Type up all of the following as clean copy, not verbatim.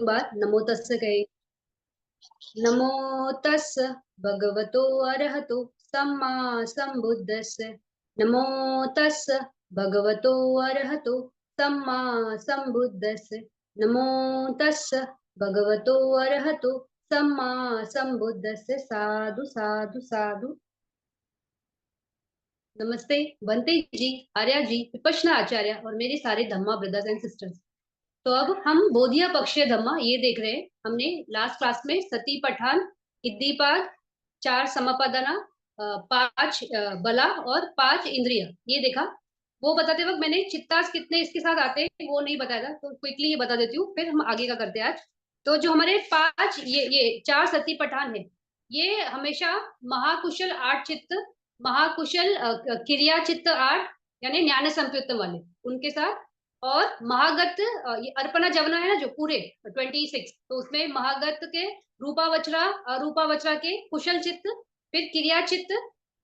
बार नमो तस्य कहे। नमो तस् भगवतो अरहतो सम्मा संबुद्धस्य। नमो तस् भगवतो अरहतो सम्मा संबुद्धस्य। नमो तस् भगवतो अरहतो सम्मा संबुद्धस्य। साधु साधु साधु। नमस्ते बंते जी, आर्या जी, विपश्यना आचार्य और मेरे सारे धम्मा ब्रदर्स एंड सिस्टर्स। तो अब हम बोधिया पक्षीय धम्मा ये देख रहे हैं। हमने लास्ट क्लास में सती पठान, इद्दीपाद, चार समपदना, पांच बला और पांच इंद्रिय ये देखा। वो बताते वक्त मैंने चित्तास कितने इसके साथ आते हैं वो नहीं बताया था, तो क्विकली ये बता देती हूँ, फिर हम आगे का करते हैं आज। तो जो हमारे पांच ये चार सती पठान है, ये हमेशा महाकुशल आठ चित्त, महाकुशल क्रिया चित्त आठ, यानी ज्ञान संयुक्त वाले उनके साथ, और महागत ये अर्पणा जवना है ना जो पूरे 26, तो उसमें महागत के रूपावचरा अरूपावचरा के कुशल चित्त, फिर क्रिया चित्त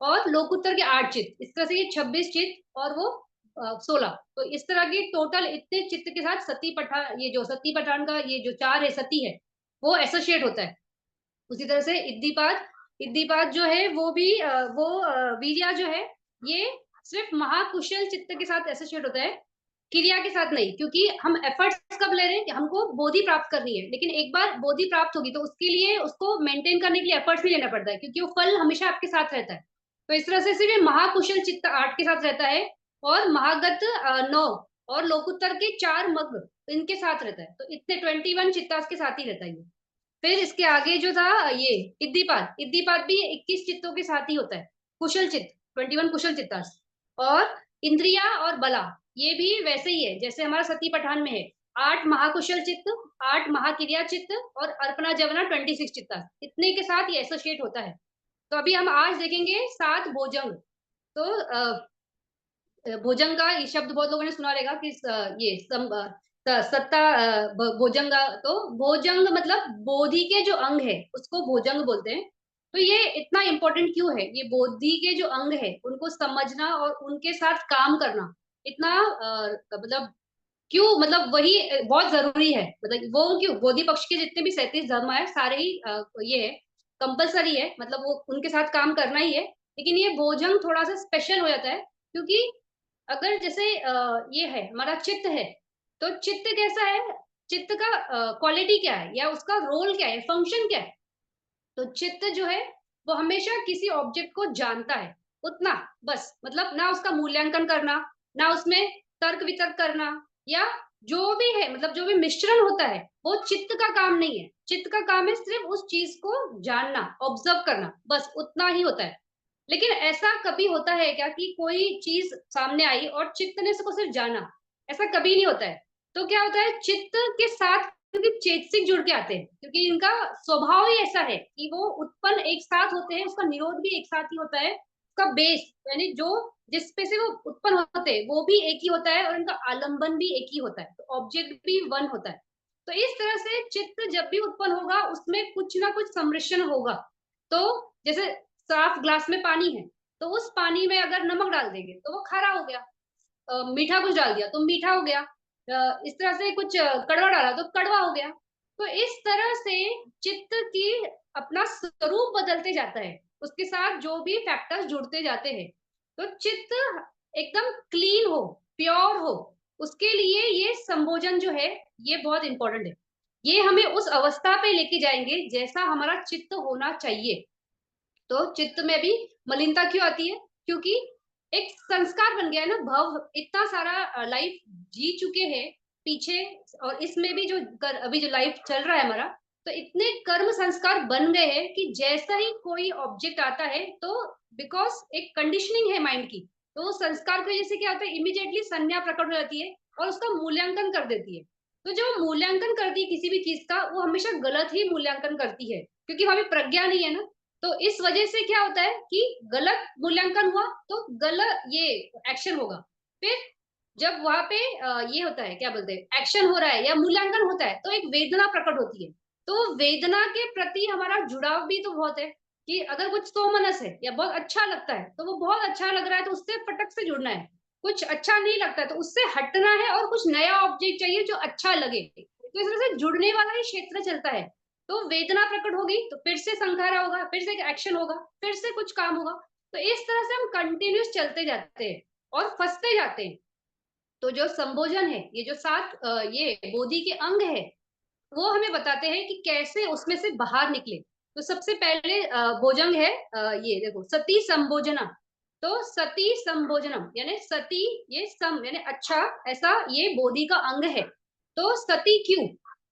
और लोकुत्तर के आठ चित्त, इस तरह से ये 26 चित्त और वो 16। तो इस तरह के टोटल इतने चित्त के साथ सती पठान, ये जो सती पठान का ये जो चार है सती है वो एसोसिएट होता है। उसी तरह से इद्दीपाद, इद्दीपाद जो है वो भी वीर्या जो है ये सिर्फ महाकुशल चित्त के साथ एसोसिएट होता है, क्रिया के साथ नहीं, क्योंकि हम एफर्ट्स कब ले रहे हैं कि हमको बोधि प्राप्त करनी है, लेकिन एक बार बोधि प्राप्त होगी तो उसके लिए उसको मेंटेन करने के लिए एफर्ट्स भी लेना पड़ता है, क्योंकि वो फल हमेशा आपके साथ रहता है। तो इस तरह से सिर्फ महाकुशल चित्त आठ के साथ रहता है, और महागत 9, और लोकुत्तर के चार मग इनके साथ रहता है। तो इतने 21 चित्तास के साथ ही रहता है ये। फिर इसके आगे जो था ये इद्दीपाद, इद्दीपाद भी 21 चित्तों के साथ ही होता है, कुशल चित्त 21 कुशल चित्तास। और इंद्रिया और बला ये भी वैसे ही है जैसे हमारा सती पठान में है, 8 महाकुशल चित्त, 8 महाक्रिया चित्त और अर्पणा जवना 26 चित्तास, इतने के साथ ये एसोसिएट होता है। तो अभी हम आज देखेंगे 7 भोजंग। तो भुजंग का ये शब्द बहुत लोगों ने सुना रहेगा कि ये सत्ता भुजंग, तो भोजंग मतलब बोधि के जो अंग है उसको भोजंग बोलते हैं। तो ये इतना इंपॉर्टेंट क्यों है, ये बोधि के जो अंग है उनको समझना और उनके साथ काम करना इतना मतलब क्यों, मतलब वही बहुत जरूरी है। मतलब वो क्यों, बोधि पक्ष के जितने भी 37 धर्म है सारे ही ये है, कंपलसरी है, मतलब वो उनके साथ काम करना ही है। लेकिन ये भोजंग थोड़ा सा स्पेशल हो जाता है, क्योंकि अगर जैसे ये है हमारा चित्त है, तो चित्त कैसा है, चित्त का क्वालिटी क्या है या उसका रोल क्या है, फंक्शन क्या है। तो चित्त जो है वो हमेशा किसी ऑब्जेक्ट को जानता है उतना, बस, मतलब ना उसका मूल्यांकन करना, ना उसमें तर्क वितर्क करना, या जो भी है मतलब जो भी मिश्रण होता है वो चित्त का काम नहीं है। चित्त का काम है सिर्फ उस चीज को जानना, ऑब्जर्व करना, बस उतना ही होता है। लेकिन ऐसा कभी होता है क्या कि कोई चीज सामने आई और चित्त ने उसको सिर्फ जाना, ऐसा कभी नहीं होता है। तो क्या होता है, चित्त के साथ क्योंकि चेतसिक जुड़ के आते हैं, क्योंकि इनका स्वभाव ही ऐसा है कि वो उत्पन्न एक साथ होते हैं, उसका निरोध भी एक साथ ही होता है, उसका बेस यानी जो जिस पे से वो उत्पन्न होते हैं वो भी एक ही होता है, और इनका आलंबन भी एक ही होता है, तो ऑब्जेक्ट भी वन होता है। तो इस तरह से चित्त जब भी उत्पन्न होगा उसमें कुछ ना कुछ सम्मिश्रण होगा। तो जैसे साफ ग्लास में पानी है, तो उस पानी में अगर नमक डाल देंगे तो वो खारा हो गया, मीठा कुछ डाल दिया तो मीठा हो गया, इस तरह से कुछ कड़वा डाला तो कड़वा हो गया। तो इस तरह से चित्त की अपना स्वरूप बदलते जाता है, उसके साथ जो भी फैक्टर्स जुड़ते जाते हैं। तो चित्त एकदम क्लीन हो, प्योर हो, उसके लिए ये संबोधन जो है ये बहुत इंपॉर्टेंट है। ये हमें उस अवस्था पे लेके जाएंगे जैसा हमारा चित्त होना चाहिए। तो चित्त में भी मलिनता क्यों आती है, क्योंकि एक संस्कार बन गया है ना, भव इतना सारा लाइफ जी चुके हैं पीछे, और इसमें भी जो अभी जो लाइफ चल रहा है हमारा, तो इतने कर्म संस्कार बन गए हैं कि जैसा ही कोई ऑब्जेक्ट आता है तो बिकॉज एक कंडीशनिंग है माइंड की, तो उस संस्कार की वजह से क्या होता है, इमीडिएटली संज्ञा प्रकट हो जाती है और उसका मूल्यांकन कर देती है। तो जो मूल्यांकन करती है किसी भी चीज का, वो हमेशा गलत ही मूल्यांकन करती है, क्योंकि वहां भी प्रज्ञा नहीं है ना। तो इस वजह से क्या होता है कि गलत मूल्यांकन हुआ तो गलत ये एक्शन होगा। फिर जब वहां पे ये होता है, क्या बोलते हैं, एक्शन हो रहा है या मूल्यांकन होता है, तो एक वेदना प्रकट होती है। तो वेदना के प्रति हमारा जुड़ाव भी तो बहुत है, कि अगर कुछ सोमनस है या बहुत अच्छा लगता है तो वो बहुत अच्छा लग रहा है तो उससे फटक से जुड़ना है। कुछ अच्छा नहीं लगता है तो उससे हटना है और कुछ नया ऑब्जेक्ट चाहिए जो अच्छा लगे, तो इस तरह से जुड़ने वाला ही क्षेत्र चलता है। तो वेदना प्रकट होगी तो फिर से संखारा होगा, फिर से एक्शन होगा, फिर से कुछ काम होगा। तो इस तरह से हम कंटिन्यूस चलते जाते हैं और फंसते जाते हैं। तो जो संबोधन है, ये जो 7 ये बोधि के अंग है, वो हमें बताते हैं कि कैसे उसमें से बाहर निकले। तो सबसे पहले भोजंग है, ये देखो सती संबोजना। तो सती संबोजनम यानी सती, ये सम यानी अच्छा, ऐसा ये बोधि का अंग है। तो सती क्यों?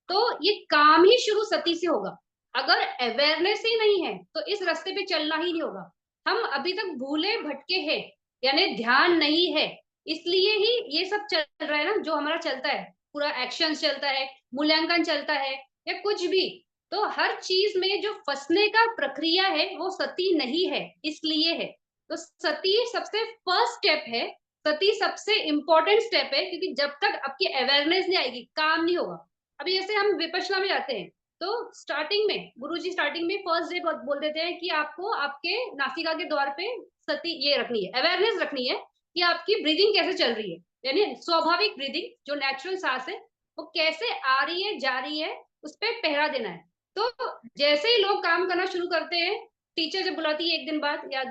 तो ये काम ही शुरू सती से होगा। अगर अवेयरनेस ही नहीं है तो इस रास्ते पे चलना ही नहीं होगा। हम अभी तक भूले भटके हैं, यानी ध्यान नहीं है, इसलिए ही ये सब चल रहा है ना, जो हमारा चलता है, पूरा एक्शन चलता है, मूल्यांकन चलता है, या कुछ भी। तो हर चीज में जो फंसने का प्रक्रिया है वो सती नहीं है, इसलिए है। तो सती सबसे फर्स्ट स्टेप है, सती सबसे इंपॉर्टेंट स्टेप है, क्योंकि जब तक आपकी अवेयरनेस नहीं आएगी काम नहीं होगा। अभी जैसे हम विपश्यना में जाते हैं, तो स्टार्टिंग में गुरुजी स्टार्टिंग में फर्स्ट डे बोल देते हैं कि आपको आपके नासिका के द्वार पे सती ये रखनी है, अवेयरनेस रखनी है कि आपकी ब्रीदिंग कैसे चल रही है, यानी स्वाभाविक ब्रीदिंग जो नेचुरल सांस है वो कैसे आ रही है जा रही है, उस पर पहरा देना है। तो जैसे ही लोग काम करना शुरू करते हैं, टीचर जब बुलाती है 1 दिन बाद या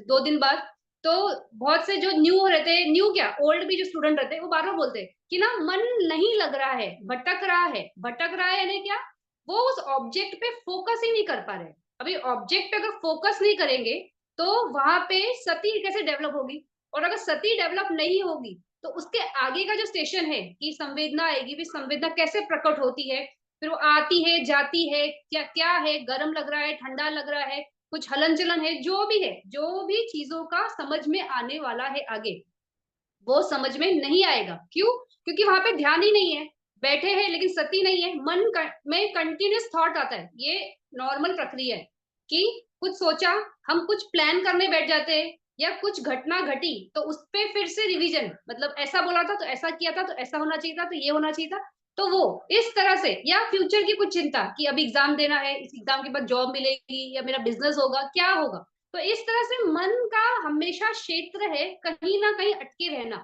2 दिन बाद, तो बहुत से जो न्यू रहते हैं, न्यू क्या ओल्ड भी जो स्टूडेंट रहते हैं, वो बार बार बोलते हैं कि ना मन नहीं लग रहा है, भटक रहा है। भटक रहा है यानी क्या? वो उस ऑब्जेक्ट पे फोकस ही नहीं कर पा रहे। अभी ऑब्जेक्ट पे अगर फोकस नहीं करेंगे तो वहां पे सती कैसे डेवलप होगी? और अगर सती डेवलप नहीं होगी तो उसके आगे का जो स्टेशन है कि संवेदना आएगी, भी संवेदना कैसे प्रकट होती है, फिर वो आती है जाती है, क्या क्या है, गर्म लग रहा है, ठंडा लग रहा है, कुछ हलन चलन है, जो भी है, जो भी चीजों का समझ में आने वाला है आगे, वो समझ में नहीं आएगा। क्यों? क्योंकि वहां पे ध्यान ही नहीं है, बैठे हैं लेकिन सती नहीं है, में कंटिन्यूस थॉट आता है। ये नॉर्मल प्रक्रिया है कि कुछ सोचा, हम कुछ प्लान करने बैठ जाते हैं, या कुछ घटना घटी तो उस पे फिर से रिवीजन, मतलब ऐसा बोला था तो ऐसा किया था तो ऐसा होना चाहिए था तो ये होना चाहिए था। तो वो इस तरह से, या फ्यूचर की कुछ चिंता कि अभी एग्जाम देना है, इस एग्जाम के बाद जॉब मिलेगी या मेरा बिजनेस होगा, क्या होगा। तो इस तरह से मन का हमेशा क्षेत्र है कहीं ना कहीं अटके रहना।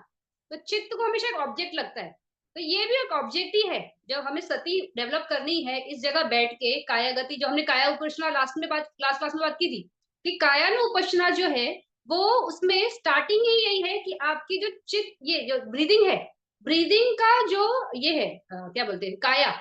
तो चित्त को हमेशा एक ऑब्जेक्ट लगता है। तो ये भी एक ऑब्जेक्ट ही है जो हमें सती डेवलप करनी है, इस जगह बैठ के काया गति, जो हमने काया उपासना लास्ट में बात क्लास में बात की थी, कि कायानुपश्यना जो है वो, उसमें स्टार्टिंग ही यही है कि आपकी जो चित्त, ये जो ब्रीदिंग है, ब्रीदिंग का जो ये है, क्या बोलते हैं, काया,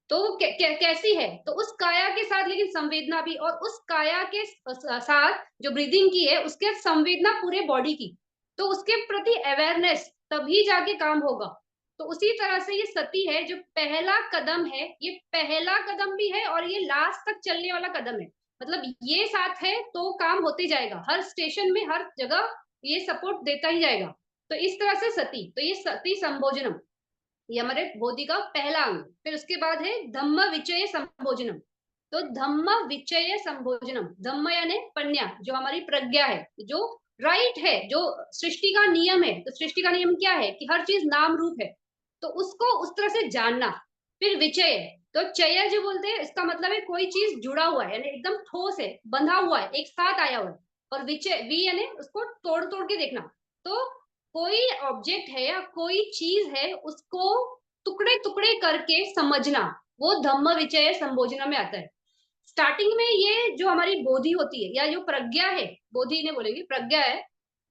तो वो कैसी है, तो उस काया के साथ लेकिन संवेदना भी, और उस काया के साथ जो ब्रीदिंग की है उसके साथ संवेदना पूरे बॉडी की, तो उसके प्रति अवेयरनेस, तभी जाके काम होगा। तो उसी तरह से ये सती है जो पहला कदम है, ये पहला कदम भी है और ये लास्ट तक चलने वाला कदम है। मतलब ये साथ है तो काम होते जाएगा, हर स्टेशन में हर जगह ये सपोर्ट देता ही जाएगा। तो इस तरह से सती, तो ये सती संभोजनम, ये हमारे बोधि का पहला अंग। फिर उसके बाद है धम्म विचय संभोजनम। तो धम्म विचय संभोजनम, धम्म यानी पन्या, जो हमारी प्रज्ञा है, जो राइट है, जो सृष्टि का नियम है। तो सृष्टि का नियम क्या है कि हर चीज नाम रूप है, तो उसको उस तरह से जानना। फिर विचय, तो चय जो बोलते हैं इसका मतलब है कोई चीज जुड़ा हुआ है, यानी एकदम ठोस है, बंधा हुआ है, एक साथ आया हुआ है। और विचय वी यानी उसको तोड़ तोड़ के देखना। तो कोई ऑब्जेक्ट है या कोई चीज है, उसको टुकड़े टुकड़े करके समझना, वो धम्म विचय संबोधना में आता है। स्टार्टिंग में ये जो हमारी बोधि होती है या जो प्रज्ञा है, बोधि ने बोलेगी, प्रज्ञा है,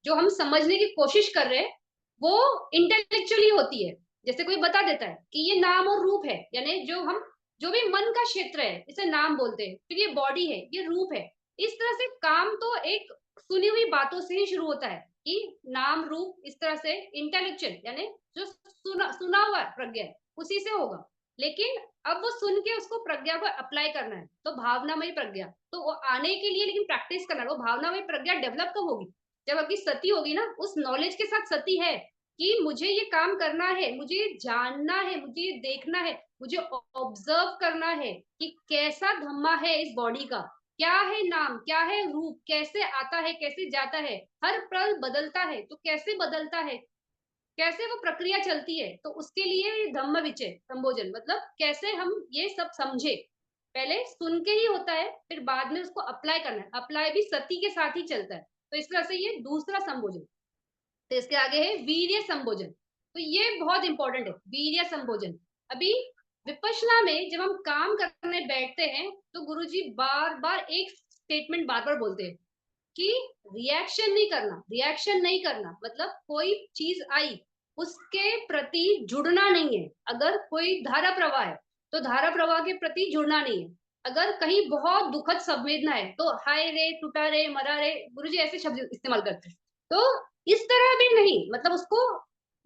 जो हम समझने की कोशिश कर रहे हैं, वो इंटेलेक्चुअली होती है। जैसे कोई बता देता है कि ये नाम और रूप है, यानी जो हम, जो भी मन का क्षेत्र है इसे नाम बोलते हैं, फिर ये बॉडी है, ये रूप है। इस तरह से काम तो एक सुनी हुई बातों से ही शुरू होता है कि नाम रूप, इस तरह से इंटेलेक्चुअल यानी जो सुना हुआ प्रज्ञा है उसी से होगा। लेकिन अब वो सुन के उसको प्रज्ञा को अप्लाई करना है, तो भावनामयी प्रज्ञा, तो वो आने के लिए लेकिन प्रैक्टिस करना है। वो भावनामयी प्रज्ञा डेवलप कब होगी? जब आपकी सती होगी ना, उस नॉलेज के साथ सती है कि मुझे ये काम करना है, मुझे ये जानना है, मुझे ये देखना है, मुझे ऑब्जर्व करना है कि कैसा धम्मा है इस बॉडी का, क्या है नाम, क्या है रूप, कैसे आता है कैसे जाता है, हर पल बदलता है तो कैसे बदलता है, कैसे वो प्रक्रिया चलती है। तो उसके लिए धम्म विचय संबोधन, मतलब कैसे हम ये सब समझे। पहले सुन के ही होता है, फिर बाद में उसको अप्लाई करना है, अप्लाई भी सती के साथ ही चलता है। तो इस तरह से ये दूसरा संबोधन। तो इसके आगे है वीर्य संबोधन। तो ये बहुत इंपॉर्टेंट है, वीर्य संबोधन। अभी विपश्यना में जब हम काम करने बैठते हैं तो गुरुजी बार बार एक स्टेटमेंट बार बार बोलते हैं कि रिएक्शन नहीं करना मतलब कोई चीज आई उसके प्रति जुड़ना नहीं है। अगर कोई धारा प्रवाह है तो धारा प्रवाह के प्रति जुड़ना नहीं है। अगर कहीं बहुत दुखद संवेदना है तो हाय रे, टूटा रे, मरा रे, गुरुजी ऐसे शब्द इस्तेमाल करते हैं। तो इस तरह भी नहीं, मतलब उसको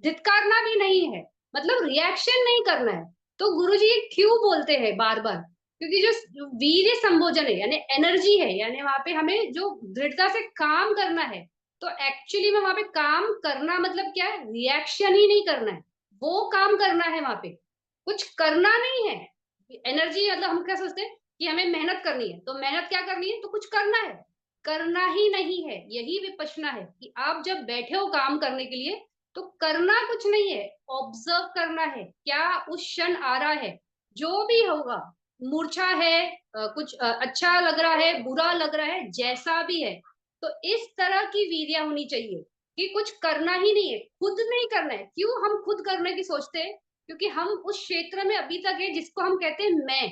धिक्कारना भी नहीं है, मतलब रिएक्शन नहीं करना है। तो गुरुजी ये क्यों बोलते हैं बार बार? क्योंकि जो वीर्य संबोधन है यानी एनर्जी है, यानी वहां पे हमें जो दृढ़ता से काम करना है, तो एक्चुअली में वहां पे काम करना मतलब क्या है? रिएक्शन ही नहीं करना है, वो काम करना है वहां पे, कुछ करना नहीं है। एनर्जी मतलब हम क्या सोचते हैं कि हमें मेहनत करनी है, तो मेहनत क्या करनी है? तो कुछ करना है, करना ही नहीं है। यही विपश्यना है कि आप जब बैठे हो काम करने के लिए तो करना कुछ नहीं है, ऑब्जर्व करना है क्या उस क्षण आ रहा है, जो भी होगा, मूर्छा है, कुछ अच्छा लग रहा है, बुरा लग रहा है, जैसा भी है। तो इस तरह की वीर्या होनी चाहिए कि कुछ करना ही नहीं है, खुद नहीं करना है। क्यों हम खुद करने की सोचते हैं? क्योंकि हम उस क्षेत्र में अभी तक है जिसको हम कहते हैं मैं।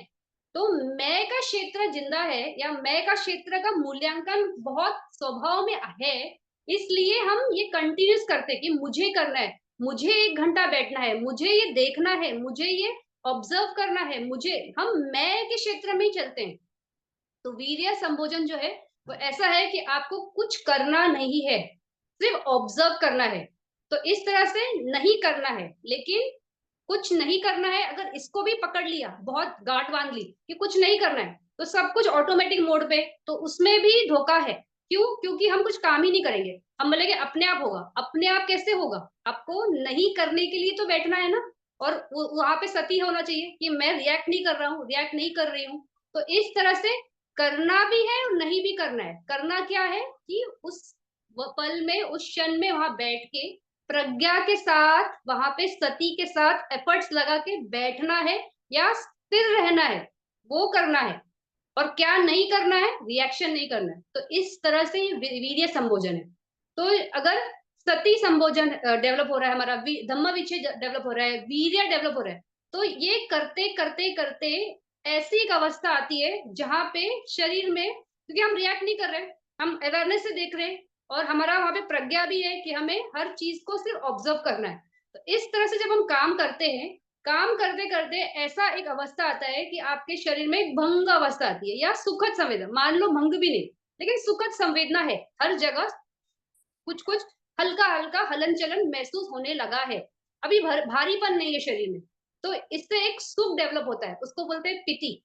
तो मैं का क्षेत्र जिंदा है या मैं का क्षेत्र का मूल्यांकन बहुत स्वभाव में है, इसलिए हम ये कंटिन्यूस करते हैं कि मुझे करना है, मुझे 1 घंटा बैठना है, मुझे ये देखना है, मुझे ये ऑब्जर्व करना है, मुझे, हम मैं के क्षेत्र में ही चलते हैं। तो वीर्य संबोधन जो है वो ऐसा है कि आपको कुछ करना नहीं है, सिर्फ ऑब्जर्व करना है। तो इस तरह से नहीं करना है, लेकिन कुछ नहीं करना है अगर इसको भी पकड़ लिया, बहुत गांठ बांध ली कि कुछ नहीं करना है, तो सब कुछ ऑटोमेटिक मोड पे, तो उसमें भी धोखा है। क्यों? क्योंकि हम कुछ काम ही नहीं करेंगे, हम बोलेंगे अपने आप होगा। अपने आप कैसे होगा? आपको नहीं करने के लिए तो बैठना है ना। और वहां पे सती होना चाहिए कि मैं रिएक्ट नहीं कर रहा हूँ, रिएक्ट नहीं कर रही हूँ। तो इस तरह से करना भी है और नहीं भी करना है। करना क्या है कि उस पल में, उस क्षण में वहां बैठ के प्रज्ञा के साथ, वहां पे सती के साथ एफर्ट्स लगा के बैठना है या स्थिर रहना है, वो करना है। और क्या नहीं करना है? रिएक्शन नहीं करना है। तो इस तरह से ये वीर्य संबोधन है। तो अगर सती संबोधन डेवलप हो रहा है, हमारा धम्म विचय डेवलप हो रहा है, वीर्य डेवलप हो रहा है, तो ये करते करते करते ऐसी एक अवस्था आती है जहां पे शरीर में, क्योंकि हम रिएक्ट नहीं कर रहे, हम अवेयरनेस से देख रहे हैं, और हमारा वहां पे प्रज्ञा भी है कि हमें हर चीज को सिर्फ ऑब्जर्व करना है। तो इस तरह से जब हम काम करते हैं, काम करते करते ऐसा एक अवस्था आता है कि आपके शरीर में एक भंग अवस्था आती है या सुखद संवेदना, मान लो भंग भी नहीं, लेकिन सुखद संवेदना है हर जगह, कुछ कुछ हल्का हल्का हलन चलन महसूस होने लगा है। अभी भारीपन नहीं है शरीर में। तो इससे एक सुख डेवलप होता है, उसको बोलते हैं पिति।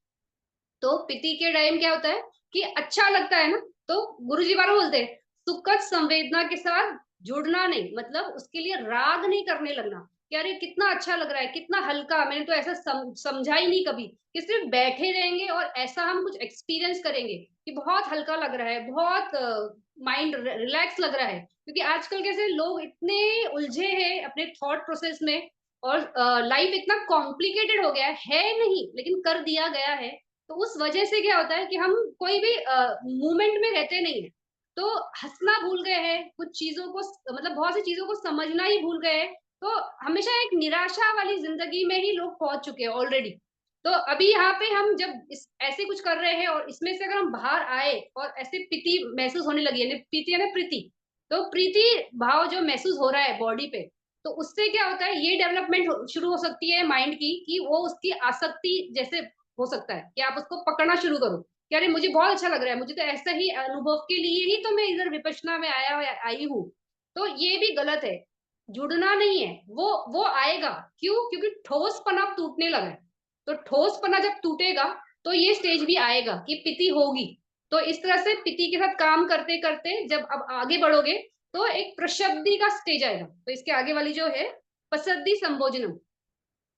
तो पिति के टाइम क्या होता है कि अच्छा लगता है ना, तो गुरुजी बार बोलते हैं सुखद संवेदना के साथ जुड़ना नहीं, मतलब उसके लिए राग नहीं करने लगना कि अरे कितना अच्छा लग रहा है, कितना हल्का, मैंने तो ऐसा समझा ही नहीं कभी, कि सिर्फ बैठे रहेंगे और ऐसा हम कुछ एक्सपीरियंस करेंगे कि बहुत हल्का लग रहा है, बहुत माइंड रिलैक्स लग रहा है। क्योंकि आजकल कैसे लोग इतने उलझे हैं अपने थॉट प्रोसेस में, और लाइफ इतना कॉम्प्लिकेटेड हो गया है नहीं, लेकिन कर दिया गया है। तो उस वजह से क्या होता है कि हम कोई भी मूवमेंट में रहते नहीं है। तो हंसना भूल गए हैं, कुछ चीजों को, मतलब बहुत सी चीजों को समझना ही भूल गए हैं। तो हमेशा एक निराशा वाली जिंदगी में ही लोग पहुंच चुके हैं ऑलरेडी। तो अभी यहाँ पे हम जब ऐसे कुछ कर रहे हैं और इसमें से अगर हम बाहर आए और ऐसे प्रीति महसूस होने लगी है, प्रीति है ना, प्रीति, तो प्रीति भाव जो महसूस हो रहा है बॉडी पे, तो उससे क्या होता है, ये डेवलपमेंट शुरू हो सकती है माइंड की कि वो उसकी आसक्ति जैसे हो सकता है कि आप उसको पकड़ना शुरू करो कि अरे मुझे बहुत अच्छा लग रहा है, मुझे तो ऐसा ही अनुभव के लिए ही तो मैं इधर विपश्यना में आई हूँ। तो ये भी गलत है, जुड़ना नहीं है। वो आएगा, क्यों? क्योंकि ठोसपना अब टूटने लगा है। तो ठोसपना जब टूटेगा तो ये स्टेज भी आएगा कि पिति होगी। तो इस तरह से पिति के साथ काम करते करते जब अब आगे बढ़ोगे तो एक प्रशब्दी का स्टेज आएगा। तो इसके आगे वाली जो है पसद्दी संबोधनम,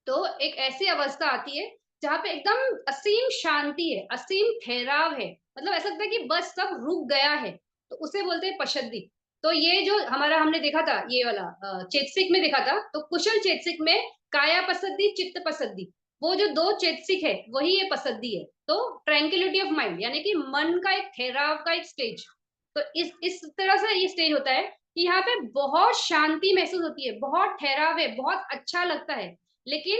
तो एक ऐसी अवस्था आती है जहां पे एकदम असीम शांति है, असीम ठहराव है, मतलब ऐसा लगता है कि बस सब रुक गया है। तो उसे बोलते हैं पशद्दी। तो ये जो हमारा हमने देखा था ये वाला चेतसिक में देखा था, तो कुशल चेतसिक में काया पसद्दी, चित्त पसद्दी, वो जो दो चेतसिक है वही ये पसद्दी है। तो ट्रैंक्विलिटी ऑफ माइंड यानी कि मन का एक ठहराव का एक स्टेज। तो इस तरह से ये स्टेज होता है कि यहाँ पे बहुत शांति महसूस होती है, बहुत ठहराव है, बहुत अच्छा लगता है। लेकिन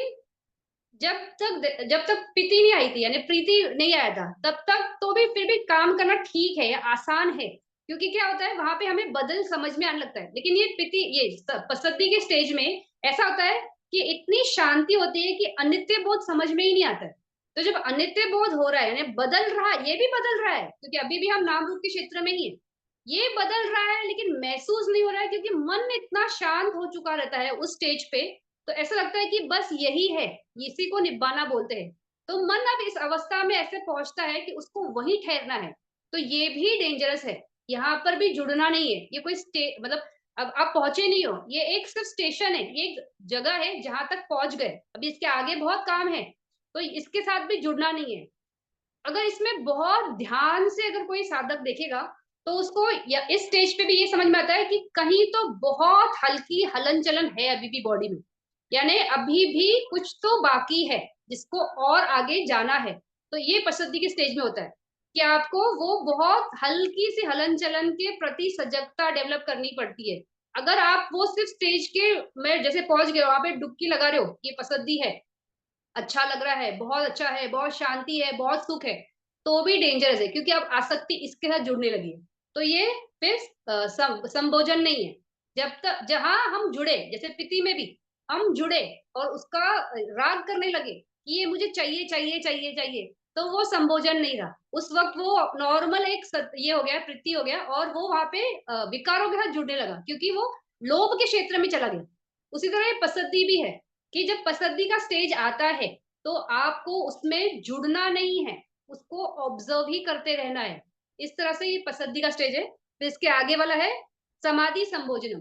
जब तक प्रीति नहीं आई थी, यानी प्रीति नहीं आया था, तब तक तो भी फिर भी काम करना ठीक है या आसान है, क्योंकि क्या होता है वहां पे हमें बदल समझ में आने लगता है। लेकिन ये प्रीति, ये पसंदी के स्टेज में ऐसा होता है कि इतनी शांति होती है कि अनित्य बोध समझ में ही नहीं आता है। तो जब अनित्य बोध हो रहा है, यानी बदल रहा है, ये भी बदल रहा है, क्योंकि अभी भी हम नाम रूप के क्षेत्र में ही है, ये बदल रहा है, लेकिन महसूस नहीं हो रहा है, क्योंकि मन इतना शांत हो चुका रहता है उस स्टेज पे। तो ऐसा लगता है कि बस यही है, इसी को निब्बाना बोलते हैं। तो मन अब इस अवस्था में ऐसे पहुंचता है कि उसको वहीं ठहरना है। तो ये भी डेंजरस है, यहाँ पर भी जुड़ना नहीं है। ये कोई मतलब अब आप पहुंचे नहीं हो, ये एक सिर्फ स्टेशन है, ये एक जगह है जहां तक पहुंच गए, अभी इसके आगे बहुत काम है। तो इसके साथ भी जुड़ना नहीं है। अगर इसमें बहुत ध्यान से अगर कोई साधक देखेगा, तो उसको या इस स्टेज पे भी ये समझ में आता है कि कहीं तो बहुत हल्की हलन चलन है अभी भी बॉडी में, यानी अभी भी कुछ तो बाकी है जिसको और आगे जाना है। तो ये पश्चद्दी के स्टेज में होता है कि आपको वो बहुत हल्की सी हलन चलन के प्रति सजगता डेवलप करनी पड़ती है। अगर आप वो सिर्फ स्टेज के में जैसे पहुंच गए, वहां पे डुबकी लगा रहे हो, ये पसद्दी है, अच्छा लग रहा है, बहुत अच्छा है, बहुत शांति है, बहुत सुख है, तो भी डेंजरस है, क्योंकि अब आसक्ति इसके साथ जुड़ने लगी है। तो ये फिर संभोजन नहीं है। जब तक जहां हम जुड़े, जैसे पिति में भी हम जुड़े और उसका राग करने लगे कि ये मुझे चाहिए चाहिए चाहिए चाहिए, तो वो संभोजन नहीं रहा। उस वक्त वो नॉर्मल एक ये हो गया, प्रीति हो गया, और वो वहां पे विकारों के साथ जुड़ने लगा, क्योंकि वो लोभ के क्षेत्र में चला गया। उसी तरह ये पसद्दी भी है कि जब पसद्दी का स्टेज आता है, तो आपको उसमें जुड़ना नहीं है, उसको ऑब्जर्व ही करते रहना है। इस तरह से ये पसद्दी का स्टेज है। फिर इसके आगे वाला है समाधि संभोजनम।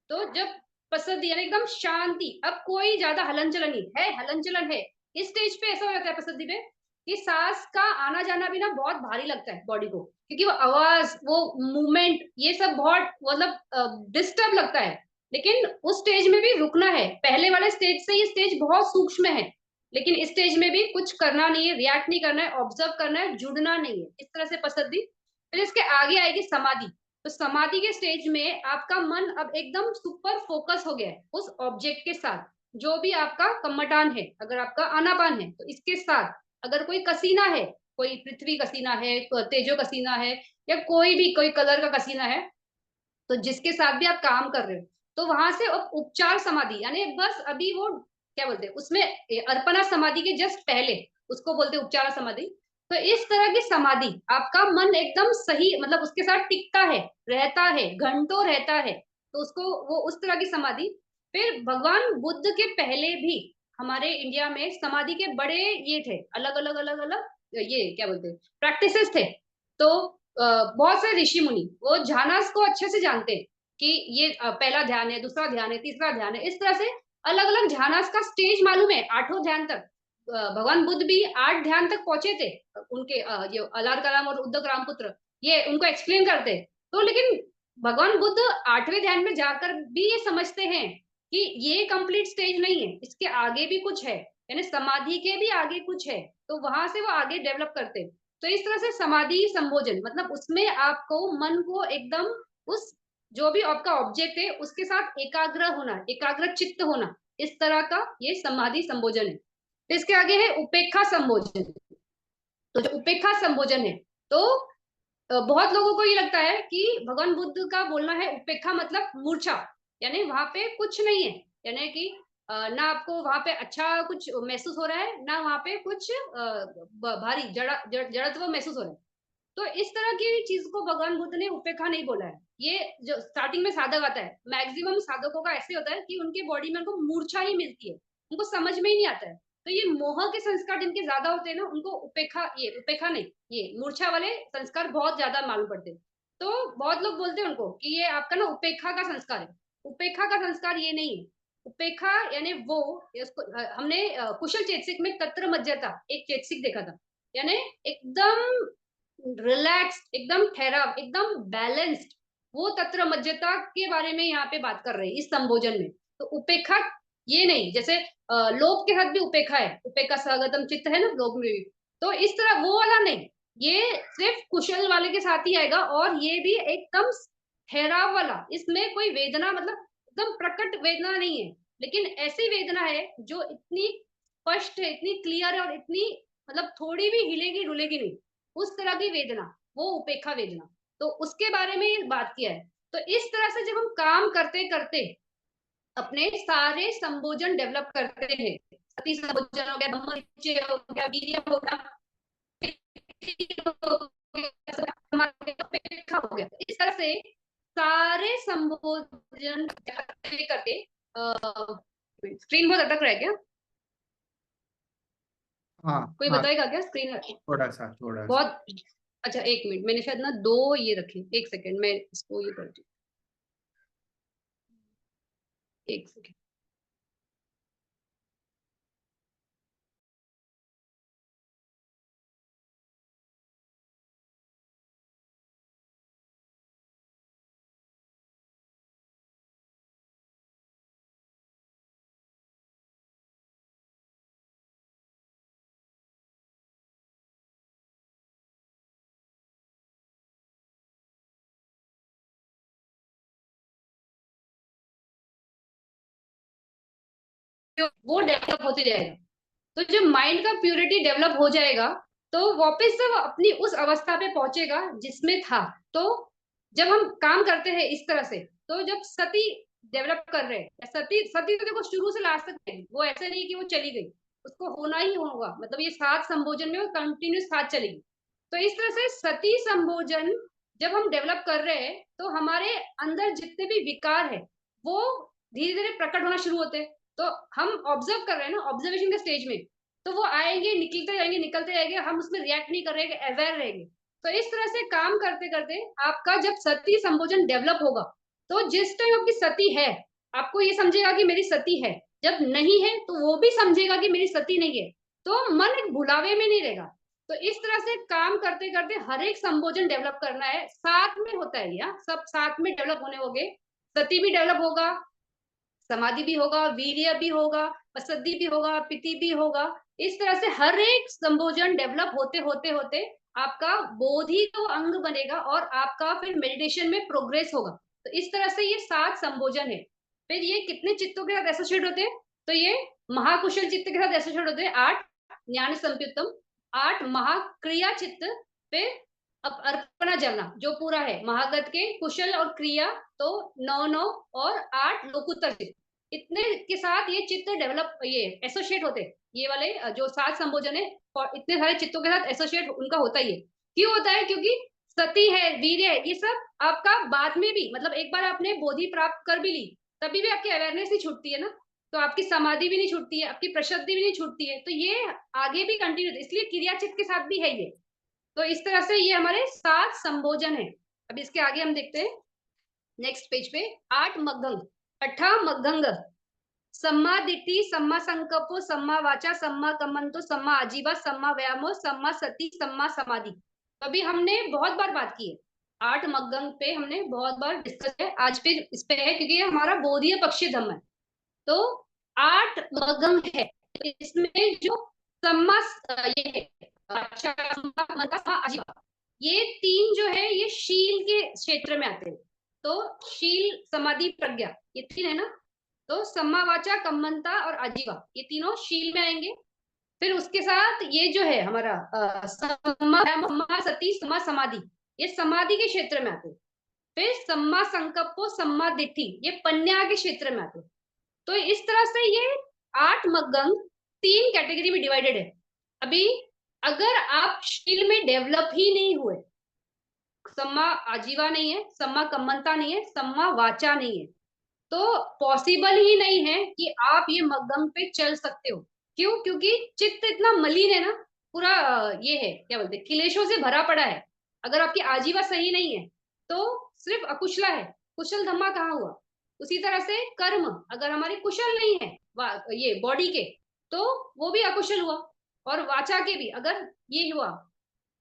तो जब पसद्दी यानी एकदम शांति, अब कोई ज्यादा हलन चलन नहीं है, हलन चलन है, इस स्टेज पे ऐसा हो जाता है पसद्दी पे कि सांस का आना जाना भी ना बहुत भारी लगता है बॉडी को, क्योंकि वो आवाज, वो मूवमेंट, ये सब बहुत मतलब डिस्टर्ब लगता है। लेकिन उस स्टेज में भी रुकना है, पहले वाले स्टेज से ये स्टेज बहुत सूक्ष्म है, लेकिन इस स्टेज में भी कुछ करना नहीं है, रिएक्ट नहीं करना है, ऑब्जर्व करना है, जुड़ना नहीं है। इस तरह से पसद्दी। फिर इसके आगे आएगी समाधि। तो समाधि के स्टेज में आपका मन अब एकदम सुपर फोकस हो गया है उस ऑब्जेक्ट के साथ, जो भी आपका कम्मटान है, अगर आपका आनापान है तो इसके साथ, अगर कोई कसीना है, कोई पृथ्वी कसीना है, तेजो कसीना है, या कोई भी कोई कलर का कसीना है, तो जिसके साथ भी आप काम कर रहे हो, तो वहां से उपचार समाधि, यानी बस अभी वो क्या बोलते हैं उसमें, अर्पणा समाधि के जस्ट पहले उसको बोलते हैं उपचार समाधि। तो इस तरह की समाधि, आपका मन एकदम सही, मतलब उसके साथ टिकता है, रहता है, घंटों रहता है, तो उसको वो उस तरह की समाधि। फिर भगवान बुद्ध के पहले भी हमारे इंडिया में समाधि के बड़े ये थे, अलग अलग अलग अलग ये क्या बोलते हैं प्रैक्टिसेस थे। तो बहुत से ऋषि मुनि वो झानास को अच्छे से जानते हैं कि ये पहला ध्यान है, दूसरा ध्यान है, तीसरा ध्यान है, इस तरह से अलग अलग ध्यानास का स्टेज मालूम है, आठों ध्यान तक। भगवान बुद्ध भी 8 ध्यान तक पहुंचे थे। उनके ये अलार कलाम और उद्धव रामपुत्र ये उनको एक्सप्लेन करते। तो लेकिन भगवान बुद्ध 8वें ध्यान में जाकर भी ये समझते हैं कि ये कंप्लीट स्टेज नहीं है, इसके आगे भी कुछ है, यानी समाधि के भी आगे कुछ है। तो वहां से वो आगे डेवलप करते। तो इस तरह से समाधि संभोजन मतलब उसमें आपको मन को एकदम उस जो भी आपका ऑब्जेक्ट है उसके साथ एकाग्र होना, एकाग्र चित्त होना, इस तरह का ये समाधि संभोजन है। तो इसके आगे है उपेक्षा संभोजन। तो जो उपेक्षा संभोजन है, तो बहुत लोगों को ये लगता है कि भगवान बुद्ध का बोलना है उपेक्षा मतलब मूर्छा, यानी वहां पे कुछ नहीं है, यानी कि ना आपको वहां पे अच्छा कुछ महसूस हो रहा है, ना वहां पे कुछ भारी जड़त्व महसूस हो रहा है। तो इस तरह की चीज को भगवान बुद्ध ने उपेक्षा नहीं बोला है। ये जो स्टार्टिंग में साधक आता है, मैक्सिमम साधकों का ऐसे होता है कि उनके बॉडी में उनको मूर्छा ही मिलती है, उनको समझ में ही नहीं आता है। तो ये मोह के संस्कार जिनके ज्यादा होते हैं ना, उनको उपेक्षा, ये उपेक्षा नहीं, ये मूर्छा वाले संस्कार बहुत ज्यादा मालूम पड़ते हैं। तो बहुत लोग बोलते हैं उनको कि ये आपका ना उपेक्षा का संस्कार है। उपेक्षा का संस्कार ये नहीं है। उपेक्षा यानी वो, हमने कुशल चेतसिक में तत्र मज्जता एक चेतसिक देखा था, यानी एकदम रिलैक्स, एकदम ठहराव, एकदम बैलेंस्ड, वो तत्र मज्जता के बारे में यहाँ पे बात कर रहे हैं इस संबोधन में। तो उपेक्षा ये नहीं, जैसे लोभ के साथ भी उपेक्षा है, उपेक्षा स्वागतम चित्त है ना लोभ में भी, तो इस तरह वो वाला नहीं, ये सिर्फ कुशल वाले के साथ ही आएगा, और ये भी एकदम ठहराव वाला, इसमें कोई वेदना मतलब एकदम प्रकट वेदना नहीं है, लेकिन ऐसी वेदना है जो इतनी स्पष्ट है, इतनी क्लियर है और इतनी मतलब थोड़ी भी हिलेगी डुलेगी नहीं, उस तरह की वेदना, वो उपेक्षा वेदना। तो उसके बारे में बात किया है। तो इस तरह से जब हम काम करते करते अपने सारे संबोधन डेवलप करते हैं, सती संबोधन हो गया, ब्रह्मनिश्चय हो गया, वीर्य हो गया, उपेक्षा हो गया, इस तरह से सारे संबोधन करते करते स्क्रीन बहुत अटक रहा है क्या? हाँ कोई हाँ, बताएगा क्या स्क्रीन? थोड़ा सा थोड़ा सा। बहुत अच्छा, एक मिनट, मैंने शायद ना दो ये रखे, एक सेकंड मैं इसको ये करती हूँ, एक सेकंड। वो डेवलप होते जाएगा, तो जब माइंड का प्योरिटी डेवलप हो जाएगा तो वापस से वो अपनी उस अवस्था पे पहुंचेगा जिसमें था। तो जब हम काम करते हैं इस तरह से, तो जब सती डेवलप कर रहे हैं, सती सती तो देखो शुरू से लास्ट तक रहेगी, वो ऐसे नहीं कि वो चली गई, उसको होना ही होगा, मतलब ये 7 संभोजन में वो कंटिन्यूस साथ चलेगी। तो इस तरह से सती संभोजन जब हम डेवलप कर रहे हैं तो हमारे अंदर जितने भी विकार है वो धीरे धीरे प्रकट होना शुरू होते हैं। तो हम ऑब्जर्व कर रहे हैं ना, ऑब्जर्वेशन के स्टेज में, तो वो आएंगे, निकलते जाएंगे, निकलते जाएंगे, हम उसमें रिएक्ट नहीं कर रहे, अवेयर रहेंगे। तो इस तरह से काम करते करते आपका जब सती संबोधन डेवलप होगा, तो जिस टाइम आपकी सती है, आपको ये समझेगा कि मेरी सती है, जब नहीं है तो वो भी समझेगा कि मेरी सती नहीं है, तो मन एक भुलावे में नहीं रहेगा। तो इस तरह से काम करते करते हर एक संबोधन डेवलप करना है, साथ में होता है, या सब साथ में डेवलप होने होंगे, सती भी डेवलप होगा, समाधि भी होगा, वीर्य भी होगा, पसद्धि भी होगा, पिति भी होगा। इस तरह से हर एक संबोधन डेवलप होते होते होते आपका बोधि तो अंग बनेगा और आपका फिर मेडिटेशन में प्रोग्रेस होगा। तो इस तरह से ये 7 संबोधन है। फिर ये कितने चित्तों के साथ एसोसिएट होते हैं? तो ये महाकुशल चित्त के साथ एसोसिएट होते हैं 8 ज्ञान संप्युत्तम, 8 महाक्रिया चित्त, फिर अब अर्पणा जलना जो पूरा है महागत के कुशल और क्रिया, तो 9 9 और 8 लोकुत्तर चित्त, इतने के साथ ये चित्त डेवलप ये एसोसिएट होते, ये वाले जो 7 संबोधन है और इतने सारे चित्तों के साथ एसोसिएट उनका होता ही है। क्यों होता है? क्योंकि सती है, वीर्य है, ये सब आपका बाद में भी, मतलब एक बार आपने बोधि प्राप्त कर भी ली, तभी भी आपकी अवेयरनेस नहीं छूटती है ना, तो आपकी समाधि भी नहीं छूटती है, आपकी प्रसिद्धि भी नहीं छूटती है, तो ये आगे भी कंटिन्यू, इसलिए क्रिया चित्त के साथ भी है ये। तो इस तरह से ये हमारे 7 संबोधन है। अब इसके आगे हम देखते हैं नेक्स्ट पेज पे, 8 मग्गंग, 8 मग्गंग, सम्मा दिट्ठी, सम्मा संकल्पो, सम्मा वाचा, सम्मा कम्मंतो, सम्मा आजीवा, सम्मा व्यायामो, सम्मा सती, सम्मा समाधि। तो अभी हमने बहुत बार बात की है, 8 मग्गंग पे हमने बहुत बार डिस्कस है, आज पे इस पे है क्योंकि ये हमारा बोधीय पक्षी धम्म है। तो 8 मग्गंग है, तो इसमें जो सम्मा ये है, अच्छा, सम्मा, ममता, सम्मा, आजीवा, ये 3 जो है ये शील के क्षेत्र में आते हैं। तो शील, समाधि, प्रज्ञा, ये 3 है ना। तो सम्मा वाचा, कम्मंता और आजीवा, ये तीनों शील में आएंगे। फिर उसके साथ ये जो है हमारा सम्मा सती, सम्मा समाधि, ये समाधि के क्षेत्र में आते हैं। फिर सम्मा संकल्पो, सम्मा दिट्ठी, ये पन्या के क्षेत्र में आते हैं। तो इस तरह से ये 8 मग्गंग 3 कैटेगरी में डिवाइडेड है। अभी अगर आप शील में डेवलप ही नहीं हुए, सम्मा आजीवा नहीं है, सम्मा कम्मंता नहीं है, सम्मा वाचा नहीं है, तो पॉसिबल ही नहीं है कि आप ये मग्गम पे चल सकते हो। क्यों? क्योंकि चित्त इतना मलिन है ना, पूरा ये है क्या बोलते हैं, क्लेशों से भरा पड़ा है। अगर आपकी आजीवा सही नहीं है तो सिर्फ अकुशला है, कुशल धम्मा कहाँ हुआ? उसी तरह से कर्म अगर हमारे कुशल नहीं है ये बॉडी के, तो वो भी अकुशल हुआ। और वाचा के भी अगर ये हुआ,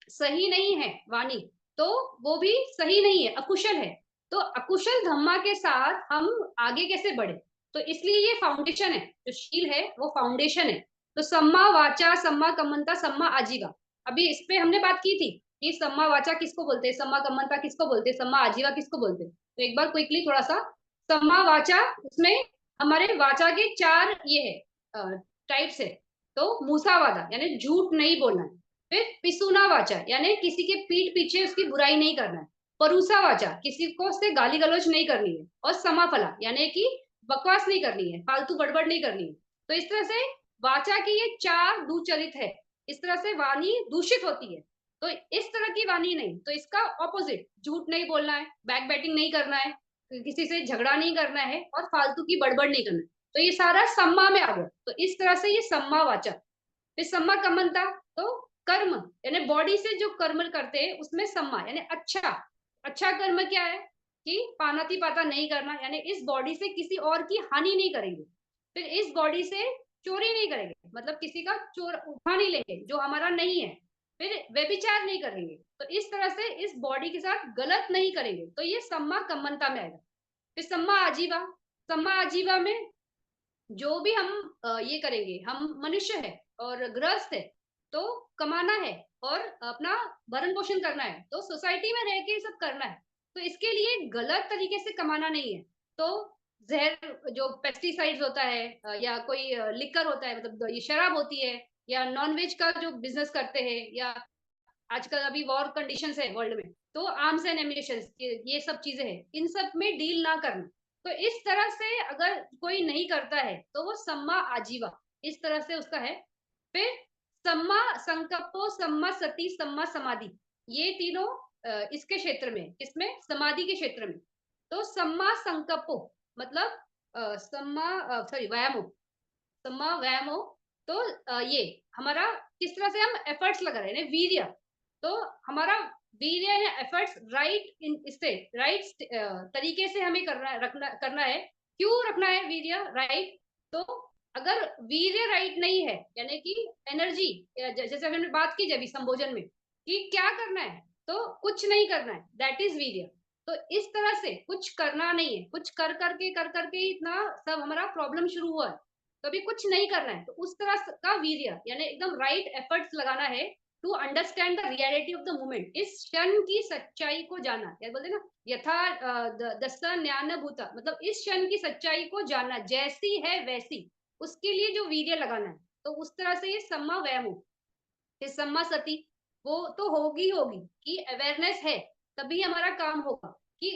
सही नहीं है वाणी, तो वो भी सही नहीं है, अकुशल है। तो अकुशल धम्मा के साथ हम आगे कैसे बढ़े? तो इसलिए ये फाउंडेशन है, जो शील है वो फाउंडेशन है। तो सम्मा वाचा, सम्मा कम्मंता, सम्मा आजीवा, अभी इस पे हमने बात की थी कि सम्मा वाचा किसको बोलते हैं, सम्मा कम्मंता किसको बोलते हैं, सम्मा आजीवा किसको बोलते हैं। तो एक बार क्विकली थोड़ा सा, सम्मा वाचा, उसमें हमारे वाचा के 4 ये है टाइप्स है। तो मूसावादा यानी झूठ नहीं बोलना है। फिर पिसुना वाचा यानी किसी के पीठ पीछे उसकी बुराई नहीं करना है। परूसा वाचा किसी को से गाली गलौज नहीं करनी है। और समाफला यानी कि बकवास नहीं करनी है, फालतू गड़बड़ नहीं करनी है। तो इस तरह से वाचा की ये चार दुचरित है। इस तरह से वाणी दूषित होती है। तो इस तरह की वाणी नहीं, तो इसका ऑपोजिट, झूठ नहीं बोलना है, बैक बैटिंग नहीं करना है, किसी से झगड़ा नहीं करना है और फालतू की बड़बड़ नहीं करना है। तो ये सारा सम्मा में आ गया। तो इस तरह से ये सम्मा वाचक। फिर सम्मा कम्मंता, तो कर्म यानी बॉडी से जो कर्म करते हैं उसमें सम्मा यानी अच्छा। अच्छा कर्म क्या है कि पानाति पाता नहीं करना, यानी इस बॉडी से किसी और की हानि नहीं करेंगे। फिर इस बॉडी से चोरी नहीं करेंगे, मतलब किसी का चोर उठा नहीं लेंगे जो हमारा नहीं है। फिर व्यभिचार नहीं करेंगे, तो इस तरह से इस बॉडी के साथ गलत नहीं करेंगे। तो ये सम्मा कम्मंता में आएगा। फिर सम्मा आजीवा। सम्मा आजीवा में जो भी हम ये करेंगे, हम मनुष्य है और गृहस्थ है, तो कमाना है और अपना भरण पोषण करना है, तो सोसाइटी में रह के सब करना है। तो इसके लिए गलत तरीके से कमाना नहीं है। तो जहर जो पेस्टिसाइड्स होता है या कोई लिकर होता है, मतलब ये शराब होती है, या नॉनवेज का जो बिजनेस करते हैं, या आजकल अभी वॉर कंडीशंस है वर्ल्ड में, तो आर्म्स एंड एम्यूनिशन ये सब चीजें हैं, इन सब में डील ना करना। तो इस तरह से अगर कोई नहीं करता है तो वो सम्मा आजीवा, इस तरह से उसका है। फिर सम्मा संकल्पो, सम्मा सती, सम्मा समाधि, ये तीनों इसके क्षेत्र में, इसमें समाधि के क्षेत्र में। तो सम्मा संकल्पो मतलब सम्मा सॉरी व्यायामो, सम्मा व्यायामो। तो ये हमारा किस तरह से हम एफर्ट्स लगा रहे हैं, वीर्य। तो हमारा वीर्य या एफर्ट्स राइट इन इससे राइट तरीके से हमें करना है। क्यों रखना है वीर्य राइट? तो अगर वीर्य राइट नहीं है, यानी कि एनर्जी, जैसे हमने बात की अभी संबोधन में कि क्या करना है, तो कुछ नहीं करना है, दैट इज वीर्य। तो इस तरह से कुछ करना नहीं है, कुछ कर करके ही इतना सब हमारा प्रॉब्लम शुरू हुआ है। तो अभी कुछ नहीं करना है, तो उस तरह का वीर्य यानी एकदम राइट एफर्ट्स लगाना है to understand the reality of the moment, इस क्षण की सच्चाई को जानना। क्या बोलते हैं ना, यथा दस्ता ज्ञान भूता, मतलब इस क्षण की सच्चाई को जानना, जैसी है वैसी, उसके लिए जो वीर्य लगाना है। तो उस तरह से ये सम्मा व्यायाम हो। फिर सम्मा सती, वो तो होगी होगी कि अवेयरनेस है, तभी हमारा काम होगा कि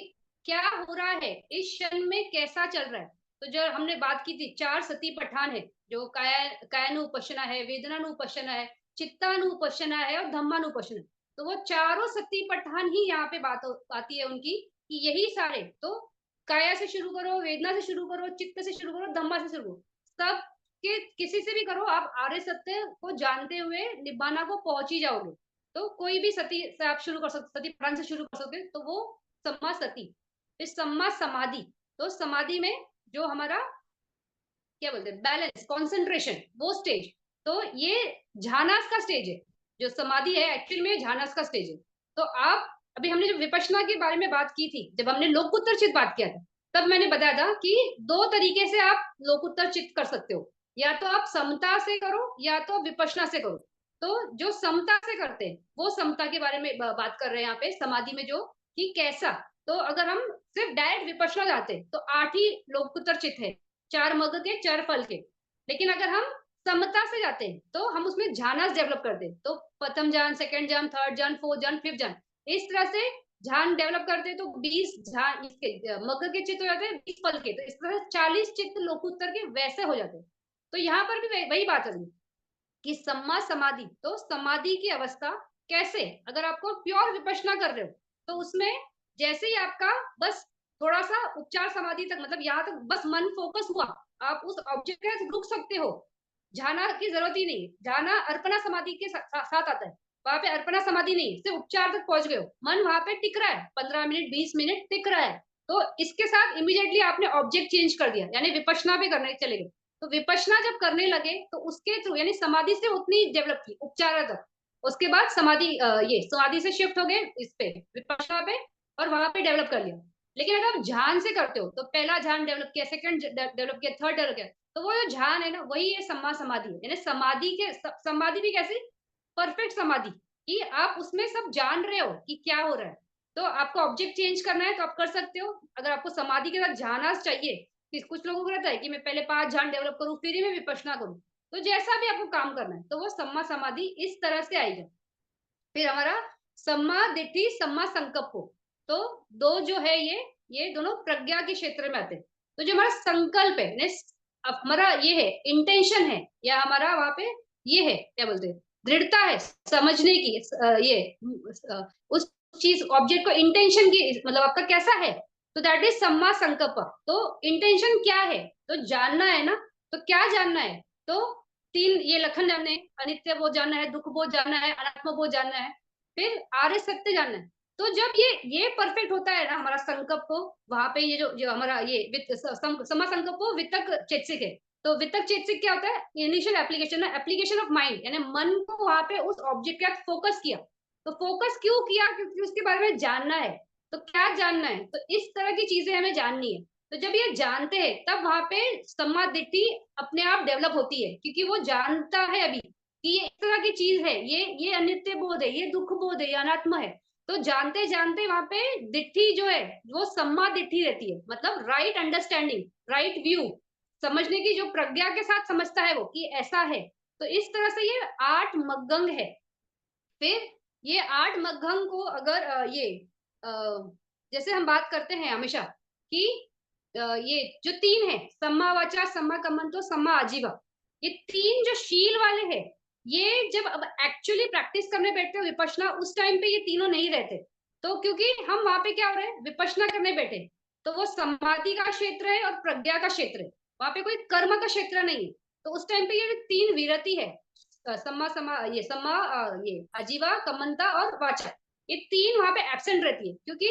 क्या हो रहा है इस क्षण में, कैसा चल रहा है। तो जो हमने बात की थी, चार सती पठान है, जो कायानुपशना है, वेदनानुपशना है, चित्तानुपशना है और धम्मानुपशना है। तो वो चारों सती पठान ही यहाँ पे बात आती है उनकी, कि यही सारे तो काया से शुरू करो, वेदना से शुरू करो, चित्त से शुरू करो, धम्मा से शुरू करो, सब कि किसी से भी करो, आप आर्य सत्य को जानते हुए निब्बाना को पहुंच ही जाओगे। तो कोई भी सती से आप शुरू कर सकते, सती प्राण से शुरू कर सकते, तो वो सम्मा सती। फिर सम्मा समाधि, तो समाधि में जो हमारा क्या बोलते हैं, बैलेंस, कंसंट्रेशन, वो स्टेज। तो ये झानास का स्टेज है। जो समाधि है एक्चुअल में झानास का स्टेज है। तो आप अभी हमने जो विपश्यना के बारे में बात की थी, जब हमने लोकुत्तर चित्त बात किया था, तब मैंने बताया था कि दो तरीके से आप लोकुत्तर चित्त कर सकते हो, या तो आप समता से करो या तो विपश्यना से करो। तो जो समता से करते हैं वो समता के बारे में बात कर रहे हैं यहाँ पे समाधि में, जो कि कैसा। तो अगर हम सिर्फ डायरेक्ट विपश्यना जाते हैं तो 8 ही लोकुत्तर चित्त है, 4 मग के 4 फल के। लेकिन अगर हम समता से जाते हैं तो हम उसमें ध्यान डेवलप करते हैं, तो प्रथम ध्यान, सेकंड ध्यान, थर्ड ध्यान, फोर्थ ध्यान, फिफ्थ ध्यान, इस तरह से ध्यान डेवलप करते हैं। तो 20 ध्यान इसके मग के चित्त हो जाते हैं, 20 फल के, तो इस तरह से 40 चित्त लोकोत्तर के वैसे हो जाते हैं। तो यहाँ पर भी वही बात है कि सम्मा समाधि, तो समाधि की अवस्था कैसे, अगर आपको प्योर विपश्यना कर रहे हो तो उसमें जैसे ही आपका बस थोड़ा सा उपचार समाधि तक, मतलब यहाँ तक बस मन फोकस हुआ, आप उस ऑब्जेक्ट के रुक सकते हो, जाना की जरूरत ही नहीं। जाना अर्पणा समाधि के साथ आता है, वहां पे अर्पणा समाधि नहीं, सिर्फ उपचार तक पहुंच गए हो, मन वहां पे टिक रहा है, 15 मिनट 20 मिनट टिक रहा है। तो इसके साथ इमीडिएटली आपने ऑब्जेक्ट चेंज कर दिया, यानी विपश्यना भी करने चले गए। तो विपश्यना जब करने लगे तो उसके थ्रू, यानी समाधि से उतनी डेवलप की उपचार तक, उसके बाद समाधि ये समाधि से शिफ्ट हो गए इस पे विपश्यना पे, और वहां पे डेवलप कर लिया। लेकिन अगर आप ध्यान से करते हो तो पहला ध्यान डेवलप किया, सेकंड डेवलप किया, थर्ड डेवलप किया, तो वो जो ध्यान है ना, वही है सम्मा समाधि है। यानी समाधि के समाधि भी कैसे, परफेक्ट समाधि, कि आप उसमें सब जान रहे हो कि क्या हो रहा है। तो आपको ऑब्जेक्ट चेंज करना है तो आप कर सकते हो। अगर आपको समाधि के साथ ध्यान चाहिए, कि कुछ लोगों को रहता है कि मैं पहले 5 ध्यान डेवलप करूं फिर ही मैं विपश्यना करूं, तो जैसा भी आपको काम करना है तो वो सम्मा समाधि इस तरह से आएगा। फिर हमारा सम्मा दिट्ठी सम्मा संकप्पो, तो दो जो है ये दोनों प्रज्ञा के क्षेत्र में आते हैं। तो जो हमारा संकल्प है हमारा ये है इंटेंशन है, या हमारा वहां पे ये है क्या बोलते हैं दृढ़ता है समझने की, उस चीज ऑब्जेक्ट को इंटेंशन की मतलब आपका कैसा है, तो दैट इज सम्मा संकल्प। तो इंटेंशन क्या है, तो जानना है ना, तो क्या जानना है, तो तीन ये लखन जानने हैं, अनित्य बोध जानना है, दुख बोध जानना है, अनात्म बोध जानना है, फिर आर्य सत्य जानना है। तो जब ये परफेक्ट होता है ना हमारा संकल्प को, वहां पे ये जो हमारा ये समा संकल्प को वितक चेतसिक है। तो वितक चेतसिक क्या होता है, इनिशियल एप्लीकेशन ना, एप्लीकेशन ऑफ माइंड, यानी मन को वहां पे उस ऑब्जेक्ट के फोकस किया। तो फोकस क्यों किया, क्योंकि उसके बारे में जानना है। तो क्या जानना है, तो इस तरह की चीजें हमें जाननी है। तो जब ये जानते हैं तब वहां पे सम्मादिट्ठी अपने आप डेवलप होती है, क्योंकि वो जानता है अभी कि ये इस तरह की चीज है, ये अनित्य बोध है, ये दुख बोध है, ये अनात्मा है। तो जानते जानते वहां पे दिट्ठी जो है वो सम्मा दिट्ठी रहती है, मतलब राइट अंडरस्टैंडिंग, राइट व्यू, समझने की जो प्रज्ञा के साथ समझता है वो कि ऐसा है। तो इस तरह से ये 8 मग्गंग है। फिर ये 8 मग्गंग को अगर जैसे हम बात करते हैं हमेशा कि ये जो तीन है सम्मा वाचा सम्मा कम्मंतो सम्मा आजीवा, ये तीन जो शील वाले हैं, ये जब अब एक्चुअली प्रैक्टिस करने बैठते हो विपश्यना, उस टाइम पे ये तीनों नहीं रहते। तो क्योंकि हम वहां पे क्या हो रहे हैं विपश्यना करने बैठे, तो वो समाधि का क्षेत्र है और प्रज्ञा का क्षेत्र है, वहां पे कोई कर्म का क्षेत्र नहीं है। तो उस टाइम पे ये तीन विरति है, सम्मा सम्मा ये सम्मा ये आजीवा कम्मंता और वाचा, ये तीन वहां पे एब्सेंट रहती है। क्योंकि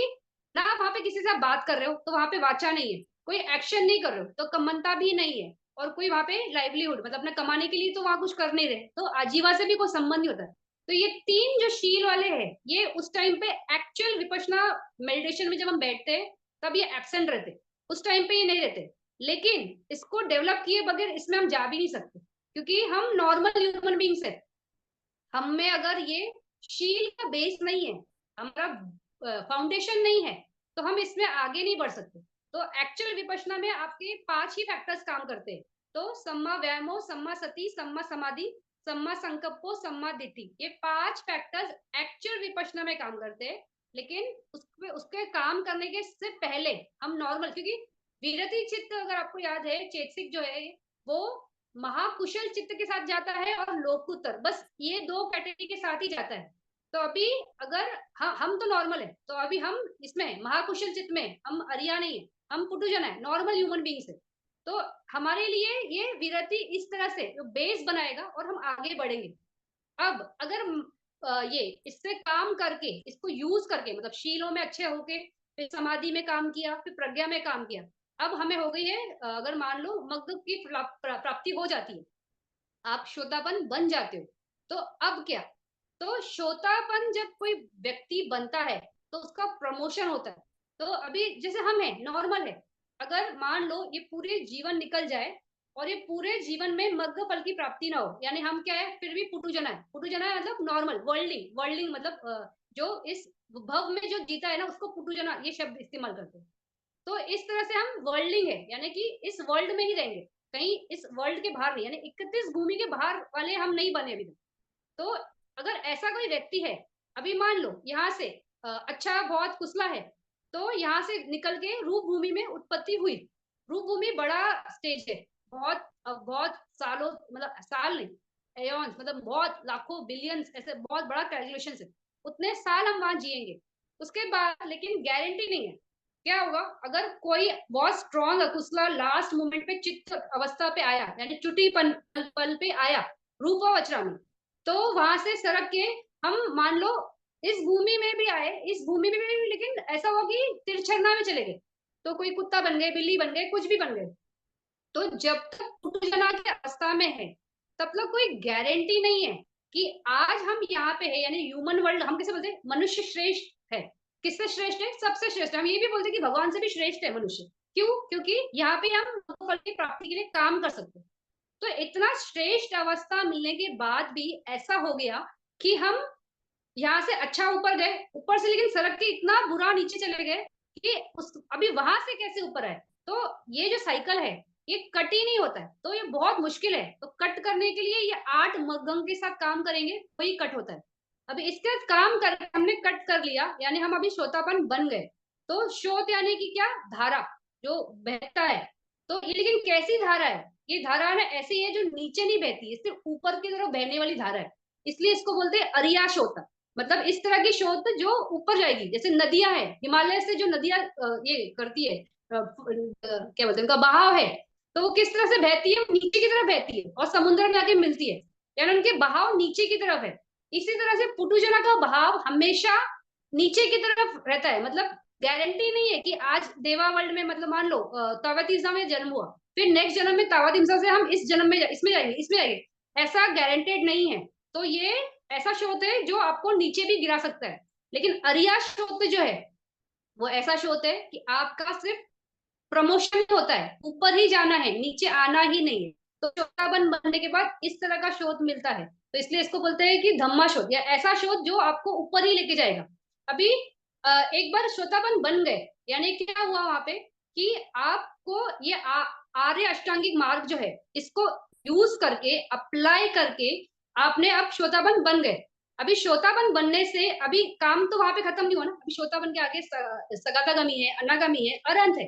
ना आप वहां पे किसी से आप बात कर रहे हो तो वहां पे वाचा नहीं है, कोई एक्शन नहीं कर रहे हो तो कम्मंता भी नहीं है, और कोई वहां पे लाइवलीहुड मतलब अपने कमाने के लिए तो वहां कुछ कर नहीं रहे, तो आजीवा से भी कोई संबंध नहीं होता है। तो ये तीन जो शील वाले हैं ये उस टाइम पे एक्चुअल विपश्यना मेडिटेशन में जब हम बैठते हैं तब ये एब्सेंट रहते, उस टाइम पे ये नहीं रहते। लेकिन इसको डेवलप किए बगैर इसमें हम जा भी नहीं सकते, क्योंकि हम नॉर्मल ह्यूमन बींग्स है, हम में अगर ये शील का बेस नहीं है, हमारा फाउंडेशन नहीं है, तो हम इसमें आगे नहीं बढ़ सकते। तो एक्चुअल विपश्यना में आपके 5 ही फैक्टर्स काम करते हैं। तो सम्मा व्यायामो, सम्मा सती, सम्मा समाधि, सम्मा संकल्पो, सम्मा दिट्ठि, ये 5 फैक्टर्स एक्चुअल विपश्यना में काम करते हैं। लेकिन उसके काम करने के से पहले हम नॉर्मल, क्योंकि विरति चित्त अगर आपको याद है चेतसिक जो है वो महाकुशल चित्त के साथ जाता है और लोकुत्तर, बस ये दो कैटेगरी के साथ ही जाता है। तो अभी अगर हम तो नॉर्मल है, तो अभी हम इसमें महाकुशल चित्त में, हम अरिया नहीं है, हम पुटुजन है, नॉर्मल ह्यूमन बींग्स है। तो हमारे लिए ये विरति इस तरह से जो बेस बनाएगा और हम आगे बढ़ेंगे। अब अगर ये इससे काम करके इसको यूज करके मतलब शीलों में अच्छे होके, फिर समाधि में काम किया, फिर प्रज्ञा में काम किया, अब हमें हो गई है अगर मान लो मग्ध की प्राप्ति हो जाती है, आप श्रोतापन बन जाते हो, तो अब क्या, तो श्रोतापन जब कोई व्यक्ति बनता है तो उसका प्रमोशन होता है। तो अभी जैसे हम है नॉर्मल है, अगर मान लो ये पूरे जीवन निकल जाए और ये पूरे जीवन में मग्ध फल की प्राप्ति ना हो, यानी हम क्या है फिर भी पुटुजना है, पुटुजना है मतलब नॉर्मल वर्ल्डिंग, वर्ल्डिंग मतलब जो इस भव में जो जीता है ना उसको पुटुजना ये शब्द इस्तेमाल करते हैं। तो इस तरह से हम वर्ल्डलिंग है, यानी कि इस वर्ल्ड में ही रहेंगे, कहीं इस वर्ल्ड के बाहर नहीं, यानी 31 भूमि के बाहर वाले हम नहीं बने अभी तक। तो अगर ऐसा कोई व्यक्ति है, अभी मान लो यहाँ से अच्छा बहुत कुशला है, तो यहाँ से निकल के रूप भूमि में उत्पत्ति हुई। रूप भूमि बड़ा स्टेज है, बहुत सालों मतलब साल नहीं एयॉन्स मतलब बहुत लाखों बिलियंस ऐसे बहुत बड़ा कैलकुलेशन है, उतने साल हम वहां जिएंगे। उसके बाद लेकिन गारंटी नहीं है क्या होगा, अगर कोई बहुत स्ट्रॉन्ग अकुशला लास्ट मोमेंट पे चित्त अवस्था पे आया, यानी चुटी पल पे आया रूप वचरा में, तो वहां से सरक के हम मान लो इस भूमि में भी आए, इस भूमि में भी, लेकिन ऐसा हुआ कि तिरछरना में चले गए, तो कोई कुत्ता बन गए, बिल्ली बन गए, कुछ भी बन गए। तो जब तक पुटुजना की अवस्था में है तब तक कोई गारंटी नहीं है कि आज हम यहाँ पे है, यानी ह्यूमन वर्ल्ड हम किसे बोलते हैं, मनुष्य श्रेष्ठ है। किससे श्रेष्ठ है, सबसे श्रेष्ठ है। हम ये भी बोलते हैं कि भगवान से भी श्रेष्ठ है मनुष्य, क्यों, क्योंकि यहाँ पे हम फल की प्राप्ति के लिए काम कर सकते हैं। तो इतना श्रेष्ठ अवस्था मिलने के बाद भी ऐसा हो गया कि हम यहाँ से अच्छा ऊपर गए, ऊपर से लेकिन सड़क के इतना बुरा नीचे चले गए कि उस अभी वहां से कैसे ऊपर आए। तो ये जो साइकिल है ये कट ही नहीं होता है, तो ये बहुत मुश्किल है। तो कट करने के लिए ये 8 मध्यम के साथ काम करेंगे, वही कट होता है। अभी इसके साथ काम करके हमने कट कर लिया, यानी हम अभी श्रोतापन बन गए। तो श्रोत यानी कि क्या? धारा जो बहता है। तो ये लेकिन कैसी धारा है? ये धारा है ना ऐसी है जो नीचे नहीं बहती है, सिर्फ ऊपर की तरफ बहने वाली धारा है। इसलिए इसको बोलते हैं अरिया श्रोत। मतलब इस तरह की श्रोत जो ऊपर जाएगी, जैसे नदियां हैं, हिमालय से जो नदियां ये करती है, क्या बोलते हैं, उनका बहाव है, तो वो किस तरह से बहती है? नीचे की तरफ बहती है और समुद्र में आके मिलती है, यानी उनके बहाव नीचे की तरफ है। इसी तरह से पुटुजना का बहाव हमेशा नीचे की तरफ रहता है। मतलब गारंटी नहीं है कि आज देवा वर्ल्ड में, मतलब मान लो तावतीसा में जन्म हुआ, फिर नेक्स्ट जन्म में तावतिमसा से हम इस जन्म में इसमें जाएंगे, इसमें जाएंगे, ऐसा गारंटेड नहीं है। तो ये ऐसा शोध है जो आपको नीचे भी गिरा सकता है। लेकिन अरिया शोध जो है वो ऐसा शोध है कि आपका सिर्फ प्रमोशन होता है, ऊपर ही जाना है, नीचे आना ही नहीं है। तो श्रोताबन बनने के बाद इस तरह का शोध मिलता है, तो इसलिए इसको बोलते हैं कि धम्मा शोध, या ऐसा शोध जो आपको ऊपर ही लेके जाएगा। अभी एक बार श्रोताबन बन गए, यानी क्या हुआ वहां पे कि आपको ये आर्य अष्टांगिक मार्ग जो है, इसको यूज करके, अप्लाई करके आपने अब श्रोताबन बन गए। अभी श्रोताबन बनने से अभी काम तो वहां पे खत्म नहीं हुआ ना, अभी श्रोताबन के आगे सगातागमी है, अनागामी है, अरंत है।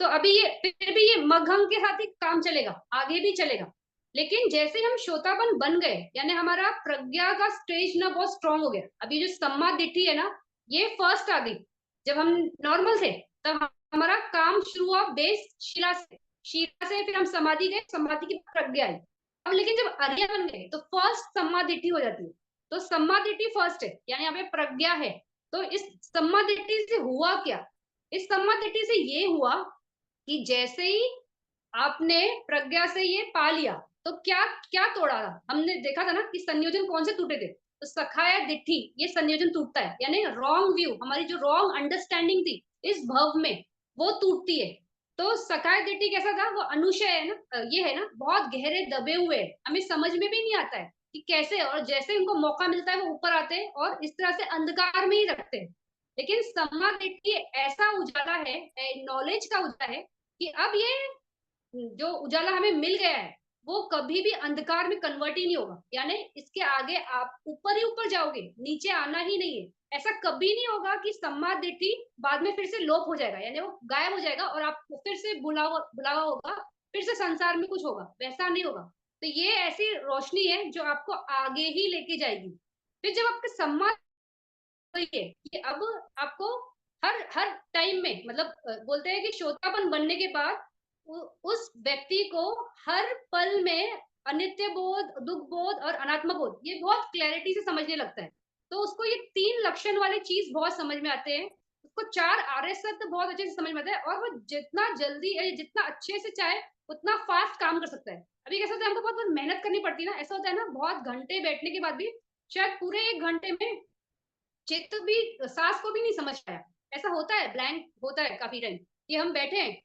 तो अभी ये फिर भी ये मगहम के साथ ही काम चलेगा, आगे भी चलेगा। लेकिन जैसे हम श्रोताबन बन गए, यानी हमारा प्रज्ञा का स्टेज ना बहुत स्ट्रांग हो गया। अभी जो सम्मा दिट्ठी है ना, ये फर्स्ट आ गई। जब हम नॉर्मल थे तब हमारा काम शुरू हुआ बेस शिला से, शिला से फिर हम समाधि गए, समाधि की प्रज्ञा आई। अब लेकिन जब आर्य बन गए तो फर्स्ट सम्मा दिट्ठी हो जाती है। तो सम्मा दिट्ठी फर्स्ट है, यानी यहाँ पे प्रज्ञा है। तो इस सम्मा दिट्ठी से हुआ क्या? इस सम्मा दिट्ठी से ये हुआ कि जैसे ही आपने प्रज्ञा से ये पा लिया, तो क्या क्या तोड़ा था? हमने देखा था ना कि संयोजन कौन से टूटे थे? तो सखाया दिट्ठी, ये संयोजन टूटता है, यानी रॉन्ग व्यू, हमारी जो रॉन्ग अंडरस्टैंडिंग थी इस भव में, वो टूटती है। तो सखाया दिट्ठी कैसा था? वो अनुशय है ना, ये है ना, बहुत गहरे दबे हुए हैं, हमें समझ में भी नहीं आता है कि कैसे, और जैसे उनको मौका मिलता है वो ऊपर आते हैं और इस तरह से अंधकार में ही रखते हैं। लेकिन सम्मा दिट्ठी ऐसा उजाला है, नॉलेज का उजाला है, कि अब ये जो उजाला हमें मिल गया है वो कभी भी अंधकार में कन्वर्ट ही नहीं होगा। यानी इसके आगे आप ऊपर ही ऊपर जाओगे, नीचे आना ही नहीं है। ऐसा कभी नहीं होगा कि सम्मा दिट्ठी बाद में फिर से लोप हो जाएगा, यानी वो गायब हो जाएगा और आपको फिर से बुलावा बुलावा होगा, फिर से संसार में कुछ होगा, वैसा नहीं होगा। तो ये ऐसी रोशनी है जो आपको आगे ही लेके जाएगी। फिर जब आपके सम्मा, तो ये कि अब आपको हर हर टाइम में, मतलब बोलते हैं कि श्रोतापन बनने के बाद उस व्यक्ति को हर पल में अनित्य बोध, दुख बोध और अनात्म बोध ये बहुत क्लैरिटी से समझने लगता है। तो उसको ये 3 लक्षण वाले चीज बहुत समझ में आते हैं। उसको 4 आर्य सत्य बहुत अच्छे से समझ में आता है, और वो जितना जल्दी जितना अच्छे से चाहे उतना फास्ट काम कर सकता है। अभी कैसा होता है, हमको बहुत बहुत मेहनत करनी पड़ती है ना, ऐसा होता है ना, बहुत घंटे बैठने के बाद भी शायद पूरे 1 घंटे में चित्त भी, सास को भी नहीं समझ पाया। ऐसा होता है, ब्लैंक होता है काफी टाइम कि हम बैठे हैं,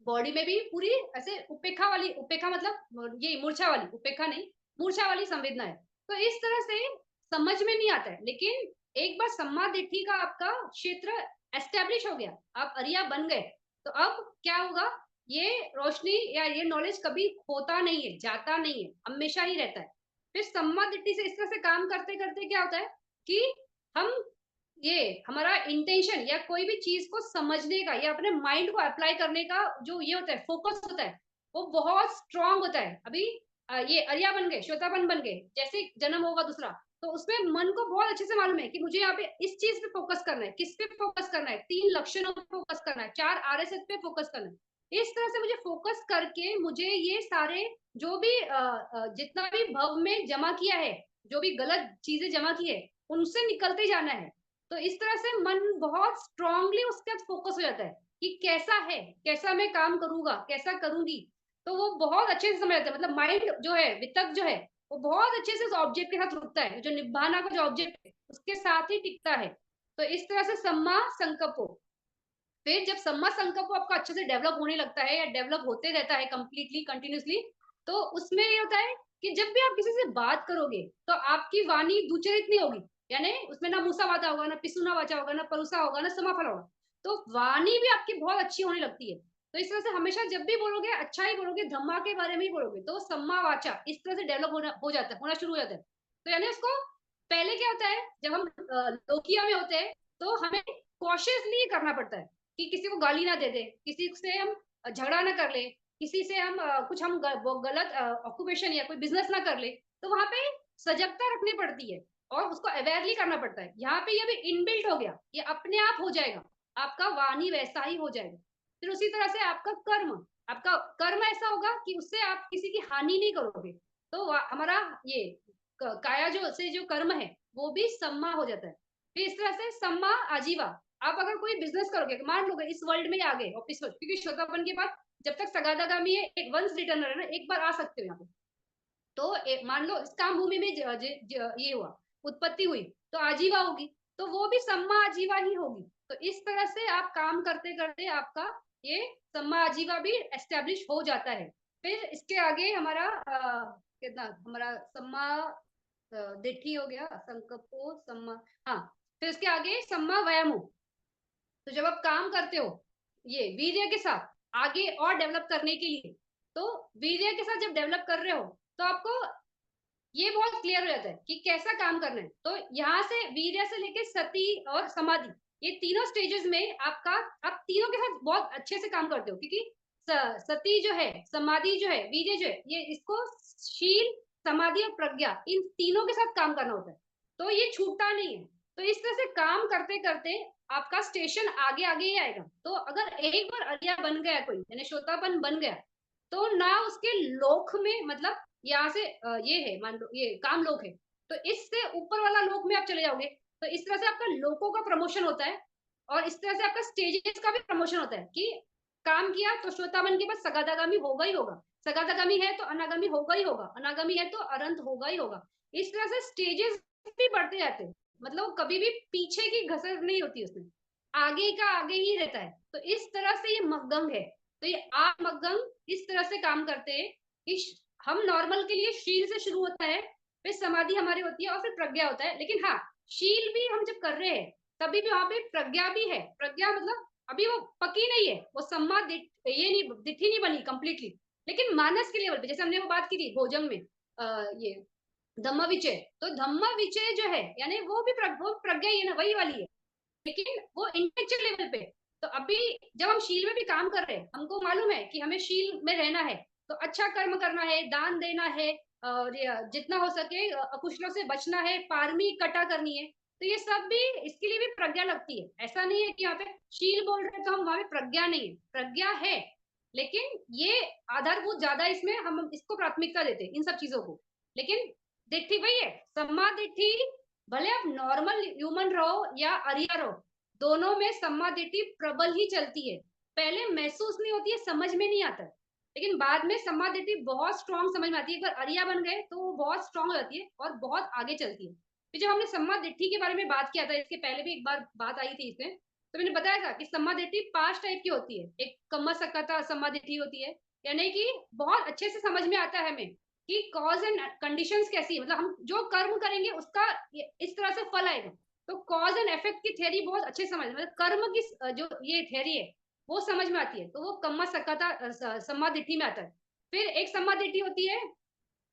बॉडी में भी पूरी ऐसे उपेक्षा वाली, उपेक्षा मतलब ये मूर्छा वाली, उपेक्षा नहीं, मूर्छा वाली संवेदना है। तो इस तरह से समझ में नहीं आता है। लेकिन एक बार सम्मा दिट्ठी का आपका क्षेत्र एस्टेब्लिश हो गया, आप अरिया बन गए, तो अब क्या होगा? ये रोशनी या ये नॉलेज कभी खोता नहीं है, जाता नहीं है, हमेशा ही रहता है। फिर सम्मा दिट्ठी से इस तरह से काम करते करते क्या होता है कि हम ये हमारा इंटेंशन या कोई भी चीज को समझने का या अपने माइंड को अप्लाई करने का जो ये होता है, फोकस होता है, वो बहुत स्ट्रांग होता है। अभी ये अरिया बन गए, श्रोतापन बन गए, जैसे जन्म होगा दूसरा, तो उसमें मन को बहुत अच्छे से मालूम है कि मुझे यहाँ पे इस चीज पे फोकस करना है। किस पे फोकस करना है? 3 लक्षणों पे फोकस करना है, 4 आरएसएस पे फोकस करना है। इस तरह से मुझे फोकस करके मुझे ये सारे जो भी जितना भी भव में जमा किया है, जो भी गलत चीजें जमा की है, उनसे निकलते जाना है। तो इस तरह से मन बहुत स्ट्रांगली उसके साथ फोकस हो जाता है कि कैसा है, कैसा मैं काम करूंगा, कैसा करूंगी। तो वो बहुत अच्छे से समझ आता है। मतलब माइंड जो है, वितक जो है, वो बहुत अच्छे से उस ऑब्जेक्ट के साथ रुकता है, जो निभाना का जो ऑब्जेक्ट है उसके साथ ही टिकता है। तो इस तरह से सम्मा संकल्पो, फिर जब सम्मा संकल्प आपका अच्छे से डेवलप होने लगता है या डेवलप होते रहता है कंप्लीटली कंटिन्यूसली, तो उसमें ये होता है कि जब भी आप किसी से बात करोगे तो आपकी वाणी दुचरित नहीं होगी। यानी उसमें ना मूसा वाचा होगा, ना पिसुना वाचा होगा, ना परुसा होगा, ना समाफल होगा। तो वाणी भी आपकी बहुत अच्छी होने लगती है। तो इस तरह से हमेशा जब भी बोलोगे अच्छा ही बोलोगे, धम्मा के बारे में ही बोलोगे, तो सम्मा वाचा इस तरह से डेवलप हो जाता है, होना शुरू हो जाता है। तो यानी उसको पहले क्या होता है, जब हम लोकिया में होते हैं तो हमें कॉशियसली करना पड़ता है कि किसी को गाली ना दे दे, किसी से हम झगड़ा ना कर ले, किसी से हम कुछ हम वो गलत ऑक्यूपेशन या कोई बिजनेस ना कर ले। तो वहां पे सजगता रखनी पड़ती है और उसको अवेयरली करना पड़ता है। यहाँ पे ये भी इनबिल्ट हो गया, ये अपने आप हो जाएगा, आपका वाणी वैसा ही हो जाएगा। फिर उसी तरह से आपका कर्म ऐसा होगा कि उससे आप किसी की हानि नहीं करोगे। तो हमारा ये काया से जो कर्म है वो भी सम्मा हो जाता है। फिर इस तरह से सम्मा आजीवा, आप अगर कोई बिजनेस करोगे, मान लो इस वर्ल्ड में आ गए ऑफिस वर्ल्ड, क्योंकि श्रोतापन के बाद जब तक सगादागामी है, एक वंस रिटर्नर है ना, एक बार आ सकते हो यहाँ पे। तो मान लो इस काम भूमि में ये हुआ, उत्पत्ति हुई, तो आजीवा होगी, तो वो भी सम्मा आजीवा ही होगी। तो इस तरह से आप काम करते करते आपका ये सम्मा आजीवा भी एस्टेब्लिश हो जाता है। फिर इसके आगे हमारा कितना, हमारा सम्मा दिट्ठी हो गया, संकल्पो सम्मा, हाँ। फिर इसके आगे सम्मा वयमो। तो जब आप काम करते हो ये वीर्य के साथ आगे और डेवलप करने के लिए, तो वीर्य के साथ जब डेवलप कर रहे हो तो आपको ये बहुत क्लियर हो जाता है कि कैसा काम करना है। तो यहाँ से वीर्य से लेके सती और समाधि, ये तीनों स्टेजेस में आपका, आप तीनों के साथ बहुत अच्छे से काम करते हो, क्योंकि सती जो है, समाधि जो है, वीर्य जो है, ये इसको शील, समाधि और प्रज्ञा, इन तीनों के साथ काम करना होता है। तो ये छूटता नहीं है। तो इस तरह से काम करते करते आपका स्टेशन आगे आगे ही आएगा। तो अगर एक बार अरिया बन गया कोई, यानी श्रोतापन बन गया, तो ना उसके लोक में, मतलब यहाँ से ये है, मान लो ये काम लोक है, तो इससे ऊपर वाला लोक में आप चले जाओगे। तो इस तरह से आपका लोकों का प्रमोशन होता है और इस तरह से आपका स्टेजेस का भी प्रमोशन होता है कि काम किया तो श्रोतामन के बाद सगादागामी होगा ही होगा, सगादागामी है तो अनागामी होगा ही होगा, अनागामी है तो अरंत होगा ही होगा। इस तरह से स्टेजेस भी बढ़ते जाते हैं, मतलब कभी भी पीछे की घसर नहीं होती उसमें, आगे का आगे ही रहता है। तो इस तरह से ये मग्गंग है। तो ये आप मग्गंग इस तरह से काम करते हैं कि हम नॉर्मल के लिए शील से शुरू होता है, फिर समाधि हमारी होती है और फिर प्रज्ञा होता है। लेकिन हाँ, शील भी हम जब कर रहे हैं तभी भी वहां पे प्रज्ञा भी है। प्रज्ञा मतलब अभी वो पकी नहीं है, वो सम्मा ये नहीं, दिठी नहीं बनी कंप्लीटली। लेकिन मानस के लेवल पे, जैसे हमने वो बात की थी भोजन में, ये धम्म विचय, तो धम्म विचय जो है यानी वो भी वो प्रज्ञा ही है ना, वही वाली है, लेकिन वो इंटेलेक्चुअल लेवल पे। तो अभी जब हम शील में भी काम कर रहे हैं, हमको मालूम है कि हमें शील में रहना है, तो अच्छा कर्म करना है, दान देना है, और जितना हो सके अकुशलों से बचना है, पारमी कटा करनी है। तो ये सब भी, इसके लिए भी प्रज्ञा लगती है। ऐसा नहीं है कि यहाँ पे शील बोल रहे हैं तो हम वहां पे प्रज्ञा नहीं है, प्रज्ञा है, लेकिन ये आधारभूत ज्यादा, इसमें हम इसको प्राथमिकता देते हैं इन सब चीजों को। लेकिन दिट्ठी वही है, सम्मा दिट्ठी, भले आप नॉर्मल ह्यूमन रहो या अरिया रहो, दोनों में सम्मा दिट्ठी प्रबल ही चलती है। पहले महसूस नहीं होती है, समझ में नहीं आता है, लेकिन बाद में सम्मा दिट्ठी बहुत स्ट्रांग समझ में आती है। एक बार अरिया बन गए तो वो बहुत स्ट्रांग हो जाती है और बहुत आगे चलती है। फिर जब हमने सम्मा दिट्ठी के बारे में बात किया था, इसके पहले भी एक बार बात आई थी इसमें, तो मैंने बताया था कि सम्मा दिट्ठी 5 टाइप की होती है। एक कम्मा सक्कता सम्मा दिट्ठी होती है, यानी कि बहुत अच्छे से समझ में आता है हमें कि कॉज एंड कंडीशंस कैसी है, मतलब हम जो कर्म करेंगे उसका इस तरह से फल आएगा। तो कॉज एंड इफेक्ट की थ्योरी बहुत अच्छे समझ, मतलब कर्म की जो ये थ्योरी है वो समझ में आती है, तो वो कम्मा सक्कता सम्मादिट्ठी में आता है। फिर एक सम्मादिट्ठी होती है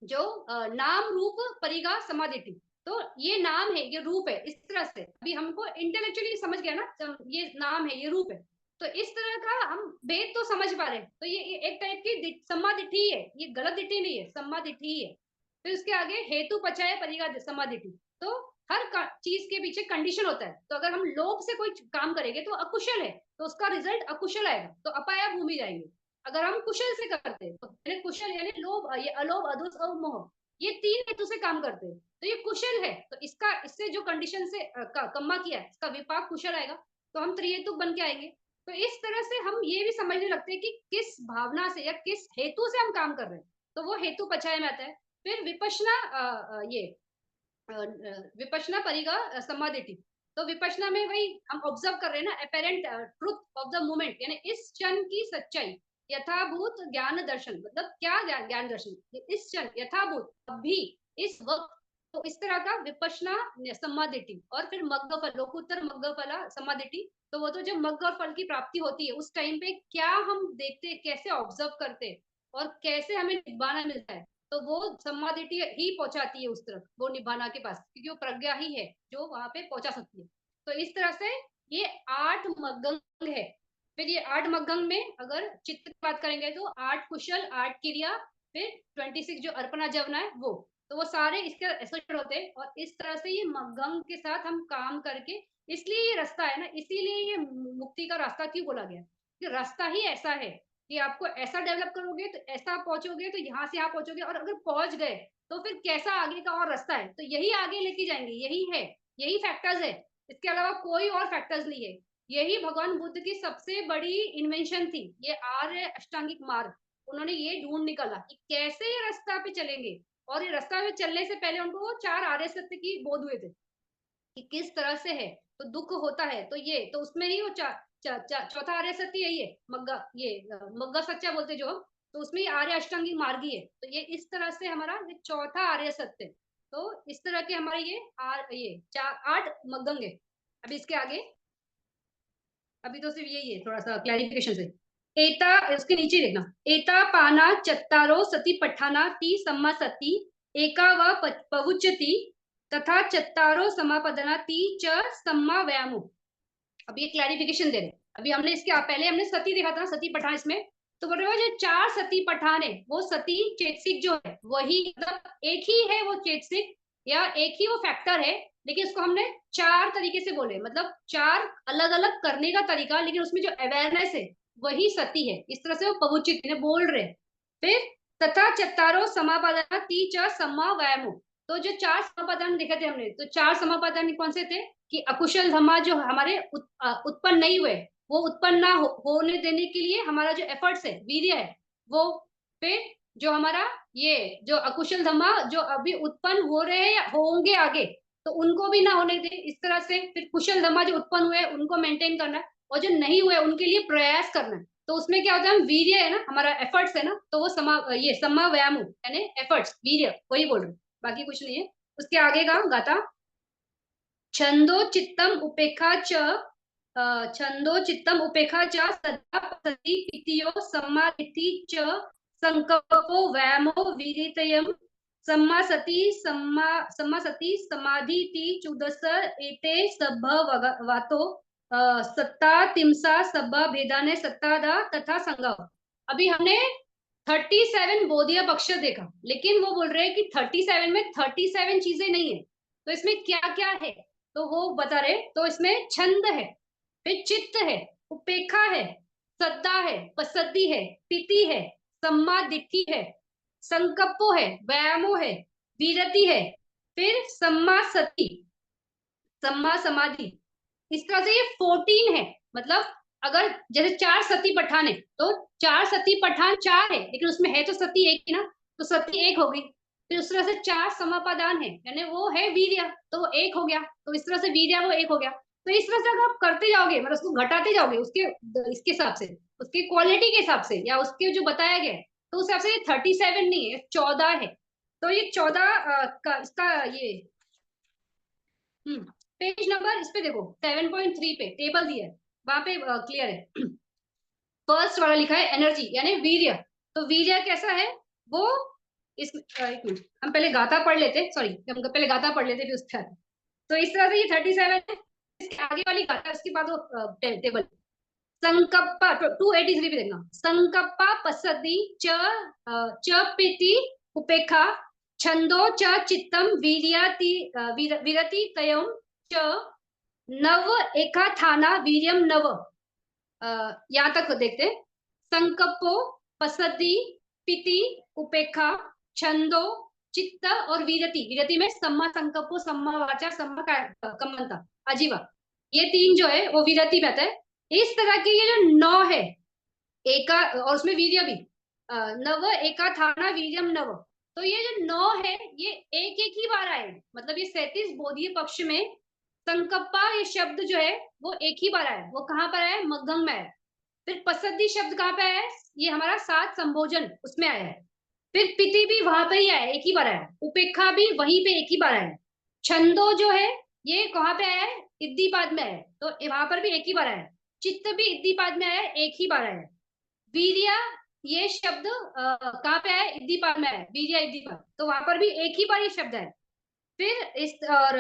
जो नाम रूप परिगा समाधिति। तो ये नाम है, ये रूप है, इस तरह से अभी हमको इंटेलेक्चुअली समझ गया ना, ये नाम है, ये रूप है। तो इस तरह का हम भेद तो समझ पा रहे हैं। तो ये एक टाइप की सम्मादिठी है, ये गलत दिट्ठी नहीं है, सम्मादिठी है। फिर उसके आगे हेतु पचाए परिगा समाधिति। तो हर चीज के पीछे कंडीशन होता है। तो अगर हम लोभ से कोई काम करेंगे तो अकुशल है, तो उसका रिजल्ट अकुशल आएगा, तो अपाया भूमि जाएंगे। अगर हम कुशल से करते हैं, तो कुशल यानी लोभ, ये अलोभ, अदोष और मोह, ये 3 हेतु से काम करते हैं, तो ये कुशल है। तो इसका, इससे जो कंडीशन से कम्मा किया है, इसका विपाक कुशल आएगा, तो हम त्रिहेतुक बन के आएंगे। तो इस तरह से हम ये भी समझने लगते हैं कि किस भावना से या किस हेतु से हम काम कर रहे हैं, तो वो हेतु पचाए में आता है। फिर विपश्यना, ये विपश्यना परिगा समाधिति। तो विपश्यना में वही हम ऑब्जर्व कर रहे हैं ना, apparent truth of the moment, यानी इस क्षण की सच्चाई, यथाभूत ज्ञान दर्शन, मतलब क्या ज्ञान दर्शन, इस क्षण यथाभूत, अभी, इस वक्त तो इस तरह का विपश्यना सम्मादिटी, और फिर मग्ग फल, लोकोत्तर मग्ग फला सम्मादिटी। तो वो तो जब मग्ग और फल की प्राप्ति होती है उस टाइम पे क्या हम देखते हैं, कैसे ऑब्जर्व करते हैं और कैसे हमें निब्बाना मिलता है, तो वो सम्मादिटी ही पहुंचाती है उस तरफ, वो निब्बाना के पास, क्योंकि वो प्रज्ञा ही है जो वहां पे पहुंचा सकती है। तो इस तरह से ये 8 मग्गंग है। फिर ये 8 मग्गंग में अगर चित्त की बात करेंगे तो 8 कुशल, 8 क्रिया, फिर 26 जो अर्पणा जवना है वो, तो वो सारे इसके एसोसिएटेड होते हैं। और इस तरह से ये मग्गंग के साथ हम काम करके, इसलिए ये रास्ता है ना, इसीलिए ये मुक्ति का रास्ता क्यों बोला गया, कि रास्ता ही ऐसा है कि आपको ऐसा डेवलप करोगे तो ऐसा पहुंचोगे, तो यहाँ से यहाँ पहुंचोगे, और अगर पहुंच गए तो फिर कैसा आगे का और रास्ता है, तो यही आगे लेके जाएंगे, यही है, यही फैक्टर्स है, इसके अलावा कोई और फैक्टर्स नहीं है। यही भगवान बुद्ध की सबसे बड़ी इन्वेंशन थी, ये आर्य अष्टांगिक मार्ग। उन्होंने ये ढूंढ निकाला कि कैसे ये रास्ता पे चलेंगे, और ये रास्ता पे चलने से पहले उनको 4 आर्य सत्य की बोध हुए थे कि किस तरह से है, तो दुख होता है, तो ये तो उसमें ही वो चौथा आर्य सत्य यही है, मग्गा, ये मग्गा सच्चा बोलते जो हम, तो उसमें आर्य अष्टांगिक मार्ग ही है। तो ये इस तरह से हमारा ये चौथा आर्य सत्य। तो इस तरह के हमारे ये 8 मग्गंग है। अभी इसके आगे, अभी तो सिर्फ यही है, थोड़ा सा क्लैरिफिकेशन से। एता, उसके नीचे देखना, एता पाना चत्तारो सती पठाना ती सम्मा सती एका व पवुच्यति तथा चत्तारो समापदना ती च सम्मा व्यामो। अब ये क्लैरिफिकेशन दे रहे। अभी हमने इसके पहले हमने सती देखा था, सती पठान, इसमें तो बोल रहे हो जो 4 सती पठान है, वो सती चेतसिक जो है वही, मतलब एक ही है वो चेतसिक, या एक ही वो फैक्टर है, लेकिन उसको हमने 4 तरीके से बोले, मतलब 4 अलग अलग करने का तरीका, लेकिन उसमें जो अवेयरनेस है वही सती है, इस तरह से वो पहुंचित बोल रहे। फिर तथा चत्तारो समापादन ती च सम्मा व्यायामो। तो जो 4 समापादन देखे थे हमने, तो 4 समापादन कौन से थे, कि अकुशल धम्मा जो हमारे उत्पन्न नहीं हुए, वो उत्पन्न ना होने देने के लिए हमारा जो एफर्ट्स है, वीर्य है वो। फिर जो हमारा ये जो अकुशल धम्मा जो अभी उत्पन्न हो रहे हैं या होंगे आगे, तो उनको भी ना होने दे इस तरह से। फिर कुशल धम्मा जो उत्पन्न हुए उनको मेंटेन करना है, और जो नहीं हुए उनके लिए प्रयास करना है। तो उसमें क्या होता है, हम वीर्य है ना, हमारा एफर्ट्स है ना, तो वो ये सम्मा व्यायाम यानी एफर्ट्स, वीर्य, वही बोल रहे, बाकी कुछ नहीं है। उसके आगे का गाता, छंदो चित्तम उपेक्षा च छंदो चित्तम उपेक्षा च सदा सति पितियो सम्मादिति च संकल्पो व्यामो वीरितयम सम्मा सती समाधि ति चुदस एते सभ वातो सत्ता तिमसा सब्बा भेदाने सत्तादा तथा संगव। अभी हमने 37 बोधिया पक्ष देखा, लेकिन वो बोल रहे हैं कि 37 में 37 चीजें नहीं है, तो इसमें क्या क्या है, तो वो बता रहे। तो इसमें छंद है, फिर चित्त है, उपेक्षा है, सद्दा है, पसद्दी है, पिति है, सम्मादिति है, संकप्पो है, व्यायामो है, विरति है, फिर सम्मा सती, सम्मा समाधि। इस तरह से ये 14 है। मतलब अगर जैसे 4 सती पठान है, तो 4 सती पठान 4 है, लेकिन उसमें है तो सती एक ही ना, तो सती एक हो गई। फिर उस तरह से 4 समापादान है, यानी वो है वीर्य, तो वो एक हो गया, तो इस तरह से वीर्य वो एक हो गया। तो इस तरह से अगर आप करते जाओगे, मतलब उसको घटाते जाओगे उसके इसके हिसाब से, उसकी क्वालिटी के हिसाब से, या उसके जो बताया गया है, तो उस हिसाब से ये 37 नहीं है, 14 है। तो ये 14 का इसका ये पेज नंबर इस पे देखो, 7.3 पे टेबल दिया है, वहां पे क्लियर है। फर्स्ट वाला लिखा है एनर्जी यानी वीर्य। तो वीर्य कैसा है वो, इस एक मिनट हम पहले गाथा पढ़ लेते, सॉरी हम पहले गाथा पढ़ लेते फिर उसके बाद। तो इस तरह से ये 37 है, इसके आगे वाली गाथा, उसके बाद वो टेबल। संकप्पा 283 पे देखना, संकप्पा पसदी च पीति उपेक्षा छंदो च चित्तम वीरति तयम च नव एका थाना वीर्यम नव। यहाँ तक देखते, संकप्पो पसदी पिति उपेक्षा छंदो चित्त और वीरति, वीरति में सम्मा संकप्पो सम्मा वाचा सम्मा कम्मंता अजीवा, ये 3 जो है वो वीरति में आता है। इस तरह के ये जो 9 है, एका और उसमें वीर्य भी, नव एका थाना वीर्यम नव, तो ये जो 9 है ये एक ही बार आए, मतलब ये 37 बोधीय पक्ष में संकप्पा ये शब्द जो है वो एक ही बार आया। वो कहाँ पर आया, मग्गम में आया। फिर पसद्दी शब्द कहाँ पे आया है, ये हमारा 7 संभोजन उसमें आया है। फिर पिति भी वहां पे ही आया, एक ही बार आया। उपेक्षा भी वहीं पे एक ही बार आया। छंदो जो है ये कहाँ पे आया है, इद्दीपाद में आया है, तो वहां पर भी एक ही बार आया है। चित्त भी इद्दीपाद में आया है, एक ही बार आया है। वीर्या ये शब्द कहाँ पे आया है, इद्दीपाद में आया है, वीर्या इद्दीपाद, तो वहां पर भी एक ही बार ये शब्द है। फिर इस और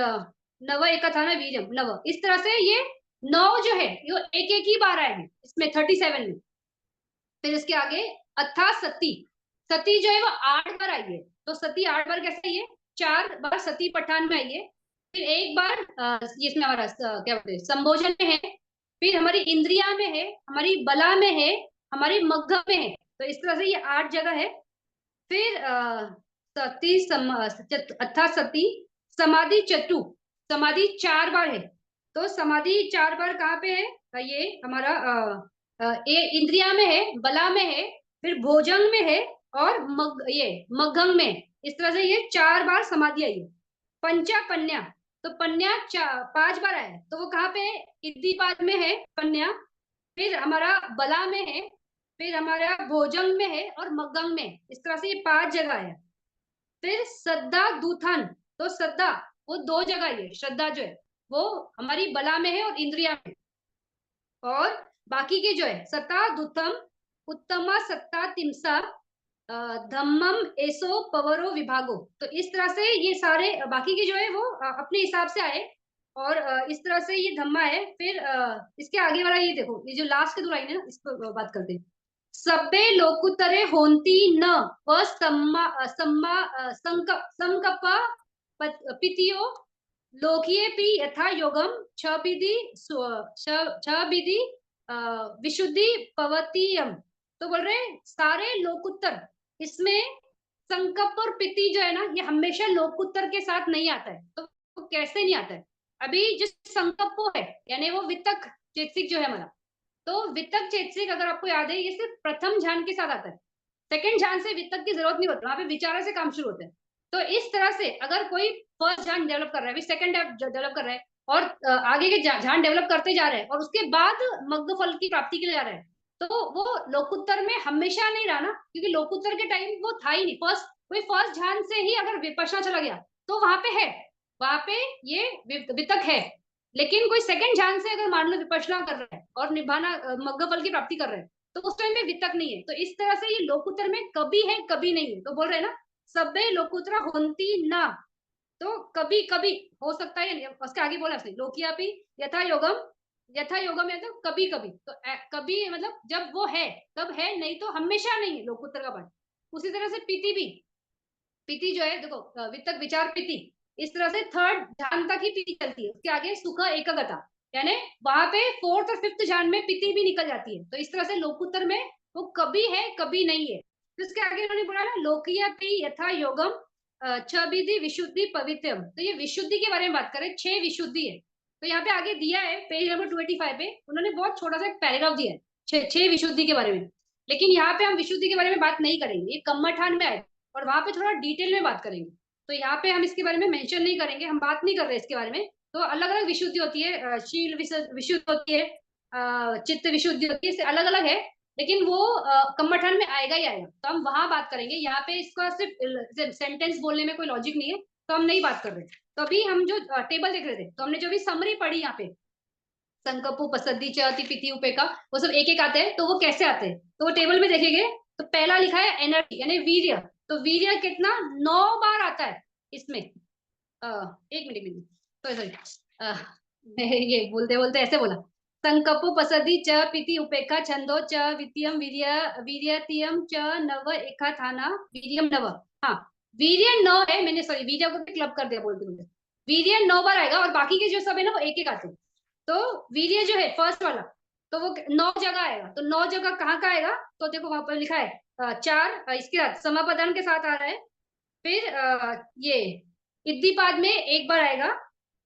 नव एक था ना, वीरम नव, इस तरह से ये नौ जो है ये एक एक ही बार आए हैं इसमें 37 में। फिर इसके आगे अथा सती, सती जो है वो 8 बार आई है। तो सती 8 बार कैसे आई है, 4 बार सती पठान में आई है, फिर एक बार ये इसमें हमारा क्या बोलते हैं संभोजन में है, फिर हमारी इंद्रिया में है, हमारी बला में है, हमारी मग्घ में है। तो इस तरह से ये 8 जगह है। फिर सती अथा सती समाधि चतु, समाधि 4 बार है। तो समाधि 4 बार कहाँ पे है, ये हमारा ये इंद्रिया में है, बला में है, फिर भोजंग में है, और ये मगंग में है। इस तरह से ये 4 बार समाधि आई है। पंचा पन्या, तो पन्या 5 बार आया है, तो वो कहाँ पे है, इद्दीपाद में है पन्या, फिर हमारा बला में है, फिर हमारा भोजंग में है, और मगंग में है। इस तरह से ये 5 जगह है। फिर श्रद्धा दूथन, तो श्रद्धा वो 2 जगह ही है, श्रद्धा जो है वो हमारी बला में है और इंद्रिया में। और बाकी के जो है सता दुतम उत्तमा सत्ता तिमसा धम्मम एसो पवरो विभागो, तो इस तरह से ये सारे बाकी के जो है वो अपने हिसाब से आए। और इस तरह से ये धम्मा है। फिर इसके आगे वाला ये देखो, ये जो लास्ट के 2 लाइन है ना, इस पर बात करते हैं। सब्बे लोकुतरे होंती न व सम्मा सम्मा संकप्प पितियो लोकीय पी यथा योगम छ विधि विशुद्धि पवतीयम। तो बोल रहे सारे लोकुत्तर, इसमें संकप और पिति जो है ना, ये हमेशा लोकुत्तर के साथ नहीं आता है। तो कैसे नहीं आता है, अभी जो संकप्पो है यानी वो वितक चेतसिक जो है हमारा, तो वितक चेतसिक अगर आपको याद है ये सिर्फ प्रथम ध्यान के साथ आता है। सेकंड ध्यान से वितक की जरूरत नहीं होती, वहां पे विचार से काम शुरू होता है। तो इस तरह से अगर कोई फर्स्ट ध्यान डेवलप कर रहा है, सेकंड डेवलप कर रहा है, और आगे के ध्यान डेवलप करते जा रहे हैं, और उसके बाद मग्ध फल की प्राप्ति के लिए जा रहे हैं, तो वो लोकुत्तर में हमेशा नहीं रहा ना, क्योंकि लोकुत्तर के टाइम वो था ही नहीं। कोई फर्स्ट ध्यान से ही अगर विपश्यना चला गया तो वहां पे है, वहां पे ये वितक है। लेकिन कोई सेकंड ध्यान से अगर मान लो विपश्यना कर रहा है और निभाना मग्ध फल की प्राप्ति कर रहा है, तो उस टाइम पे वितक नहीं है। तो इस तरह से ये लोकुत्तर में कभी है कभी नहीं है। तो बोल रहे हैं ना सबे लोकुत्रा होती ना, तो कभी कभी हो सकता है, उसके आगे बोला उसने लोकिया भी यथा योगम, यथा योगम है तो कभी कभी, तो कभी मतलब जब वो है तब है, नहीं तो हमेशा नहीं है लोकुत्तर का पाठ। उसी तरह से पीति भी, पीति जो है देखो वितक विचार पीति, इस तरह से थर्ड ध्यान तक ही पीति चलती है। उसके आगे सुख एकगता, यानी वहां पे फोर्थ और फिफ्थ ध्यान में पीति भी निकल जाती है। तो इस तरह से लोकुत्तर में वो कभी है कभी नहीं है। तो इसके आगे उन्होंने बोला ना लोकिया पी यथा योगम छविधि विशुद्धि पवित्रम, तो ये विशुद्धि के बारे में बात करें, 6 विशुद्धि है। तो यहाँ पे आगे दिया है पेज नंबर 25 पे, उन्होंने बहुत छोटा सा एक पैराग्राफ दिया है छह विशुद्धि के बारे में। लेकिन यहाँ पे हम विशुद्धि के बारे में बात नहीं करेंगे, ये कम्मठान में आए, और वहां पे थोड़ा डिटेल में बात करेंगे। तो यहाँ पे हम इसके बारे में मेंशन नहीं करेंगे, हम बात नहीं कर रहे इसके बारे में। तो अलग अलग विशुद्धि होती है, शील विशुद्ध होती है, चित्त विशुद्धि होती है, अलग अलग है। लेकिन वो कम्मठान में आएगा ही आएगा, तो हम वहां बात करेंगे। यहाँ पे इसका सिर्फ सेंटेंस बोलने में कोई लॉजिक नहीं है, तो हम नहीं बात कर रहे। तो अभी हम जो टेबल देख रहे थे, तो हमने जो भी समरी पढ़ी यहाँ पे, संकपु पसद्दी चति पिति उपेका, वो सब एक एक आते हैं। तो वो कैसे आते हैं, तो वो टेबल में देखेंगे। तो पहला लिखा है एनर्जी यानी वीर्य, तो वीर्य कितना 9 बार आता है इसमें। एक मिनट सॉरी, ये बोलते बोलते ऐसे बोला, संकपु पसदी च पिति उपेक्षा छंदो च वित्तियम वीर्य वीर्यतियम च नव एका थाना वीर्यम नव। हाँ, वीर्य 9 है, मैंने सॉरी वीर्य को भी क्लब कर दिया बोलते बोलते। वीर्य 9 बार आएगा, और बाकी के जो सब है ना वो एक एक आते हैं। तो वीर्य जो है फर्स्ट वाला, तो वो 9 जगह आएगा। तो 9 जगह कहाँ का आएगा, तो देखो वहां पर लिखा है 4 इसके साथ समापदान के साथ आ रहा है। फिर ये इद्दीपाद में एक बार आएगा,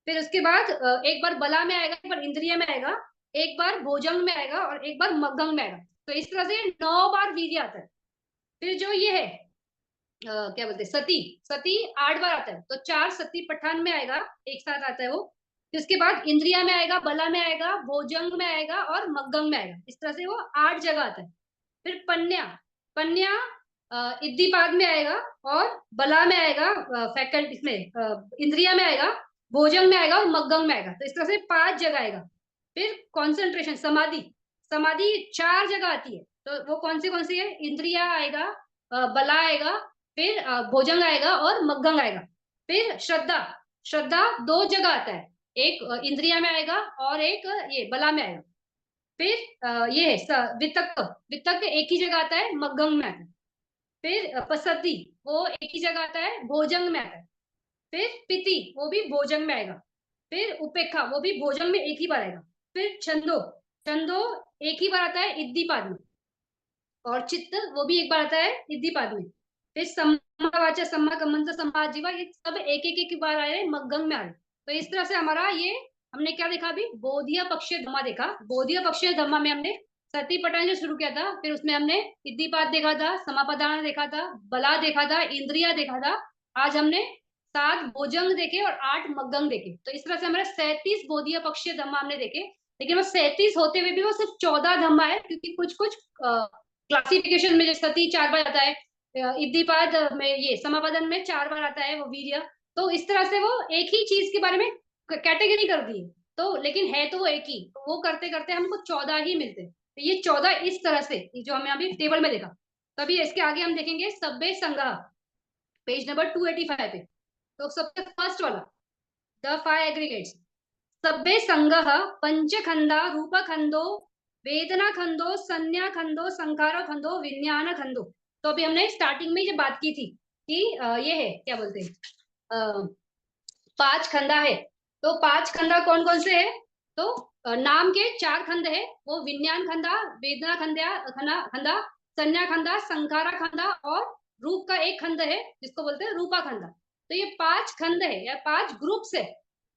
फिर उसके बाद एक बार बला में आएगा, एक बार इंद्रिय में आएगा, एक बार भोजंग में आएगा, और एक बार मगंग में आएगा। तो इस तरह से 9 बार वीर्य आता है। फिर जो ये है क्या बोलते हैं सती, सती 8 बार आता है। तो 4 सती पठान में आएगा, एक साथ आता है वो। फिर उसके बाद इंद्रिया में आएगा, बला में आएगा, भोजंग में आएगा, और मगंग में आएगा। इस तरह से वो 8 जगह आता है। फिर पन्या, पन्या इद्दीपाद में आएगा, और बला में आएगा, फैकल्ट इसमें इंद्रिया में आएगा, भोजंग में आएगा और मग्गंग में आएगा। तो इस तरह से 5 जगह आएगा। फिर कंसंट्रेशन, समाधि, समाधि 4 जगह आती है। तो वो कौन सी है? इंद्रिया आएगा, बला आएगा, फिर भोजंग आएगा और मग्गंग आएगा। फिर श्रद्धा, श्रद्धा 2 जगह आता है, एक इंद्रिया में आएगा और एक ये बला में आएगा। फिर ये है वितक्क, वितक्क एक ही जगह आता है, मग्गंग में आता है। फिर पसद्दी, वो एक ही जगह आता है, भोजंग में आता है। फिर पिति, वो भी भोजंग में आएगा। फिर उपेक्षा, वो भी भोजंग में एक ही बार आएगा। फिर छंदो, छंदो एक ही बार आता है, इद्दीपाद में। और चित्त, वो भी एक बार आता है, इद्दीपाद में। फिर सम्मावाचा, सम्मा कम्मंत, सम्माजीवा, ये सब एक बार आए, मग्गंग में आए। तो इस तरह से हमारा ये, हमने क्या देखा अभी? बोधिया पक्षीय धम्मा देखा। बोधिया पक्षीय धम्मा में हमने सतीपटन जो शुरू किया था, फिर उसमें हमने इद्दीपाद देखा था, समापदान देखा था, बला देखा था, इंद्रिया देखा था। आज हमने 7 भोजंग देखे और 8 मग्गंग देखे। तो इस तरह से हमारे 37 बोधिया पक्षीय धम्मा हमने देखे। लेकिन वो 37 होते हुए भी वो सिर्फ 14 धम्मा है, क्योंकि कुछ कुछ क्लासिफिकेशन में, जैसे सती 4 बार आता है, इद्दीपाद में, ये समापदन में 4 बार आता है वो वीर्य। तो इस तरह से वो एक ही चीज के बारे में कैटेगरी कर दी है। तो लेकिन है तो वो एक ही, तो वो करते करते हमको 14 ही मिलते हैं। तो ये 14 इस तरह से, जो हमने अभी टेबल में देखा। तभी इसके आगे हम देखेंगे सब्बे संग्रह, पेज नंबर 285 पे। तो सबसे फर्स्ट वाला, द 5 एग्रीगेट्स। सब्बे संगः पंचखंडा रूपखंडो वेदना खंडो संज्ञा खंडो संखारो खंडो विज्ञान खंडो। तो अभी हमने स्टार्टिंग में ये बात की थी कि ये है, क्या बोलते हैं, 5 खंडा है। तो 5 खंडा कौन कौन से है? तो नाम के 4 खंड है, वो विज्ञान खंडा, वेदना खंडा खंडा खंडा, संज्ञा खंडा, संखारा खंडा, और रूप का एक खंड है जिसको बोलते हैं रूपा खंडा। तो ये 5 खंड है या 5 ग्रुप्स है।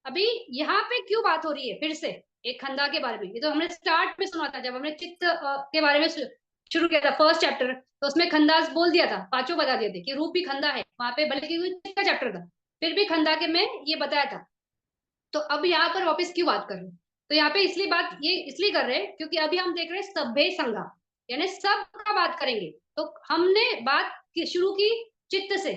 अभी यहाँ पे क्यों बात हो रही है फिर से एक खंडा के बारे में? ये तो हमने स्टार्ट में सुना था, जब हमने चित्त के बारे में शुरू किया था फर्स्ट चैप्टर। तो उसमें खंडास बोल दिया था, पांचों बता दिए थे कि रूप भी खंडा है वहां पे, बल्कि चित्त का चैप्टर था। फिर भी खंडा के में ये बताया था। तो अब यहाँ पर वापस क्यों बात कर रहे हैं? तो यहाँ पे इसलिए बात ये इसलिए कर रहे हैं क्योंकि अभी हम देख रहे हैं सभ्य संज्ञा, यानी सब का बात करेंगे। तो हमने बात शुरू की चित्त से,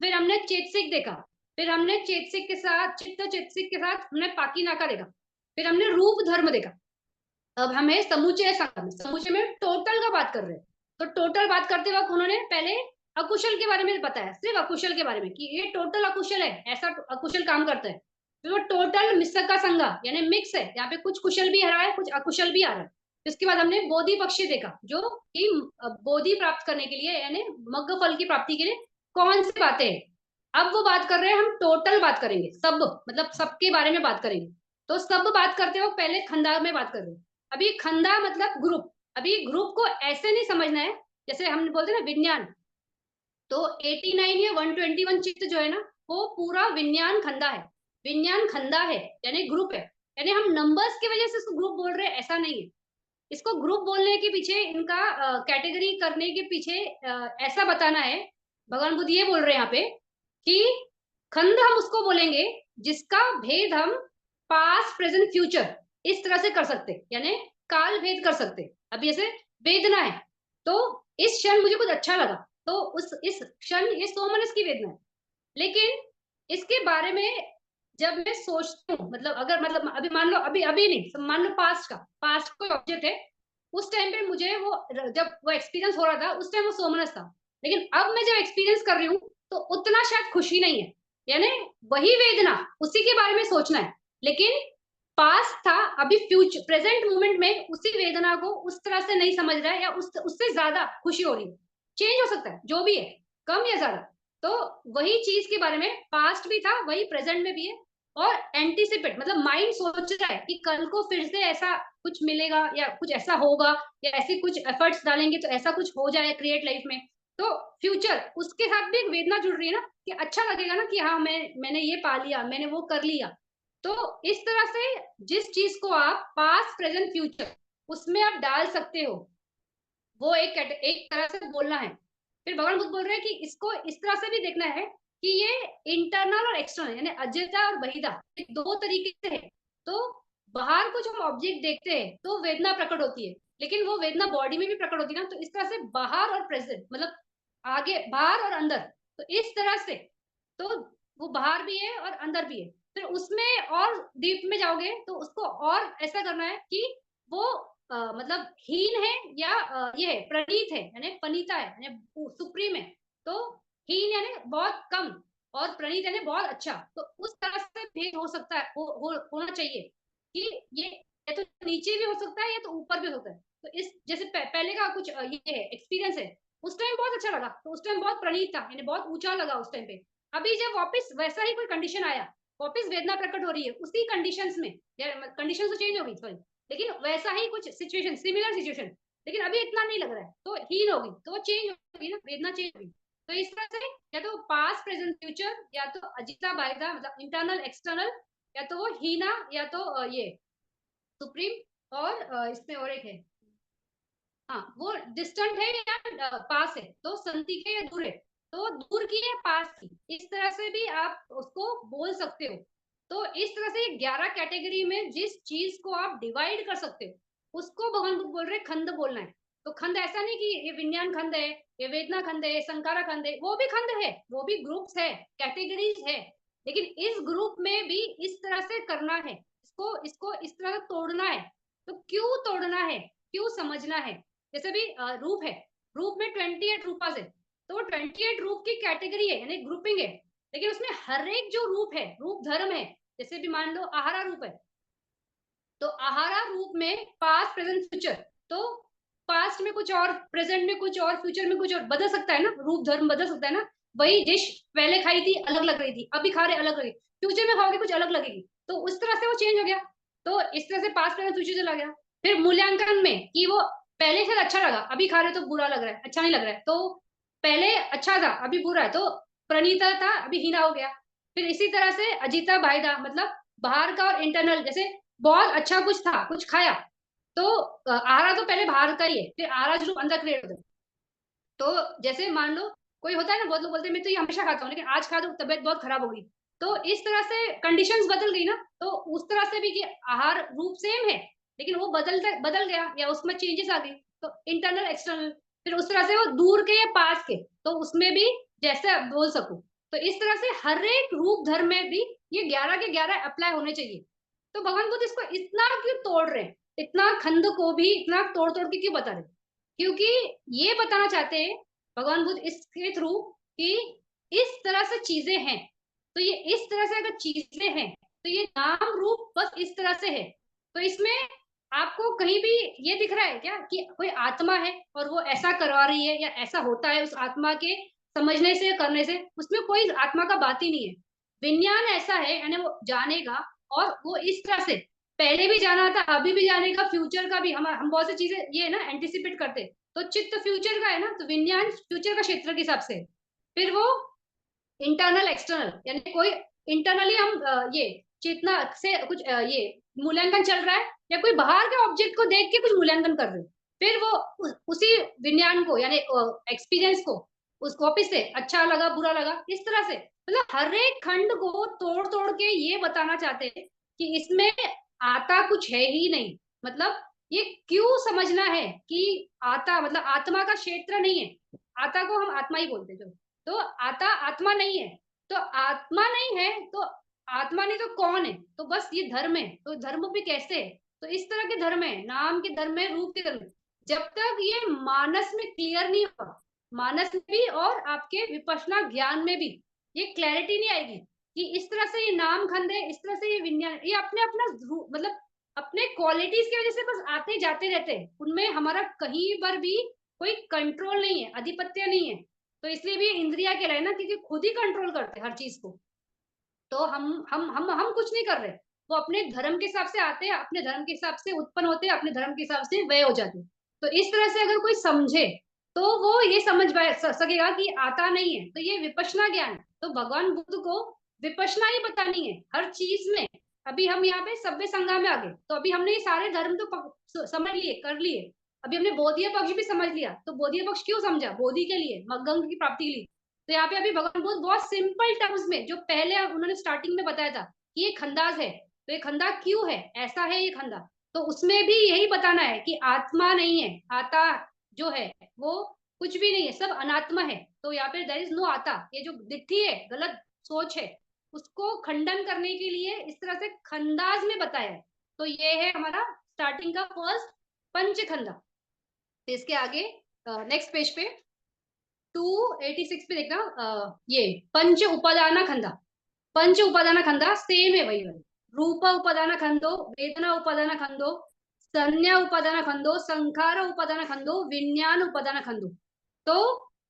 फिर हमने चेतसिक देखा, फिर हमने चेतसिक के साथ, चित्त चेतसिक के साथ हमने पाकी नाका देखा, फिर हमने रूप धर्म देखा। अब हमें समुचय संज्ञा, समुचय में टोटल का बात कर रहे हैं। तो टोटल बात करते वक्त उन्होंने पहले अकुशल के बारे में बताया, सिर्फ अकुशल के बारे में, कि ये टोटल अकुशल है, ऐसा अकुशल काम करता है। फिर वो टोटल मिश्र का संज्ञा, यानी मिक्स है, यहाँ पे कुछ कुशल भी आ रहा है, कुछ अकुशल भी आ रहा है। इसके बाद हमने बोधि पक्षी देखा, जो कि बोधि प्राप्त करने के लिए, यानी मग्ग फल की प्राप्ति के लिए कौन सी बातें हैं। अब वो बात कर रहे हैं, हम टोटल बात करेंगे, सब मतलब सबके बारे में बात करेंगे। तो सब बात करते हो पहले खंडा में बात कर रहे हैं। अभी खंडा मतलब ग्रुप। अभी ग्रुप को ऐसे नहीं समझना है जैसे हम बोलते हैं ना विज्ञान। तो 89 या 121 चित्त जो है ना, वो पूरा विज्ञान खंडा है। विज्ञान खंडा है यानी ग्रुप है, यानी हम नंबर्स की वजह से इसको ग्रुप बोल रहे हैं ऐसा नहीं है। इसको ग्रुप बोलने के पीछे, इनका कैटेगरी करने के पीछे ऐसा बताना है, भगवान बुद्ध ये बोल रहे हैं यहाँ पे कि खंड हम उसको बोलेंगे जिसका भेद हम पास्ट प्रेजेंट फ्यूचर इस तरह से कर सकते, यानी काल भेद कर सकते। अब जैसे वेदना है, तो इस क्षण मुझे कुछ अच्छा लगा, तो उस इस क्षण ये सोमनस की वेदना है। लेकिन इसके बारे में जब मैं सोचती हूँ, मतलब अगर मतलब अभी मान लो, अभी अभी नहीं, मान लो पास्ट का, पास्ट कोई ऑब्जेक्ट है, उस टाइम पे मुझे वो, जब वो एक्सपीरियंस हो रहा था उस टाइम वो सोमनस था। लेकिन अब मैं जब एक्सपीरियंस कर रही हूँ तो उतना शायद खुशी नहीं है, यानी वही वेदना, उसी के बारे में सोचना है। लेकिन पास्ट था, अभी फ्यूचर प्रेजेंट मोमेंट में उसी वेदना को उस तरह से नहीं समझ रहा है, या उससे ज्यादा खुशी हो रही है। चेंज हो सकता है जो भी है, कम या ज्यादा। तो वही चीज के बारे में पास्ट भी था, वही प्रेजेंट में भी है। और एंटीसिपेट मतलब माइंड सोच रहा है कि कल को फिर से ऐसा कुछ मिलेगा, या कुछ ऐसा होगा, या ऐसे कुछ एफर्ट्स डालेंगे तो ऐसा कुछ हो जाए क्रिएट लाइफ में। तो फ्यूचर, उसके साथ भी एक वेदना जुड़ रही है ना, कि अच्छा लगेगा ना कि हाँ मैंने ये पा लिया, मैंने वो कर लिया। तो इस तरह से जिस चीज को आप पास्ट प्रेजेंट फ्यूचर उसमें आप डाल सकते हो, वो एक तरह से बोलना है। फिर भगवान बुद्ध बोल रहे हैं कि इसको इस तरह से भी देखना है कि ये इंटरनल और एक्सटर्नल, यानी अजयता और बहिदा, ये दो तरीके से है। तो बाहर कुछ हम ऑब्जेक्ट देखते हैं तो वेदना प्रकट होती है, लेकिन वो वेदना बॉडी में भी प्रकट होती है ना। तो इस तरह से बाहर और प्रेजेंट, मतलब आगे बाहर और अंदर, तो इस तरह से, तो वो बाहर भी है और अंदर भी है। फिर उसमें और डीप में जाओगे तो उसको और ऐसा करना है कि वो मतलब हीन है या ये है प्रणीत है, यानी पनीता है, यानी सुप्रीम है। तो हीन यानी बहुत कम और प्रणीत यानी बहुत अच्छा। तो उस तरह से भेद हो सकता है, होना चाहिए कि ये या तो नीचे भी हो सकता है या तो ऊपर भी हो सकता है। तो इस जैसे पहले का कुछ ये है एक्सपीरियंस है, उस टाइम बहुत अच्छा लगा, तो उस टाइम बहुत प्रणीत था, यानी बहुत ऊंचा लगा उस टाइम पे। अभी जब वापस वैसा ही कोई कंडीशन आया, वापस वेदना प्रकट हो रही है उसी कंडीशंस में, कंडीशन तो चेंज होगी सॉरी, लेकिन वैसा ही कुछ सिचुएशन, सिमिलर सिचुएशन, लेकिन अभी इतना नहीं लग रहा है, तो हील होगी, तो वो चेंज होगी ना, वेदना चेंज होगी। तो इस तरह से या तो पास्ट प्रेजेंट फ्यूचर, या तो अजिता बायदा मतलब इंटरनल एक्सटर्नल, या तो वो हीना, या तो ये सुप्रीम, और इसमें और एक है, हाँ वो डिस्टेंट है या पास है, तो संदिग्ध है या दूर है, तो दूर की है पास की, इस तरह से भी आप उसको बोल सकते हो। तो इस तरह से 11 कैटेगरी में जिस चीज को आप डिवाइड कर सकते हो उसको भगवान बुद्ध बोल रहे खंड बोलना है। तो खंड ऐसा नहीं कि ये विज्ञान खंड है, ये वेदना खंड है, ये संकारा खंड है, वो भी खंड है, वो भी ग्रुप्स है, कैटेगरीज है, लेकिन इस ग्रुप में भी इस तरह से करना है, इसको इसको इस तरह से तोड़ना है। तो क्यों तोड़ना है, क्यों समझना है? जैसे भी रूप है, रूप में 28 रूपास है, तो 28 रूप की कैटेगरी है, यानी ग्रुपिंग है, लेकिन उसमें हर एक जो रूप है, रूप धर्म है, जैसे भी मान लो आहारा रूप है, तो आहारा रूप में पास्ट प्रेजेंट फ्यूचर, तो पास्ट में कुछ और, प्रेजेंट में कुछ और, फ्यूचर में कुछ और, बदल सकता है ना, रूप धर्म बदल सकता है ना। वही डिश पहले खाई थी अलग लग रही थी, अभी खा रहे अलग लगी, फ्यूचर में खाओगे कुछ अलग लगेगी, तो उस तरह से वो चेंज हो गया। तो इस तरह से पास्ट प्रेजेंट फ्यूचर चला गया। फिर मूल्यांकन में कि वो पहले से अच्छा लगा, अभी खा रहे तो बुरा लग रहा है, अच्छा नहीं लग रहा है, तो पहले अच्छा था अभी बुरा है, तो प्रणीता था अभी हीना हो गया। फिर इसी तरह से अजीता बायदा मतलब बाहर का और इंटरनल, जैसे बहुत अच्छा कुछ था, कुछ खाया, तो आहारा तो पहले बाहर का ही है, फिर आहारा जो अंदर क्रिएट होता है। तो जैसे मान लो कोई होता है ना, बहुत लोग बोलते हैं मैं तो ये हमेशा खाता हूँ, लेकिन आज खा तो तबियत बहुत खराब हो गई, तो इस तरह से कंडीशंस बदल गई ना, तो उस तरह से भी कि आहार रूप सेम है, लेकिन वो बदल गया या उसमें चेंजेस आ गई, तो इंटरनल एक्सटर्नल। फिर उस तरह से वो दूर के या पास के, तो उसमें भी जैसे बोल सकूं, तो इस तरह से हर एक रूप धर्म में भी ये 11 के 11 अप्लाई होने चाहिए। तो भगवान बुद्ध इसको इतना क्यों तोड़ रहे हैं, इतना खंड को भी इतना तोड़ तोड़ के क्यों बता रहे हैं? क्योंकि ये बताना चाहते हैं भगवान बुद्ध इसके थ्रू कि इस तरह से चीजें हैं, तो ये इस तरह से अगर चीजें हैं तो ये नाम रूप बस इस तरह से है। तो इसमें आपको कहीं भी ये दिख रहा है क्या कि कोई आत्मा है और वो ऐसा करवा रही है या ऐसा होता है उस आत्मा के समझने से करने से? उसमें कोई आत्मा का बात ही नहीं है। विज्ञान ऐसा है, यानी वो जानेगा, और वो इस तरह से पहले भी जाना था, अभी भी जानेगा, फ्यूचर का भी। हम बहुत सी चीजें ये ना एंटिसिपेट करते, तो चित्त फ्यूचर का है ना, तो विज्ञान फ्यूचर का क्षेत्र के हिसाब से। फिर वो इंटरनल एक्सटर्नल, यानी कोई इंटरनली हम ये चेतना से कुछ ये मूल्यांकन चल रहा है, या कोई बाहर के ऑब्जेक्ट को देख के कुछ मूल्यांकन कर रहे हैं, फिर वो उसी विज्ञान को यानी एक्सपीरियंस को उसको वापिस से अच्छा लगा बुरा लगा इस तरह से, मतलब हर एक खंड को तोड़ तोड़ के ये बताना चाहते हैं कि इसमें आता कुछ है ही नहीं। मतलब ये क्यों समझना है कि आता मतलब आत्मा का क्षेत्र नहीं है, आता को हम आत्मा ही बोलते हैं, तो आता आत्मा नहीं है, तो आत्मा नहीं है तो आत्मा नहीं तो कौन है? तो बस ये धर्म है, तो धर्म भी कैसे है? तो इस तरह के धर्म है, नाम के धर्म है, रूप के धर्म है। जब तक ये मानस में क्लियर नहीं होगा, मानस में भी और आपके विपश्यना ज्ञान में भी ये क्लैरिटी नहीं आएगी कि इस तरह से ये नाम खंड है, इस तरह से ये विज्ञान, ये अपने अपना मतलब अपने क्वालिटीज की वजह से बस आते जाते रहते हैं, उनमें हमारा कहीं पर भी कोई कंट्रोल नहीं है, अधिपत्य नहीं है। तो इसलिए भी इंद्रिया कहलाए ना, क्योंकि खुद ही कंट्रोल करते हैं हर चीज को। तो हम कुछ नहीं कर रहे, वो अपने धर्म के हिसाब से आते हैं, अपने धर्म के हिसाब से उत्पन्न होते हैं, अपने धर्म के हिसाब से व्यय हो जाते हैं। तो इस तरह से अगर कोई समझे तो वो ये समझ सकेगा कि आता नहीं है, तो ये विपश्यना ज्ञान। तो भगवान बुद्ध को विपश्यना ही बतानी है हर चीज में। अभी हम यहाँ पे सभ्य संग्राम में आ गए, तो अभी हमने ये सारे धर्म तो समझ लिए, कर लिए। अभी हमने बोधिय पक्ष भी समझ लिया, तो बोधिय पक्ष क्यों समझा? बोधि के लिए, मग्गंग की प्राप्ति के लिए। तो यहाँ पे अभी भगवान बुद्ध बहुत सिंपल टर्म्स में, जो पहले उन्होंने स्टार्टिंग में बताया था कि ये खंदास है, तो ये खंदा क्यों है, ऐसा है ये खंदा, तो उसमें भी यही बताना है कि आत्मा नहीं है, आता जो है वो कुछ भी नहीं है, सब अनात्मा है। तो यहाँ पे देयर इज नो आता, ये जो दिट्ठी है, गलत सोच है, उसको खंडन करने के लिए इस तरह से खंदाज में बताया है। तो ये है हमारा स्टार्टिंग का फर्स्ट पंचखंदा। तो इसके आगे नेक्स्ट पेज पे 286 पे देखना, ये पंच उपादान खंदा। पंच उपादान खंदा सेम है, वही वाली। रूप उपादान खंदो, वेदना उपादान खंदो, संज्ञा उपादान खंदो, संखार उपादान खंदो, विज्ञान उपादान खंदो। तो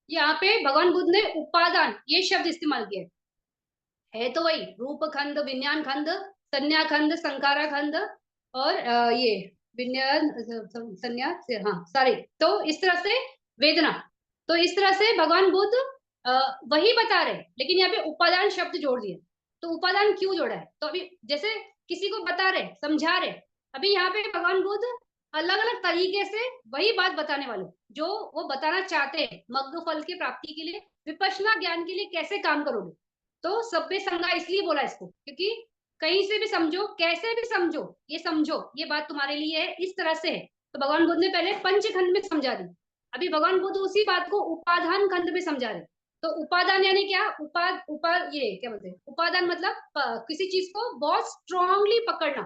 यहाँ पे भगवान बुद्ध ने उपादान ये शब्द इस्तेमाल किया है तो वही रूप खंड, विज्ञान खंड, संज्ञा खंड, संकारा खंड, और ये विज्ञान संज्ञा से, हाँ सारे। तो इस तरह से वेदना, तो इस तरह से भगवान बुद्ध वही बता रहे, लेकिन यहाँ पे उपादान शब्द जोड़ दिए। तो उपादान क्यों जोड़ा है, तो अभी जैसे किसी को बता रहे, समझा रहे, अभी यहाँ पे भगवान बुद्ध अलग अलग तरीके से वही बात बताने वाले जो वो बताना चाहते हैं। मग्न फल की प्राप्ति के लिए, विपश्यना ज्ञान के लिए कैसे काम करोगे। तो सभ्य संज्ञा इसलिए बोला इसको, क्योंकि कहीं से भी समझो, कैसे भी समझो, ये समझो ये बात तुम्हारे लिए है, इस तरह से है। तो भगवान बुद्ध ने पहले पंचखंड में समझा दी, अभी भगवान बुद्ध उसी बात को उपादान खंड में समझा रहे। तो उपादान यानी क्या, ये क्या बोलते हैं, उपादान मतलब किसी चीज को बहुत स्ट्रांगली पकड़ना,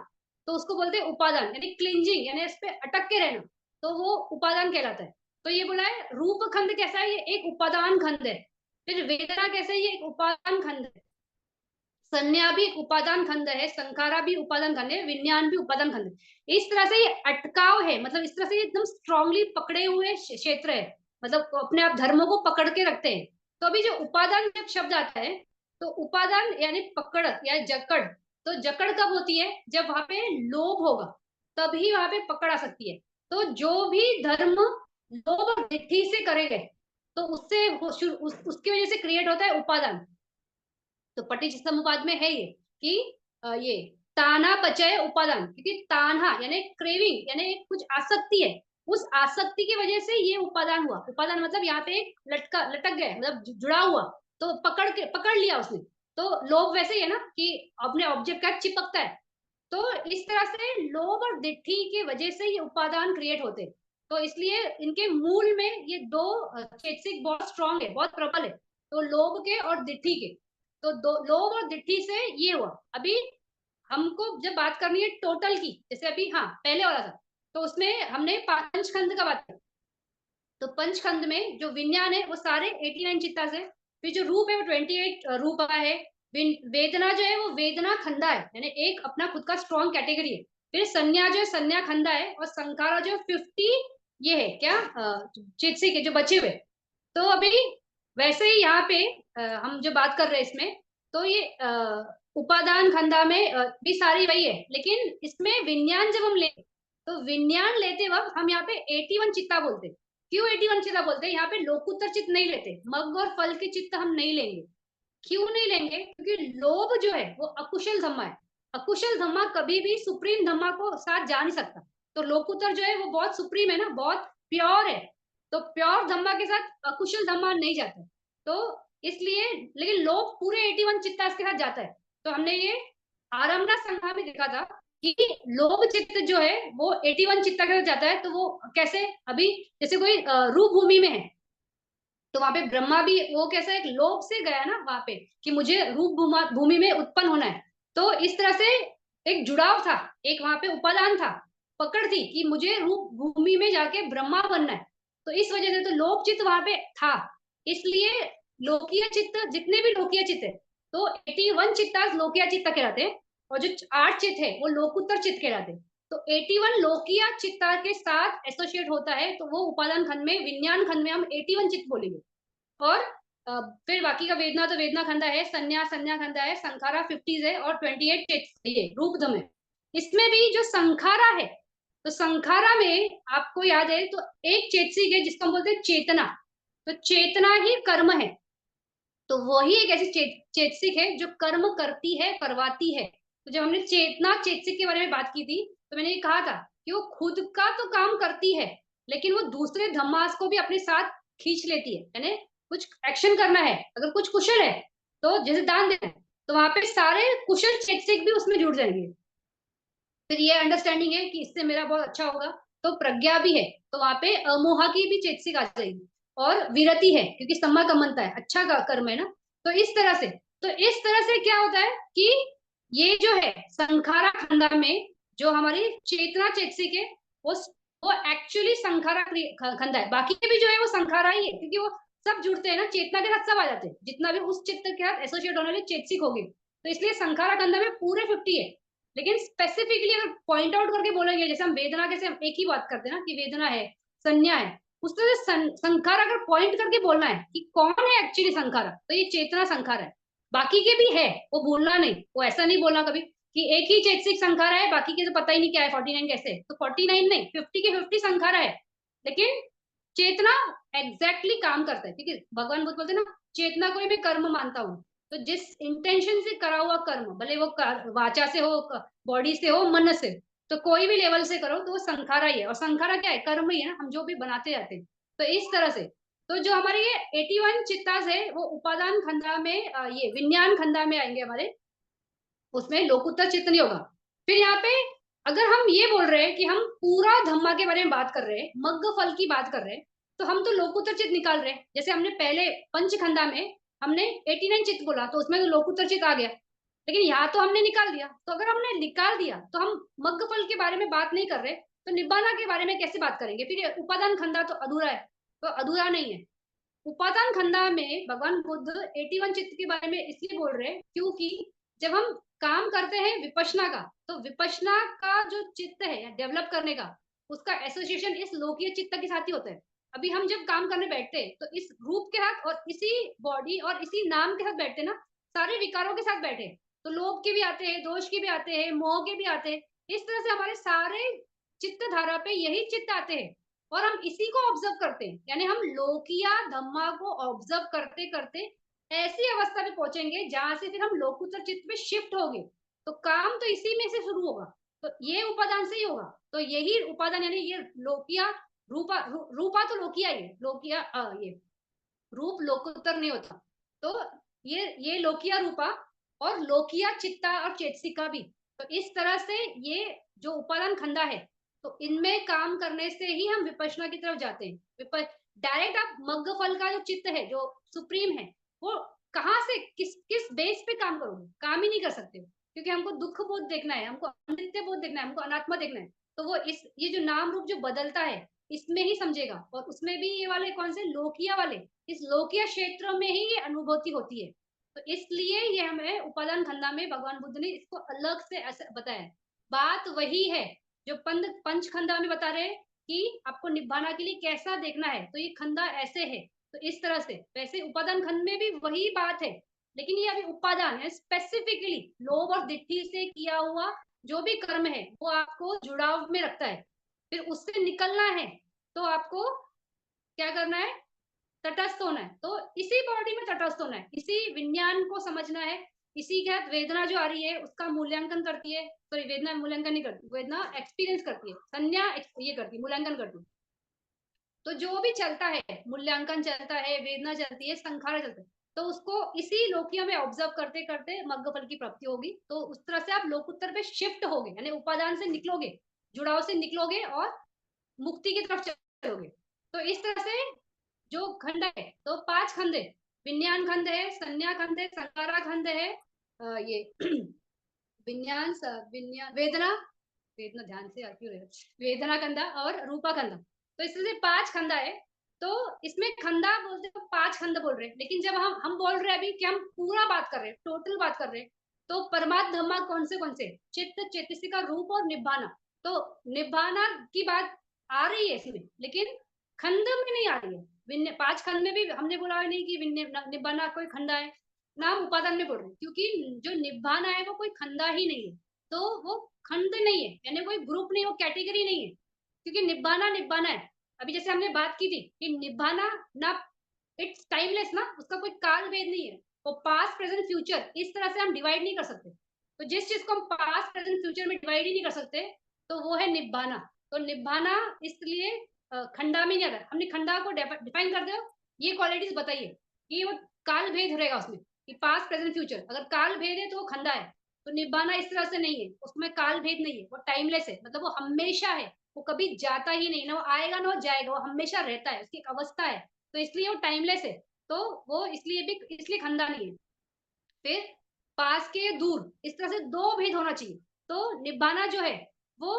तो उसको बोलते हैं उपादान, यानी क्लिंजिंग, यानी इस पे अटक के रहना, तो वो उपादान कहलाता है। तो ये बोला है रूप खंड कैसा है, ये एक उपादान खंड है। फिर वेदना कैसे, ये एक उपादान खंड है। संज्ञा भी एक उपादान खंड है, संखारा भी उपादान खंड है, विज्ञान भी उपादान खंड है। इस तरह से ये अटकाव है, मतलब इस तरह से एकदम स्ट्रांगली पकड़े हुए क्षेत्र है, मतलब अपने आप धर्मों को पकड़ के रखते हैं। तो अभी जो उपादान जब शब्द आता है, तो उपादान यानी पकड़ या जकड़। तो जकड़ कब होती है, जब वहां पे लोभ होगा, तभी वहां पे पकड़ आ सकती है। तो जो भी धर्म लोभ और दिट्ठी से करेंगे, तो उससे उसकी वजह से क्रिएट होता है उपादान। तो पटिज समुपाद में है ये कि ये ताना पचय उपादान, क्योंकि ताना यानी क्रेविंग, यानी कुछ आसक्ति है, उस आसक्ति की वजह से ये उपादान हुआ। उपादान मतलब यहाँ पे एक लटक गया, मतलब जुड़ा हुआ, तो पकड़ लिया उसने। तो लोभ वैसे ही है ना, कि अपने ऑब्जेक्ट का चिपकता है। तो इस तरह से लोभ और दिट्ठी की वजह से ये उपादान क्रिएट होते हैं। तो इसलिए इनके मूल में ये दो चेतसिक बहुत स्ट्रांग है, बहुत प्रबल है, तो लोभ के और दिट्ठी के। तो दो लोभ और दिट्ठी से ये हुआ। अभी हमको जब बात करनी है टोटल की, जैसे अभी हाँ पहले वाला था, तो उसमें हमने पंचखंड का बात की। तो पंचखंड में जो विज्ञान है वो सारे 89 चित्ता से, फिर जो रूप है वो 28 रूप है। वेदना जो है वो वेदना खंडा है, यानी एक अपना खुद का स्ट्रॉन्ग कैटेगरी है। फिर संज्ञा जो है संज्ञा खंडा है, और संकारा जो 50 ये है क्या, चित्सिक के जो बचे हुए। तो अभी वैसे ही यहाँ पे हम जो बात कर रहे हैं इसमें, तो ये उपादान खंडा में भी सारी वही है, लेकिन इसमें विज्ञान जब हम ले, तो विज्ञान लेते वक्त हम यहाँ पे 81 चित्ता बोलते हैं। क्यों 81 चित्ता बोलते हैं, यहाँ पे लोकुत्तर चित्त नहीं लेते, मग और फल के चित्त हम नहीं लेंगे। क्यों नहीं लेंगे, क्योंकि लोभ जो है वो अकुशल धम्मा है। अकुशल धम्मा कभी भी सुप्रीम धम्मा को साथ जा नहीं सकता। तो लोकुत्तर जो है वो बहुत सुप्रीम है ना, बहुत प्योर है। तो प्योर धम्मा के साथ अकुशल धम्मा नहीं जाता। तो इसलिए, लेकिन लोभ पूरे 81 चित्ता के साथ जाता है। तो हमने ये आरंभना संघा में देखा था कि लोभ चित्त जो है वो 81 चित्ता के साथ जाता है। तो वो कैसे, अभी जैसे कोई रूप भूमि में है, तो वहां पे ब्रह्मा भी वो कैसा एक लोभ से गया ना वहां पे, कि मुझे रूप भूमि में उत्पन्न होना है। तो इस तरह से एक जुड़ाव था, एक वहां पे उपादान था, पकड़ थी कि मुझे रूप भूमि में जाके ब्रह्मा बनना है। तो इस वजह से तो लोक चित्त वहां पे था। इसलिए लोकीय चित्त, जितने भी लोकीय चित्त है, तो 81 चित्ता लोकीय चित्त कहलाते हैं, और जो 8 चित्त है वो लोकुत्तर चित्त कहलाते हैं। तो 81 लोकीय चित्ता के साथ एसोसिएट होता है, तो वो उपादान खंड में, विज्ञान खंड में हम 81 चित्त बोलेंगे। और फिर बाकी का वेदना तो वेदना खंडा है, संज्ञा संज्ञा खंडा है, संखारा 50 है, और 28 ये रूपधम है। इसमें भी जो संखारा है, तो संखारा में आपको याद है तो एक चेतसिक है जिसको हम बोलते हैं चेतना। तो चेतना ही कर्म है। तो वही एक ऐसी चेतसिक है जो कर्म करती है, करवाती है। तो जब हमने चेतना चेतसिक के बारे में बात की थी, तो मैंने ये कहा था कि वो खुद का तो काम करती है, लेकिन वो दूसरे धम्मास को भी अपने साथ खींच लेती है। यानी कुछ एक्शन करना है, अगर कुछ कुशल है, तो जैसे दान देना है, तो वहां पे सारे कुशल चेतसिक भी उसमें जुड़ जाएंगे। फिर ये अंडरस्टैंडिंग है कि इससे मेरा बहुत अच्छा होगा, तो प्रज्ञा भी है, तो वहां पे अमोहा की भी चेतसिक आ जाएगी। और विरति है क्योंकि सम्मा कमनता है, अच्छा कर्म है ना। तो इस तरह से क्या होता है कि ये जो है संखारा खंडा में जो हमारी चेतना चेतसिक है वो वो एक्चुअली संखारा खंडा है। बाकी के भी जो है वो संखारा ही है क्योंकि वो सब जुड़ते हैं ना, चेतना के साथ सब आ जाते हैं, जितना भी उस चित्त के साथ एसोसिएट होने वाले चेतसिक होगी। तो इसलिए संखारा खंडा में पूरे 50 है। लेकिन स्पेसिफिकली अगर पॉइंट आउट करके बोलेंगे, जैसे हम वेदना के से हम एक ही बात करते हैं ना कि वेदना है, संज्ञा है, उस तरह से संखारा अगर पॉइंट करके बोलना है कि कौन है एक्चुअली संखारा, तो ये चेतना संखारा है। बाकी के भी है, वो भूलना नहीं, वो ऐसा नहीं बोलना कभी कि एक ही चेतसिक संखारा है, बाकी के तो पता ही नहीं क्या है 49 कैसे, तो 49 नहीं, 50 के 50 संखारा है। लेकिन चेतना एग्जैक्टली काम करता है क्योंकि भगवान बुद्ध बोलते हैं ना, चेतना कोई भी कर्म मानता हूँ। तो जिस इंटेंशन से करा हुआ कर्म, भले वो वाचा से हो, बॉडी से हो, मन से, तो कोई भी लेवल से करो तो वो संखारा ही है। और संखारा क्या है, कर्म ही है ना, हम जो भी बनाते जाते हैं। तो इस तरह से तो जो हमारे ये 81 चित्तास है वो उपादान खंडा में ये विज्ञान खंडा में आएंगे हमारे, उसमें लोकुत्तर चित्त नहीं होगा। फिर यहाँ पे अगर हम ये बोल रहे हैं कि हम पूरा धम्मा के बारे में बात कर रहे हैं, मग्ग फल की बात कर रहे हैं, तो हम तो लोकुत्तर चित्त निकाल रहे हैं। जैसे हमने पहले पंचखंडा में हमने 89 चित्त बोला तो उसमें तो लोकुत्तर चित्त आ गया, लेकिन यहाँ तो हमने निकाल दिया। तो अगर हमने निकाल दिया तो हम मग्ग फल के बारे में बात नहीं कर रहे, तो निब्बाना के बारे में कैसे बात करेंगे? फिर ये उपादान खंडा तो अधूरा है, तो अधूरा नहीं है। उपादान खंडा में भगवान बुद्ध 81 चित्त के बारे में इसलिए बोल रहे हैं क्योंकि जब हम काम करते हैं विपश्यना का, तो विपश्यना का जो चित्त है डेवलप करने का, उसका एसोसिएशन इस लोकीय चित्त के साथ ही होता है। अभी हम जब काम करने बैठते हैं तो इस रूप के साथ और इसी बॉडी और इसी नाम के साथ बैठते हैं ना, सारे विकारों के साथ बैठे, तो लोभ के भी आते हैं, दोष के भी आते हैं, मोह के भी आते हैं। इस तरह से हमारे सारे चित्त धारा पे यही चित्त आते हैं और हम इसी को ऑब्जर्व करते हैं। यानी हम लोकिया धम्मा को ऑब्जर्व करते करते ऐसी अवस्था में पहुंचेंगे जहां से फिर हम लोकुत्तर चित्त में शिफ्ट होंगे। तो काम तो इसी में से शुरू होगा, तो ये उपादान से ही होगा। तो यही उपादान यानी ये लोकिया रूपा तो लोकिया ही है, लोकिया ये रूप लोकोत्तर नहीं होता। तो ये लोकिया रूपा और लोकिया चित्ता और चेतसिका भी। तो इस तरह से ये जो उपादान खंडा है, तो इनमें काम करने से ही हम विपश्यना की तरफ जाते हैं। डायरेक्ट आप मग्ग फल का जो चित्त है जो सुप्रीम है, वो कहाँ से किस किस बेस पे काम करोगे? काम ही नहीं कर सकते हो, क्योंकि हमको दुख बोध देखना है, हमको अनित्य बोध देखना है, हमको अनात्मा देखना है। तो वो इस ये जो नाम रूप जो बदलता है इसमें ही समझेगा। और उसमें भी ये वाले कौन से लोकिया वाले, इस लोकीय क्षेत्र में ही ये अनुभूति होती है। तो इसलिए ये हमें उपादान खंडा में भगवान बुद्ध ने इसको अलग से ऐसे बताया। बात वही है जो पंच खंडा में बता रहे हैं कि आपको निभाना के लिए कैसा देखना है, तो ये खंडा ऐसे है। तो इस तरह से वैसे उपादान खंड में भी वही बात है, लेकिन ये अभी उपादान है, स्पेसिफिकली लोभ और दिट्ठी से किया हुआ जो भी कर्म है वो आपको जुड़ाव में रखता है। फिर उससे निकलना है तो आपको क्या करना है? तटस्थ होना है। तो इसी बॉडी में तटस्थ होना है, इसी विज्ञान को समझना है। इसी के साथ वेदना जो आ रही है उसका मूल्यांकन करती है, सॉरी वेदना मूल्यांकन नहीं करती, वेदना एक्सपीरियंस करती है, संज्ञा ये करती है, मूल्यांकन करती है। तो जो भी चलता है, मूल्यांकन चलता है, वेदना चलती है, संखार चलता है, तो उसको इसी लोकिया में ऑब्जर्व करते करते मग्ग फल की प्राप्ति होगी। तो उस तरह से आप लोकोत्तर पे शिफ्ट होगे, यानी उपादान से निकलोगे, जुड़ाव से निकलोगे और मुक्ति की तरफ चलोगे। तो इस तरह से जो खंड है, तो 5 खंड है, विज्ञान खंड है, संज्ञा खंड है, संकारा खंड है, ये विज्ञान वेदना, वेदना ध्यान से क्यों रहे, वेदना खंडा और रूपा खंडा। तो इससे 5 खंडा है। तो इसमें खंडा बोलते तो 5 खंड बोल रहे हैं, लेकिन जब हम बोल रहे हैं अभी कि हम पूरा बात कर रहे हैं, टोटल बात कर रहे हैं, तो परमात्म धम्मा कौन से चित्त, चेतसिका, रूप और निब्बाना। तो निब्बाना की बात आ रही है इसमें, लेकिन खंड में नहीं आ रही है। 5 खंड में भी हमने बोला नहीं कि निब्बाना कोई खंडा है, नाम उपादान में बोल रहे हैं, क्योंकि जो निब्बाना है वो कोई खंडा ही नहीं है। तो वो खंड नहीं है, यानी कोई ग्रुप नहीं, वो कैटेगरी नहीं है, क्योंकि निब्बाना निब्बाना है। अभी जैसे हमने बात की थी कि निब्बाना ना, इट्स टाइमलेस ना, उसका कोई काल भेद नहीं है, वो पास्ट प्रेजेंट फ्यूचर इस तरह से हम डिवाइड नहीं कर सकते। तो जिस चीज को हम पास्ट प्रेजेंट फ्यूचर में डिवाइड ही नहीं कर सकते, तो वो है निब्बाना। तो निब्बाना इसलिए खंडा में नहीं आता। हमने खंडा को डिफाइन कर दो, ये क्वालिटीज बताइए कि वो काल भेद रहेगा उसमें, कि पास्ट प्रेजेंट फ्यूचर अगर काल भेद है तो वो खंडा है। तो निब्बाना इस तरह से नहीं है, उसमें काल भेद नहीं है, वो टाइमलेस है, मतलब वो हमेशा है, वो कभी जाता ही नहीं, ना वो आएगा ना वो जाएगा, वो हमेशा रहता है, उसकी एक अवस्था है। तो इसलिए वो टाइमलेस है, तो वो इसलिए खंदा नहीं है। फिर पास के दूर, इस तरह से दो भेद होना चाहिए। तो निब्बाना जो है वो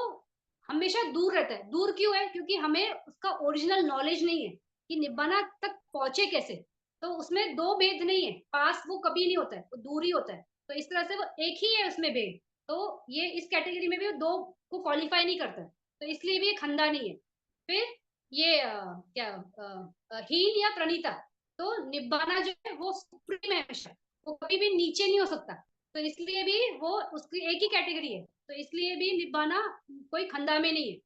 हमेशा दूर रहता है। दूर क्यों है? क्योंकि हमें उसका ओरिजिनल नॉलेज नहीं है कि निब्बाना तक पहुंचे कैसे। तो उसमें दो भेद नहीं है, पास वो कभी नहीं होता है, वो दूर ही होता है। तो इस तरह से वो एक ही है उसमें भेद। तो ये इस कैटेगरी में भी वो दो को क्वालिफाई नहीं करता है, तो इसलिए भी ये खंदा नहीं है। फिर ये क्या हीन या प्रणीता, तो निब्बाना जो है वो सुप्रीम है हमेशा, वो कभी भी नीचे नहीं हो सकता। तो इसलिए भी वो उसकी एक ही कैटेगरी है, तो इसलिए भी निब्बाना कोई खंदा में नहीं है।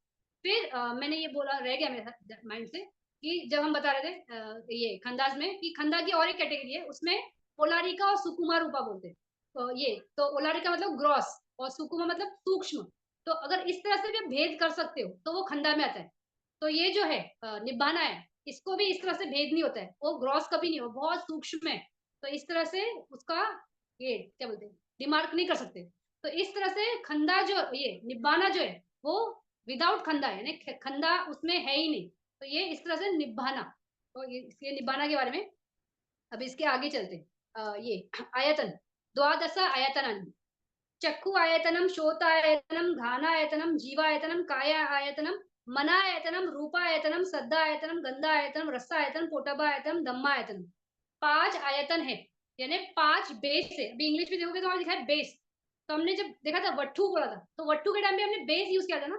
फिर मैंने ये बोला, रह गया मेरे माइंड से, कि जब हम बता रहे थे ये खंदास में, कि खंदा की और एक कैटेगरी है, उसमें ओलारिका और सुकुमा रूपा बोलते हैं। तो ये तो ओलारिका मतलब ग्रॉस और सुकुमा मतलब सूक्ष्म। तो अगर इस तरह से भी आप भेद कर सकते हो तो वो खंदा में आता है। तो ये जो है निब्बाना है, इसको भी इस तरह से भेद नहीं होता है, वो ग्रॉस कभी नहीं हो, बहुत सूक्ष्म है। तो इस तरह से उसका ये क्या बोलते हैं, डिमार्क नहीं कर सकते। तो इस तरह से खंदा जो ये निब्बाना जो है वो विदाउट खंदा है, यानी खंदा उसमें है ही नहीं। तो ये इस तरह से निब्बाना। तो ये निब्बाना के बारे में। अब इसके आगे चलते ये आयतन, द्वादश आयतनानि, चक्षु आयतनम, श्रोत आयतनम, घान आयतनम, जीवायतनम, काय आयतनम, मना आयतनम, रूपा आयतनम, सद्दा आयतनम, गंधा आयतनम, रसा आयतन, पोटबा आयतनम, धम्मा आयतनम। पांच आयतन है, यानी पांच बेस है। अभी इंग्लिश में देखोगे तो वहां लिखा है बेस। तो हमने जब देखा था वट्ठू बोला था, तो वट्ठू के टाइम पे हमने बेस यूज किया था ना।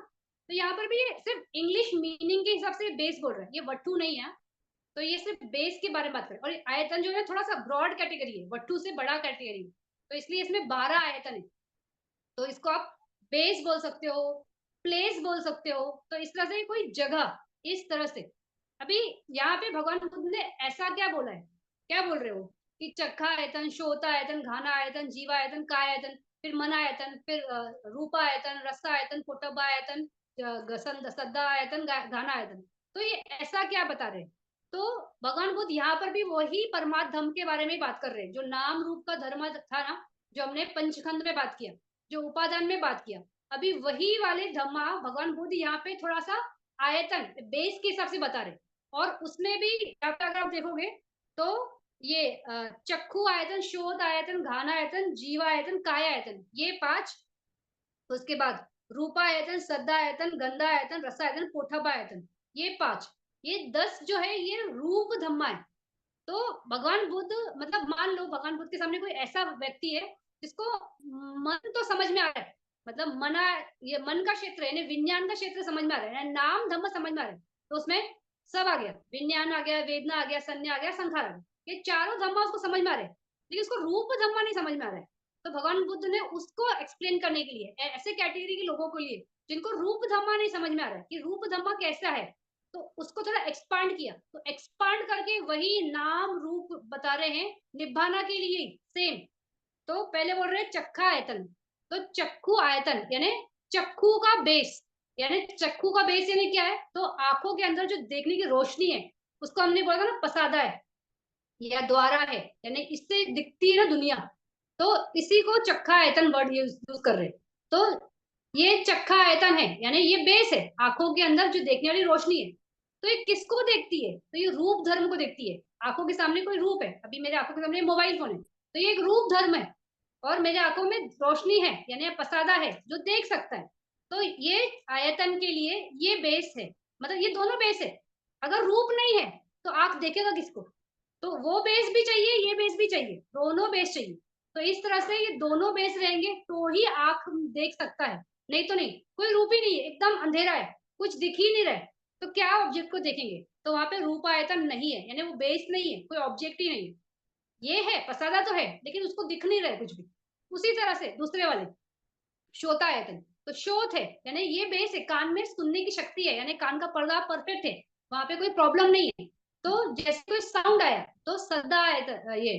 तो यहाँ पर भी ये सिर्फ इंग्लिश मीनिंग के हिसाब से बेस बोल रहा है, ये वट्ठू नहीं है। तो ये सिर्फ बेस के बारे में बात करें। और आयतन जो है थोड़ा सा ब्रॉड कैटेगरी है, वट्ठू से बड़ा कैटेगरी है। तो इसलिए इसमें 12 आयतन है। तो इसको आप बेस बोल सकते हो, प्लेस बोल सकते हो। तो इस तरह से कोई जगह, इस तरह से। अभी यहाँ पे भगवान बुद्ध ने ऐसा क्या बोला है, क्या बोल रहे हो, कि चक्खा आयतन, श्रोता आयतन, घाना आयतन, जीवा आयतन, काय आयतन, फिर मन आयतन, फिर रूपा आयतन, रसा आयतन, पोटबा आयतन, सद्दा आयतन, घाना आयतन। तो ये ऐसा क्या बता रहे हैं? तो भगवान बुद्ध यहाँ पर भी वही परमात्म धर्म के बारे में बात कर रहे हैं, जो नाम रूप का धर्म था ना, जो हमने पंचखंड में बात किया, जो उपादान में बात किया। अभी वही वाले धम्मा भगवान बुद्ध यहाँ पे थोड़ा सा आयतन बेस के हिसाब से बता रहे। और उसमें भी यहाँ पे अगर आप देखोगे तो ये चक्षु आयतन, शोध आयतन, घान आयतन, जीवा आयतन, काय आयतन, ये पांच। उसके बाद रूपा आयतन, सद्दा आयतन, गंधा आयतन, रसा आयतन, पोठबा आयतन, ये पांच। ये 10 जो है ये रूप धम्मा है। तो भगवान बुद्ध, मतलब मान लो भगवान बुद्ध के सामने कोई ऐसा व्यक्ति है जिसको मन तो समझ में आ रहा है, मतलब मना, ये मन का क्षेत्र है, विज्ञान का क्षेत्र समझ में आ रहा है, नाम धम्म समझ में आ रहा है। तो उसमें सब आ गया, विज्ञान आ गया, वेदना आ गया, संज्ञा आ गया, संखार आ गया, ये चारों धम्मा उसको समझ में आ रहे हैं। लेकिन उसको रूप धम्मा नहीं समझ में आ रहा है। तो भगवान बुद्ध ने उसको एक्सप्लेन करने के लिए ऐसे कैटेगरी के लोगों के लिए जिनको रूप धम्मा नहीं समझ में आ रहा है कि रूप धम्मा कैसा है, तो उसको थोड़ा एक्सपांड किया। तो एक्सपांड करके वही नाम रूप बता रहे हैं निभाना के लिए सेम। तो पहले बोल रहे हैं चक्खा आयतन, तो चक्खु आयतन यानी चक्खु का बेस, यानी चक्खु का बेस यानी क्या है, तो आंखों के अंदर जो देखने की रोशनी है उसको हमने बोला था ना पसादा है या द्वारा है, यानी इससे दिखती है ना दुनिया। तो इसी को चक्खा आयतन वर्ड यूज कर रहे हैं। तो ये चक्खा आयतन है, यानी ये बेस है, आंखों के अंदर जो देखने वाली रोशनी है। तो ये किसको देखती है, तो ये रूप धर्म को देखती है। आंखों के सामने कोई रूप है, अभी मेरे आंखों के सामने मोबाइल फोन है, तो ये एक रूप धर्म है। और मेरे आंखों में रोशनी है, यानी पसादा है जो देख सकता है। तो ये आयतन के लिए ये बेस है, मतलब ये दोनों बेस है। अगर रूप नहीं है तो आंख देखेगा किसको? तो वो बेस भी चाहिए, ये बेस भी चाहिए, दोनों बेस चाहिए। तो इस तरह से ये दोनों बेस रहेंगे तो ही आंख देख सकता है, नहीं तो नहीं। कोई रूप ही नहीं है, एकदम अंधेरा है, कुछ दिख ही नहीं रहा है, तो क्या ऑब्जेक्ट को देखेंगे? तो वहां पे रूप आयतन नहीं है, यानी वो बेस नहीं है, कोई ऑब्जेक्ट ही नहीं है। ये है पसादा तो है, लेकिन उसको दिख नहीं रहा है कुछ भी। उसी तरह से दूसरे वाले श्रोता आयतन, तो श्रोत है, यानी ये बेस है, कान में सुनने की शक्ति है, यानी कान का पर्दा परफेक्ट है, वहां पे कोई प्रॉब्लम नहीं है। तो जैसे कोई साउंड आया तो सदा आयतन ये,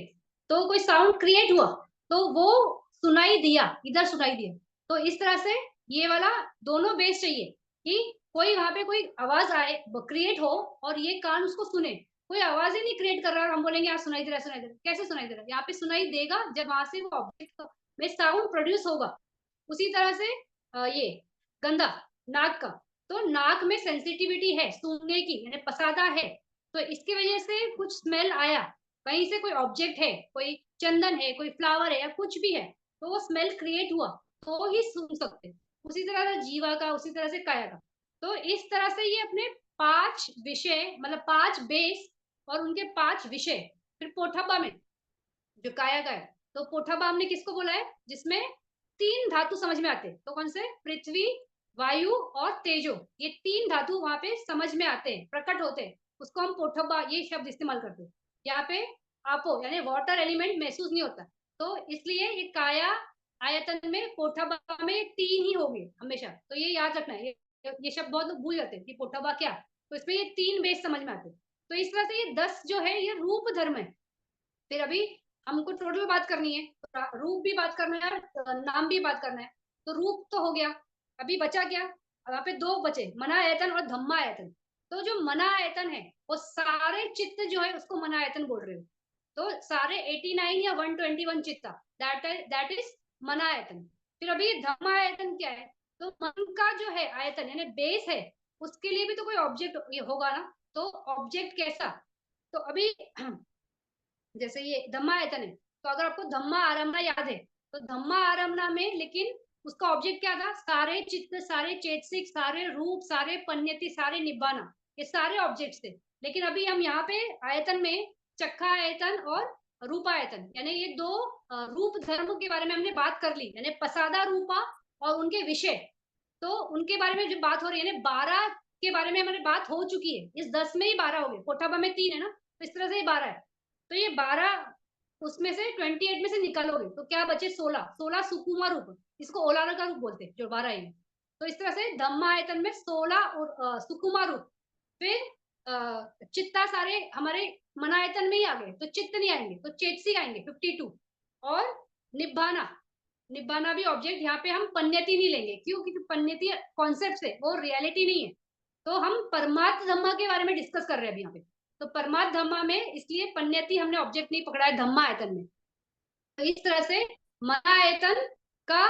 तो कोई साउंड क्रिएट हुआ तो वो सुनाई दिया, इधर सुनाई दिया। तो इस तरह से ये वाला दोनों बेस चाहिए, कि कोई वहां पे कोई आवाज आए क्रिएट हो और ये कान उसको सुने। कोई आवाज ही नहीं क्रिएट कर रहा और हम बोलेंगे यहाँ सुनाई दे रहा है, सुनाई दे रहा है, कैसे सुनाई दे रहा है? यहाँ पे सुनाई देगा जब वहां से वो ऑब्जेक्ट में साउंड प्रोड्यूस होगा। उसी तरह से ये गंदा, नाक का, तो नाक में सेंसिटिविटी है सुनने की, यानी पसादा है। तो इसकी वजह से कुछ स्मेल आया, कहीं से कोई ऑब्जेक्ट है, कोई चंदन है, कोई फ्लावर है या कुछ भी है, तो वो स्मेल क्रिएट हुआ तो ही सूंघ सकते हैं। उसी तरह से जीवा का, उसी तरह से काया का। तो इस तरह से ये अपने 5 विषय, मतलब 5 बेस और उनके 5 विषय। फिर पोठब्बा में जो काया का है, तो पोठब्बा हमने किसको बोला है, जिसमें 3 धातु समझ में आते हैं। तो कौन से, पृथ्वी, वायु और तेजो, ये 3 धातु वहां पे समझ में आते हैं, प्रकट होते हैं, उसको हम पोठब्बा ये शब्द इस्तेमाल करते हैं। यहाँ पे आपो यानी वाटर एलिमेंट महसूस नहीं होता, तो इसलिए ये काया आयतन में, पोठब्बा में 3 ही होंगे हमेशा। तो ये याद रखना है, ये शब्द बहुत लोग भूल जाते हैं कि पोठब्बा क्या, तो इसमें ये 3 बेस समझ में आते हैं। तो इस तरह से ये 10 जो है ये रूप धर्म है। फिर अभी हमको टोटल बात करनी है, तो रूप भी बात करना है और नाम भी बात करना है। तो रूप तो हो गया, अभी बचा क्या, वहां पे 2 बचे, मना आयतन और धम्मा आयतन। तो जो मना आयतन है वो सारे चित्त जो है उसको मना आयतन बोल रहे हो। तो सारे 89 या 121 चित्ता, दैट इज मना आयतन। फिर अभी धम्मा आयतन क्या है, तो मन का जो है आयतन यानी बेस है, उसके लिए भी तो कोई ऑब्जेक्ट होगा ना। तो ऑब्जेक्ट कैसा, तो अभी जैसे ये धम्मा आयतन है, तो अगर आपको धम्मा आरम्भना याद है, तो धम्मा आरम्भना में लेकिन उसका ऑब्जेक्ट क्या था, सारे चित्त, सारे चेतसिक, सारे रूप, सारे पन्यति, सारे निब्बाना, ये सारे ऑब्जेक्ट्स थे। लेकिन अभी हम यहाँ पे आयतन में चक्खा आयतन और रूपायतन यानी ये 2 रूप धर्म के बारे में हमने बात कर ली, यानी पसादा रूपा और उनके विषय। तो उनके बारे में जो बात हो रही है, यानी 12 के बारे में हमारी बात हो चुकी है, इस 10 में ही 12 हो गए, पोठाबा में 3 है ना, तो इस तरह से ये 12 है। तो ये 12 उसमें से 28 में से निकालोगे तो क्या बचे, 16, 16 सुकुमा रूप, इसको ओलाना का रूप बोलते हैं जो 12 है। तो इस तरह से धम्मा आयतन में 16 और सुकुमा रूप। फिर चित्ता सारे हमारे मनायतन में ही आ गए, तो चित्त नहीं आएंगे, तो चेतसी आएंगे 52। और निब्बाना, निब्बाना भी ऑब्जेक्ट, यहाँ पे हम पन्यति नहीं लेंगे, क्यों, क्योंकि पन्यति कॉन्सेप्ट है, वो रियलिटी नहीं है। तो हम परमात्म धम्मा के बारे में डिस्कस कर रहे हैं अभी यहाँ पे। तो परमात्म धम्मा में इसलिए पन्यति हमने ऑब्जेक्ट नहीं पकड़ा है धम्मा आयतन में। तो इस तरह से मना आयतन का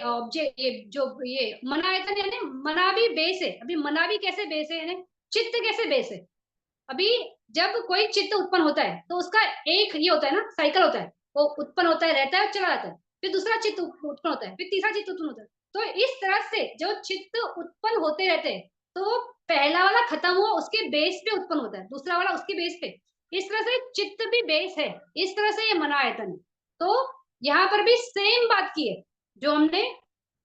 ऑब्जेक्ट, ये जो ये मना आयतन यानी मना भी बेस है। अभी मना भी कैसे बेस है, यानी चित्त कैसे बेस है। अभी जब कोई चित्त उत्पन्न होता है तो उसका एक ये होता है ना, साइकिल होता है, वो उत्पन्न होता है, रहता है और चला जाता है, फिर दूसरा चित्त उत्पन्न होता है, फिर तीसरा चित्त उत्पन्न होता है। तो इस तरह से जो चित्त उत्पन्न होते रहते हैं, तो पहला वाला खत्म हुआ उसके बेस पे उत्पन्न होता है, दूसरा वाला उसके बेस पे। इस तरह से चित्त भी बेस है, इस तरह से ये मना आयतन है। तो यहाँ पर भी सेम बात की है जो हमने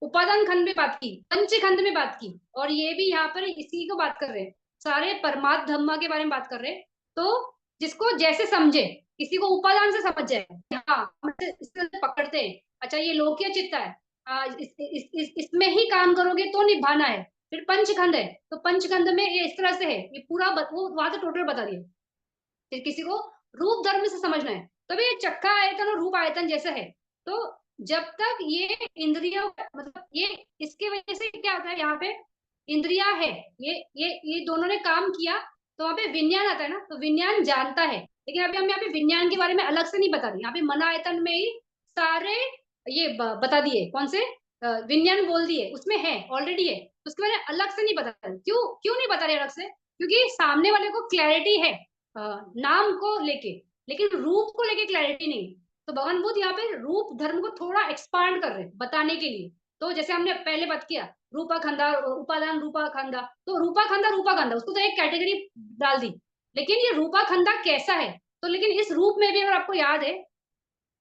उपादान खंड में बात की, पंच खंड में बात की, और ये भी यहाँ पर इसी को बात कर रहे हैं, सारे परमात्म धम्मा के बारे में बात कर रहे हैं। तो जिसको जैसे समझे, किसी को उपादान से समझ जाए, हाँ हम इस तरह से पकड़ते हैं, अच्छा ये लोकीय चित्त है, इसमें ही काम करोगे तो निभाना है। फिर पंचखंड है, तो पंचखंड में ये इस तरह से है, ये पूरा वो वहां से टोटल बता दिया। फिर किसी को रूप धर्म से समझना है, तो भी ये चक्का आयतन और रूप आयतन जैसा है। तो जब तक ये इंद्रियों, मतलब ये इसके वजह से क्या होता है, यहाँ पे इंद्रिया है, ये दोनों ने काम किया, तो वहां पे विज्ञान आता है ना, तो विज्ञान जानता है। लेकिन अभी हम यहाँ पे विज्ञान के बारे में अलग से नहीं बता रहे, यहाँ पे मना आयतन में ही सारे ये बता दिए, कौन से विज्ञान बोल दिए, उसमें है ऑलरेडी है, उसके बारे में अलग से नहीं बता रहे। क्यों क्यों नहीं बता रहे अलग से, क्योंकि सामने वाले को क्लैरिटी है नाम को लेके, लेकिन रूप को लेके क्लैरिटी नहीं। तो भगवान बुद्ध यहाँ पे रूप धर्म को थोड़ा एक्सपांड कर रहे हैं बताने के लिए। तो जैसे हमने पहले बात किया, रूपा खंडा, उपादान रूपा खंडा, तो रूपा खंडा उसको तो एक कैटेगरी डाल दी। लेकिन ये रूपा खंडा कैसा है, तो लेकिन इस रूप में भी अगर आपको याद है,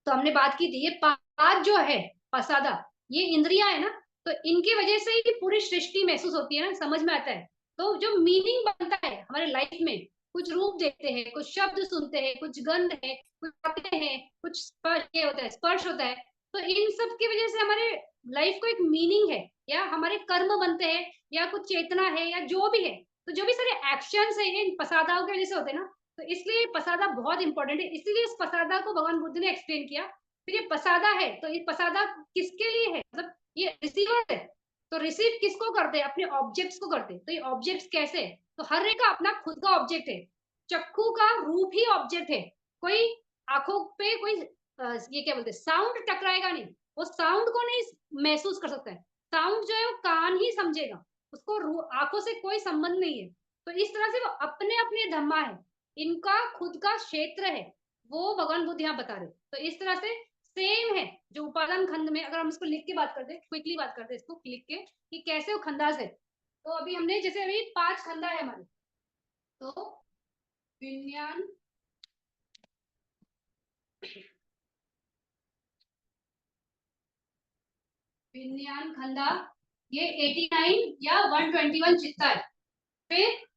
तो हमने बात की थी, ये 5 जो है पसादा, ये इंद्रिया है ना, तो इनकी वजह से ही पूरी सृष्टि महसूस होती है ना, समझ में आता है। तो जो मीनिंग बनता है हमारे लाइफ में, कुछ रूप देखते हैं, कुछ शब्द सुनते हैं, कुछ गंध है, कुछ बातें हैं, कुछ स्पर्श ये होता है, स्पर्श होता है। तो इन सब की वजह से हमारे लाइफ को एक मीनिंग है, या हमारे कर्म बनते हैं, या कुछ चेतना है, या जो भी है। तो जो भी सारे एक्शंस है ये इन पसादाओं की वजह से होते हैं ना। तो इसलिए पसादा बहुत इंपॉर्टेंट है, इसीलिए इस पसादा को भगवान बुद्ध ने एक्सप्लेन किया। फिर ये पसादा है, तो ये पसादा किसके लिए है, मतलब ये रिसीवर है, तो रिसीव किसको करते हैं, अपने ऑब्जेक्ट्स को करते हैं। तो ये ऑब्जेक्ट्स कैसे है, तो हर एक का अपना खुद का ऑब्जेक्ट है। चक्कू का रूप ही ऑब्जेक्ट है, कोई आंखों पे कोई ये क्या बोलते हैं, साउंड टकराएगा नहीं, वो साउंड को नहीं महसूस कर सकता है। साउंड जो है वो कान ही समझेगा, उसको आंखों से कोई संबंध नहीं है। तो इस तरह से वो अपने अपने धम्मा है, इनका खुद का क्षेत्र है, वो भगवान बुद्ध यहाँ बता रहे। तो इस तरह से सेम है जो उपादान खंड में, अगर हम इसको लिख के बात करते हैं, क्विकली बात करते हैं इसको लिख के कि कैसे वो खंडास है। तो अभी हमने जैसे अभी 5 खंडा है हमारे, तो विज्ञान, विज्ञान खंडा, ये 89 या 121 चित्ता है। फिर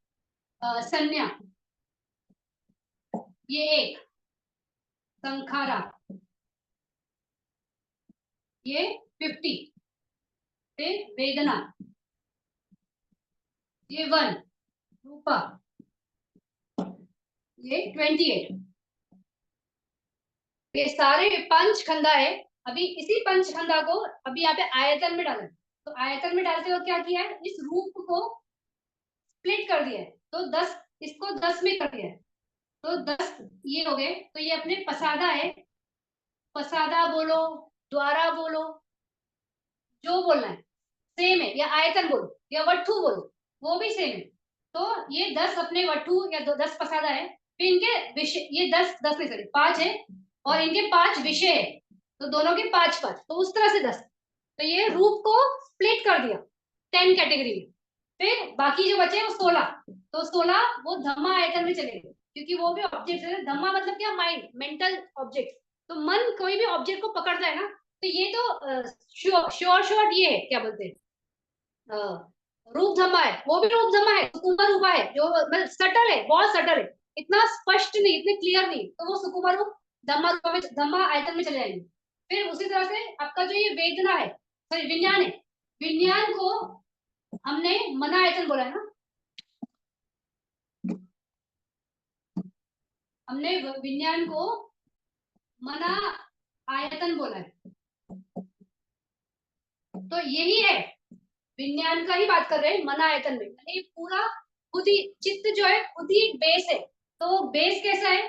संज्ञा, ये एक, संखारा ये 50, फिर वेदना ये 1, रूपा ये 28। ये सारे पंच खंडा है। अभी इसी पंच खंडा को अभी यहाँ पे आयतन में डाला, तो आयतन में डालते हुए क्या किया है, इस रूप को स्प्लिट कर दिया है, तो 10, इसको 10 में कर दिया है, तो 10 ये हो गए। तो ये अपने पसादा है, पसादा बोलो, द्वारा बोलो, जो बोलना है सेम है, या आयतन बोलो या वट्ठू बोलो, वो भी सेम है। तो ये 10 अपने वट्ठू या 10 पसादा है, फिर इनके विषय, ये 10 नहीं सॉरी 5 है, और इनके 5 विषय है, तो दोनों के 5-5, तो उस तरह से 10। तो ये रूप को स्प्लिट कर दिया 10 कैटेगरी में। फिर बाकी जो बचे वो 16, तो 16 वो धम्मा आयतन में चले गए, क्योंकि वो भी ऑब्जेक्ट है। धम्मा मतलब क्या, माइंड, मेंटल ऑब्जेक्ट। तो मन कोई भी ऑब्जेक्ट को पकड़ता है ना, तो ये तो श्योर शॉर्ट ये है, क्या बोलते हैं, रूप धम्मा है, वो भी रूप धम्मा है, सुकुमार रूपा है, जो मतलब सटल है, बहुत सटल है, इतना स्पष्ट नहीं, इतने क्लियर नहीं, तो वो सुकुमार रूप धम्मा रूपा में, धम्मा आयतन में चले जाएंगे। फिर उसी तरह से आपका जो ये वेदना है, सॉरी विज्ञान है, विज्ञान को हमने मना आयतन बोला है ना, हमने विज्ञान को मना आयतन बोला है, तो यही है, विज्ञान का ही बात कर रहे हैं मना आयतन में, यानी पूरा खुद ही चित्त जो है खुद ही एक बेस है। तो बेस कैसा है,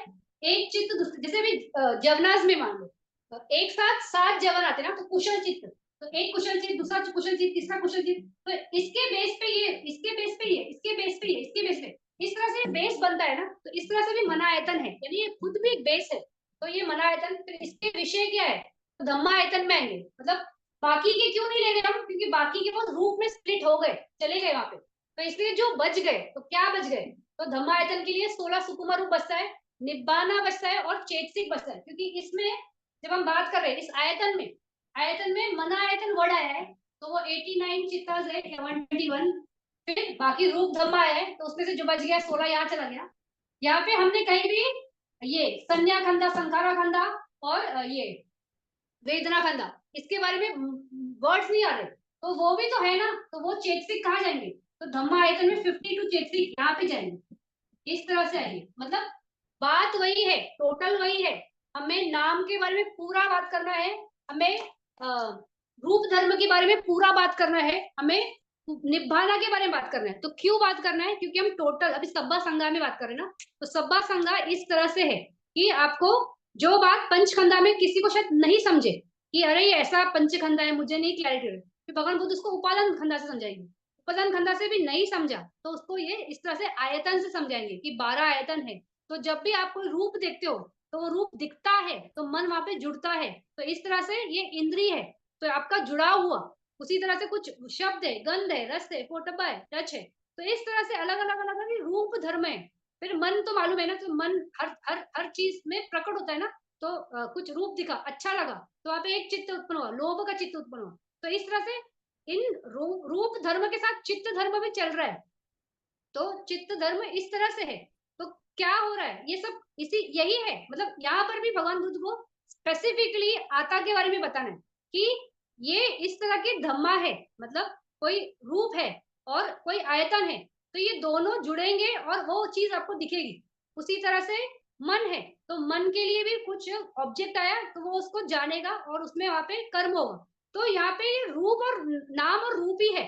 एक चित्त जैसे भी जवनाज में मान लो, तो एक साथ 7 जवन आते हैं ना, तो कुशल चित्त, तो एक कुशल चित्त, दूसरा कुशल चित्त, तीसरा कुशल चित्त, तो इसके बेस पे ये, इसके बेस पे ये, इसके बेस पे ये, इसके बेस पे, इस तरह से बेस बनता है ना, तो इस तरह से भी मना आयतन है, यानी ये खुद भी एक बेस है। तो ये मना आयतन, फिर इसके विषय क्या है, तो धम्मा आयतन में आएंगे, मतलब बाकी के क्यों नहीं ले गए हम, क्योंकि बाकी के वो रूप में स्प्लिट हो गए, चले गए वहां पे, तो इसलिए जो बच गए, तो क्या बच गए, तो धम्मा आयतन के लिए 16 सुकुमार रूप बचता है, निब्बाना बचता है, और चेतसिक बचता है, क्योंकि इसमें जब हम बात कर रहे हैं इस आयतन में, आयतन में मना आयतन वर्ड आया है, तो वो 89 चित्ताज है या 121। फिर बाकी रूप धम्मा है, तो उसमें से जो बच गया 16 यहाँ चला गया। यहाँ पे हमने कहीं भी ये संज्ञा खंडा, संखारा खंडा, और ये वेदना खंडा, इसके बारे में वर्ड्स नहीं आ रहे, तो वो भी तो है ना, तो वो चेतसिक कहाँ जाएंगे, तो धम्मा आयतन में 52 चेतसिक यहाँ पे जाएंगे, इस तरह से आएंगे। मतलब बात वही है, टोटल वही है, हमें नाम के बारे में पूरा बात करना है, हमें रूप धर्म के बारे में पूरा बात करना है, हमें निभाना के बारे में बात करना है। तो क्यों बात करना है, क्योंकि हम टोटल अभी सब्बा संगा में बात कर रहे हैं ना, तो सब्बा संगा इस तरह से है कि आपको जो बात पंचखंडा में किसी को शायद नहीं समझे कि अरे ये ऐसा पंचखंडा है, मुझे नहीं क्लैरिटी है, फिर भगवान बुद्ध उसको उपादान खंडा से समझाएंगे, उपादान खंडा से भी नहीं समझा तो उसको ये इस तरह से आयतन से समझाएंगे कि 12 आयतन है। तो जब भी आप कोई रूप देखते हो, तो वो रूप दिखता है तो मन वहां पे जुड़ता है, तो इस तरह से ये इंद्रिय है, तो आपका जुड़ा हुआ, उसी तरह से कुछ शब्द है, गंध है, रस है, पोटबा है, टच है, तो इस तरह से अलग अलग अलग अलग रूप धर्म है। फिर मन तो मालूम है ना, तो मन हर हर हर चीज में प्रकट होता है ना, तो कुछ रूप दिखा, अच्छा लगा, तो वहां पे एक चित्त उत्पन्न हुआ, लोभ का चित्त उत्पन्न हुआ, तो इस तरह से इन रूप धर्म के साथ चित्त धर्म भी चल रहा है, तो चित्त धर्म इस तरह से है। तो क्या हो रहा है, ये सब इसी यही है, मतलब यहाँ पर भी भगवान बुद्ध को स्पेसिफिकली आत्मा के बारे में बताना है कि ये इस तरह के धम्मा है, मतलब कोई रूप है और कोई आयतन है, तो ये दोनों जुड़ेंगे और वो चीज आपको दिखेगी। उसी तरह से मन है, तो मन के लिए भी कुछ ऑब्जेक्ट आया तो वो उसको जानेगा और उसमें वहां पे कर्म होगा। तो यहाँ पे ये रूप और नाम और रूप ही है,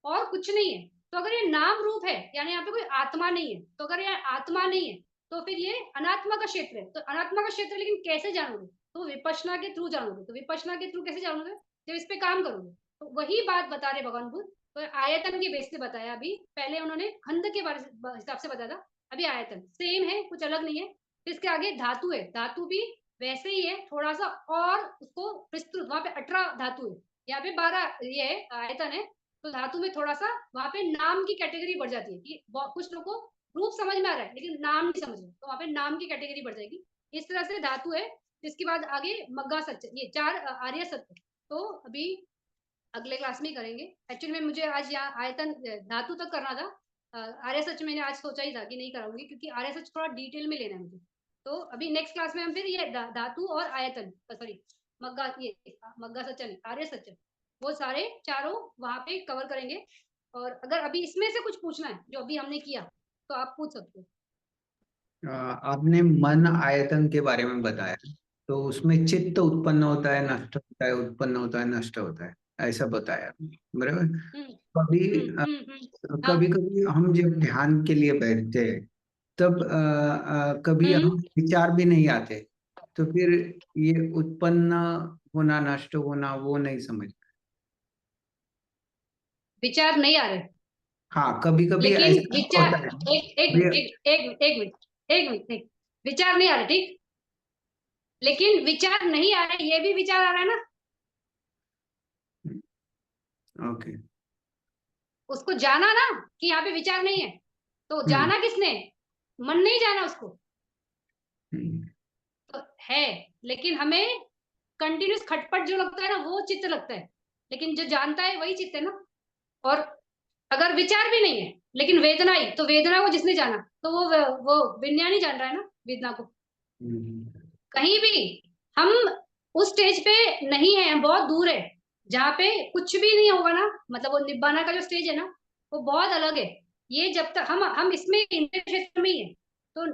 और कुछ नहीं है। तो अगर ये नाम रूप है, यानी यहाँ पे कोई आत्मा नहीं है, तो अगर यहाँ आत्मा नहीं है तो फिर ये अनात्मा का क्षेत्र है। तो अनात्मा का क्षेत्र लेकिन कैसे जानोगे, तो विपश्यना के थ्रू जानोगे। तो विपश्यना के थ्रू कैसे जानोगे, जब इस पे काम करोगे। तो वही बात बता रहे भगवान बुद्ध तो आयतन के बेस से बताया अभी, पहले उन्होंने खंड के बारे हिसाब से बताया था, अभी आयतन सेम है, कुछ अलग नहीं है। फिर इसके आगे धातु है, धातु भी वैसे ही है, थोड़ा सा और उसको विस्तृत, वहां पे 18 धातु है, यहाँ पे 12 ये है आयतन है। तो धातु में थोड़ा सा वहां पे नाम की कैटेगरी बढ़ जाती है कि कुछ लोग को रूप समझ में आ रहा है लेकिन नाम नहीं समझ रहे, तो वहां पे नाम की कैटेगरी बढ़ जाएगी। इस तरह से धातु है। इसके बाद आगे मग्गा सत्य, ये 4 आर्य सत्य। तो अभी अगले क्लास में ही करेंगे। एक्चुअली में मुझे आज यहाँ आयतन धातु तक करना था, आर्य सच मैंने आज सोचा ही था कि नहीं कराऊंगी, क्योंकि आर्य सच थोड़ा डिटेल में लेना है मुझे। तो अभी नेक्स्ट क्लास में हम फिर ये धातु और आयतन, सॉरी मग्गा, ये मग्गा सच नहीं, आर्य सच, वो सारे चारों वहां पे कवर करेंगे। और अगर अभी इसमें से कुछ पूछना है जो अभी हमने किया तो आप पूछ सकते हो। आपने मन आयतन के बारे में बताया, तो उसमें चित्त उत्पन्न होता है, नष्ट होता है, उत्पन्न होता है, नष्ट होता है, ऐसा बताया आपने, बराबर। हम्म कभी हाँ। कभी कभी हम जब ध्यान के लिए बैठते हैं, तब कभी हम्म हम विचार भी नहीं आते, तो फिर ये उत्पन्न होना, नष्ट होना, वो नहीं समझ। विचार नहीं आ रहे, हाँ, कभी कभी लेकिन ऐसा विचार, होता है। एक मिनट, एक मिनट, एक विचार नहीं आ रहे, ठीक, लेकिन विचार नहीं आ रहे, ये भी विचार आ रहा है ना। ओके। उसको जाना ना कि यहाँ पे विचार नहीं है, तो हम्म जाना किसने, मन नहीं जाना उसको, हम्म तो है। लेकिन हमें कंटिन्यूस खटपट जो लगता है ना वो चित्त लगता है, लेकिन जो जानता है वही चित्त है ना। और अगर विचार भी नहीं है लेकिन वेदना ही, तो वेदना को जिसने जाना तो वो विज्ञान ही जान रहा है ना वेदना को। हम्म कहीं भी हम उस स्टेज पे नहीं है, हम बहुत दूर है, जहाँ पे कुछ भी नहीं होगा ना, मतलब वो निब्बाना का जो स्टेज है ना, वो बहुत अलग है। ये जब तक हम इसमें इंद्रिय क्षेत्र में ही है, तो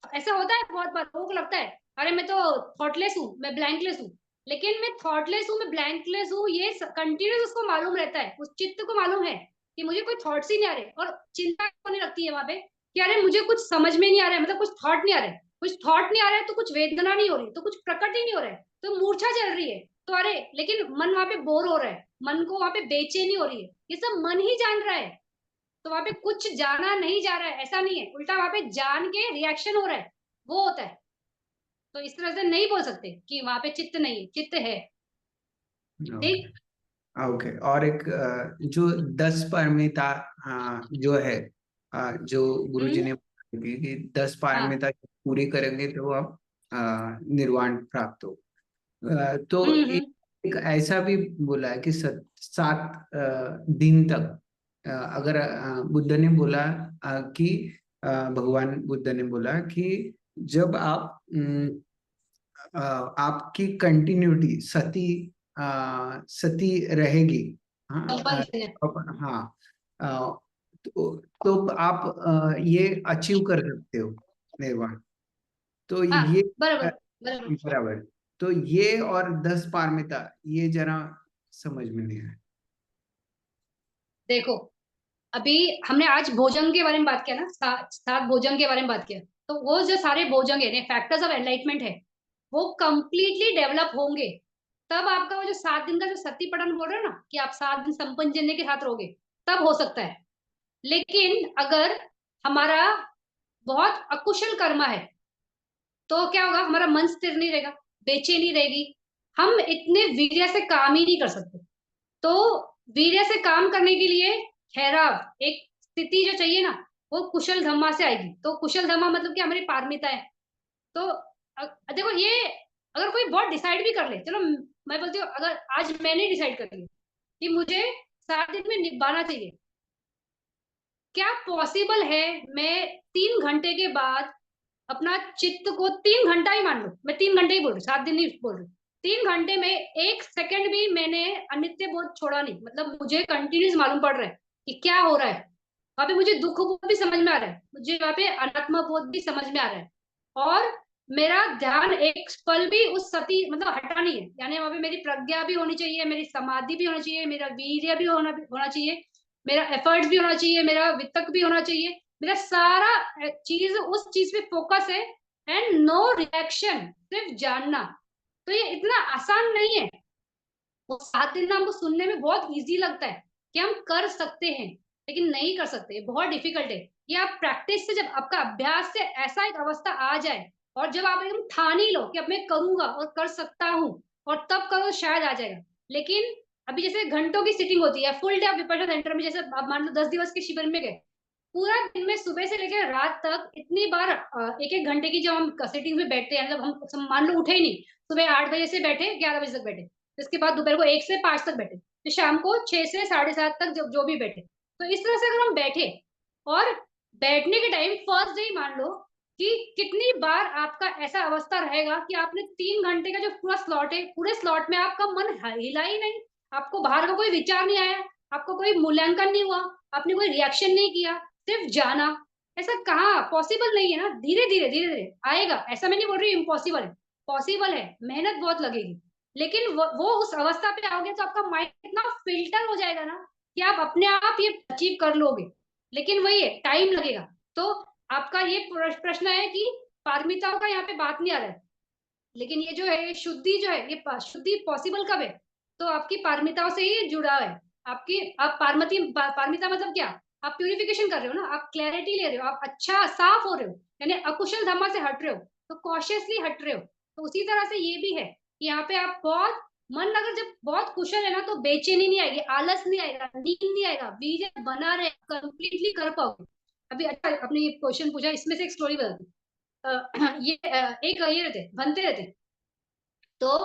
ऐसा होता है बहुत बार लोगों को लगता है अरे मैं तो थॉटलेस हूँ, मैं ब्लैंकलेस हूँ। लेकिन मैं थॉटलेस हूँ, मैं ब्लैंकलेस हूँ, ये कंटिन्यूस उसको मालूम रहता है, उस चित्त को मालूम है कि मुझे कोई थॉट्स ही नहीं आ रहे, और चिंता होने लगती है वहां पे कि अरे मुझे कुछ समझ में नहीं आ रहा है, मतलब कुछ थॉट नहीं आ रहा है, कुछ थॉट नहीं आ रहा है, तो कुछ वेदना नहीं हो रही, तो कुछ प्रकट ही नहीं हो रहा है, तो मूर्छा चल रही है, तो अरे लेकिन मन वहां पे बोर हो रहा है, मन को वहां पे बेचैनी हो रही है, ये सब मन ही जान रहा है। तो वहां पे कुछ जाना नहीं जा रहा है, ऐसा नहीं है, उल्टा वहां पे जान के रिएक्शन हो रहा है, वो होता है। तो इस तरह से नहीं बोल सकते कि वहां पे चित्त नहीं है, चित्त है। ओके। ठीक। ओके, और एक जो 10 पारमिता जो है, जो गुरुजी हम्म ने बताई थी कि 10 हाँ पारमिता पूरी करेंगे तो आप निर्वाण प्राप्त हो। तो हम्म। एक ऐसा भी बोला है कि 7 दिन तक, अगर बुद्ध ने बोला कि भगवान बुद्ध ने बोला कि जब आप आपकी कंटिन्यूटी सती सती रहेगी। हाँ कंपल्सन है। हाँ। अ, तो आप ये अचीव कर सकते हो, निर्वाण। तो हाँ ये बराबर बराबर। बराबर। तो ये और 10 पारमिता, ये जरा समझ में नहीं आया। देखो अभी हमने आज भोजन के बारे में बात किया ना, सात भोजन के बारे में बात किया, तो वो जो सारे भोजन है फैक्टर्स ऑफ एनलाइटमेंट है, वो कंप्लीटली डेवलप होंगे तब आपका वो जो 7 दिन का जो सतीपठन बोल रहे हो ना कि आप 7 दिन संपन्न जन्य के साथ रहोगे, तब हो सकता है। लेकिन अगर हमारा बहुत अकुशल कर्मा है तो क्या होगा, हमारा मन स्थिर नहीं रहेगा, बेचैनी रहेगी, हम इतने वीर्य से काम ही नहीं कर सकते। तो वीर्य से काम करने के लिए ठहराव, एक स्थिति जो चाहिए ना, वो कुशल धम्मा से आएगी। तो कुशल धम्मा मतलब कि हमारी पारमिता है। तो देखो ये, अगर कोई बहुत डिसाइड भी कर ले, चलो मैं बोलती हूँ अगर आज मैंने डिसाइड कर लिया कि मुझे 7 दिन में निभाना चाहिए, क्या पॉसिबल है मैं 3 घंटे के बाद अपना चित्त को, 3 घंटा ही मान लो, मैं 3 घंटे ही बोल रही हूँ, 7 दिन नहीं बोल रही, 3 घंटे में 1 सेकंड भी मैंने अनित्य बोध छोड़ा नहीं, मतलब मुझे कंटिन्यूस मालूम पड़ रहा है कि क्या हो रहा है वहां पे, मुझे दुख बोध भी समझ में आ रहा है, मुझे वहां पे अनात्मा बोध भी समझ में आ रहा है, और मेरा ध्यान एक पल भी उस सती मतलब हटा नहीं है, यानी वहां पे मेरी प्रज्ञा भी होनी चाहिए, मेरी समाधि भी होनी चाहिए, मेरा वीर्य भी होना चाहिए, मेरा एफर्ट्स भी होना चाहिए, मेरा वितक भी होना चाहिए, मेरा सारा चीज उस चीज पे फोकस है, एंड नो रिएक्शन, सिर्फ जानना। तो ये इतना आसान नहीं है। वो 7 दिन ना हमको सुनने में बहुत इजी लगता है, कि हम कर सकते हैं, लेकिन नहीं कर सकते, बहुत डिफिकल्ट है। ये आप प्रैक्टिस से, जब आपका अभ्यास से ऐसा एक अवस्था आ जाए, और जब आप एकदम ठान ही लो कि अब मैं करूंगा और कर सकता हूँ, और तब करो, शायद आ जाएगा। लेकिन अभी जैसे घंटों की सिटिंग होती है, फुल डे आप विपश्यना सेंटर में, जैसे आप मान लो 10 दिवस के शिविर में गए, पूरा दिन में सुबह से लेकर रात तक इतनी बार एक एक घंटे की जब हम सिटिंग में बैठते हैं, मतलब हम मान लो उठे ही नहीं, सुबह 8 बजे से बैठे 11 बजे तक बैठे, इसके बाद दोपहर को 1 से 5 तक बैठे, फिर शाम को 6 से 7:30 तक जो भी बैठे। तो इस तरह से अगर हम बैठे, और बैठने के टाइम फर्स्ट डे ही मान लो कि कितनी बार आपका ऐसा अवस्था रहेगा कि आपने 3 घंटे का जो पूरा स्लॉट है, पूरे स्लॉट में आपका मन हिला ही नहीं, आपको बाहर का कोई विचार नहीं आया, आपको कोई मूल्यांकन नहीं हुआ, आपने कोई रिएक्शन नहीं किया, सिर्फ जाना। ऐसा कहाँ पॉसिबल नहीं है ना, धीरे धीरे धीरे धीरे आएगा, ऐसा मैं नहीं बोल रही इम्पॉसिबल है, पॉसिबल है, मेहनत बहुत लगेगी, लेकिन वो उस अवस्था पे आओगे तो आपका माइंड इतना फिल्टर हो जाएगा ना कि आप अपने आप ये अचीव कर लोगे। लेकिन वही है, टाइम लगेगा। तो आपका ये प्रश्न है कि पारमिताओं का यहाँ पे बात नहीं आ रहा है, लेकिन ये जो है, ये शुद्धि जो है, ये शुद्धि पॉसिबल कब है? तो आपकी पारमिताओं से ही जुड़ा है। आपकी आप पारमिता मतलब क्या? आप प्यूरिफिकेशन कर रहे हो ना, आप क्लैरिटी ले रहे हो, आप अच्छा साफ हो रहे हो, यानी अकुशल धम्मा से हट रहे हो, तो कॉशियसली हट रहे हो। तो उसी तरह से ये भी है कि यहाँ पे आप बहुत मन, अगर जब बहुत कुशल है ना, तो बेचैनी नहीं आएगी, आलस नहीं आएगा, नींद नहीं आएगा, वीर्य बना रहे, कंप्लीटली कर पाओगे। अभी अच्छा, आपने ये क्वेश्चन पूछा, इसमें से एक स्टोरी बताती हूँ। ये एक ये रहते बनते रहते, तो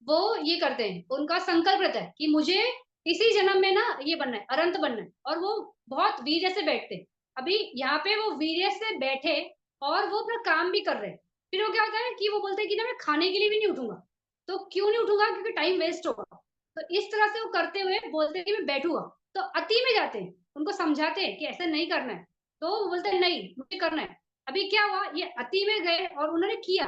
वो ये करते हैं, उनका संकल्प रहता है कि मुझे इसी जन्म में ना ये बनना है, अरंत बनना है, और वो बहुत वीर्य से बैठते हैं। अभी यहाँ पे वो वीर्य से बैठे, और वो अपना काम भी कर रहे हैं। फिर वो क्या होता है कि वो बोलते हैं कि ना मैं खाने के लिए भी नहीं उठूंगा। तो क्यों नहीं उठूंगा? क्योंकि टाइम वेस्ट होगा। तो इस तरह से वो करते हुए बोलते हैं कि मैं बैठूंगा। तो अति में जाते हैं, उनको समझाते हैं कि ऐसा नहीं करना है, तो वो बोलते हैं नहीं मुझे करना है। अभी क्या हुआ, ये अति में गए और उन्होंने किया।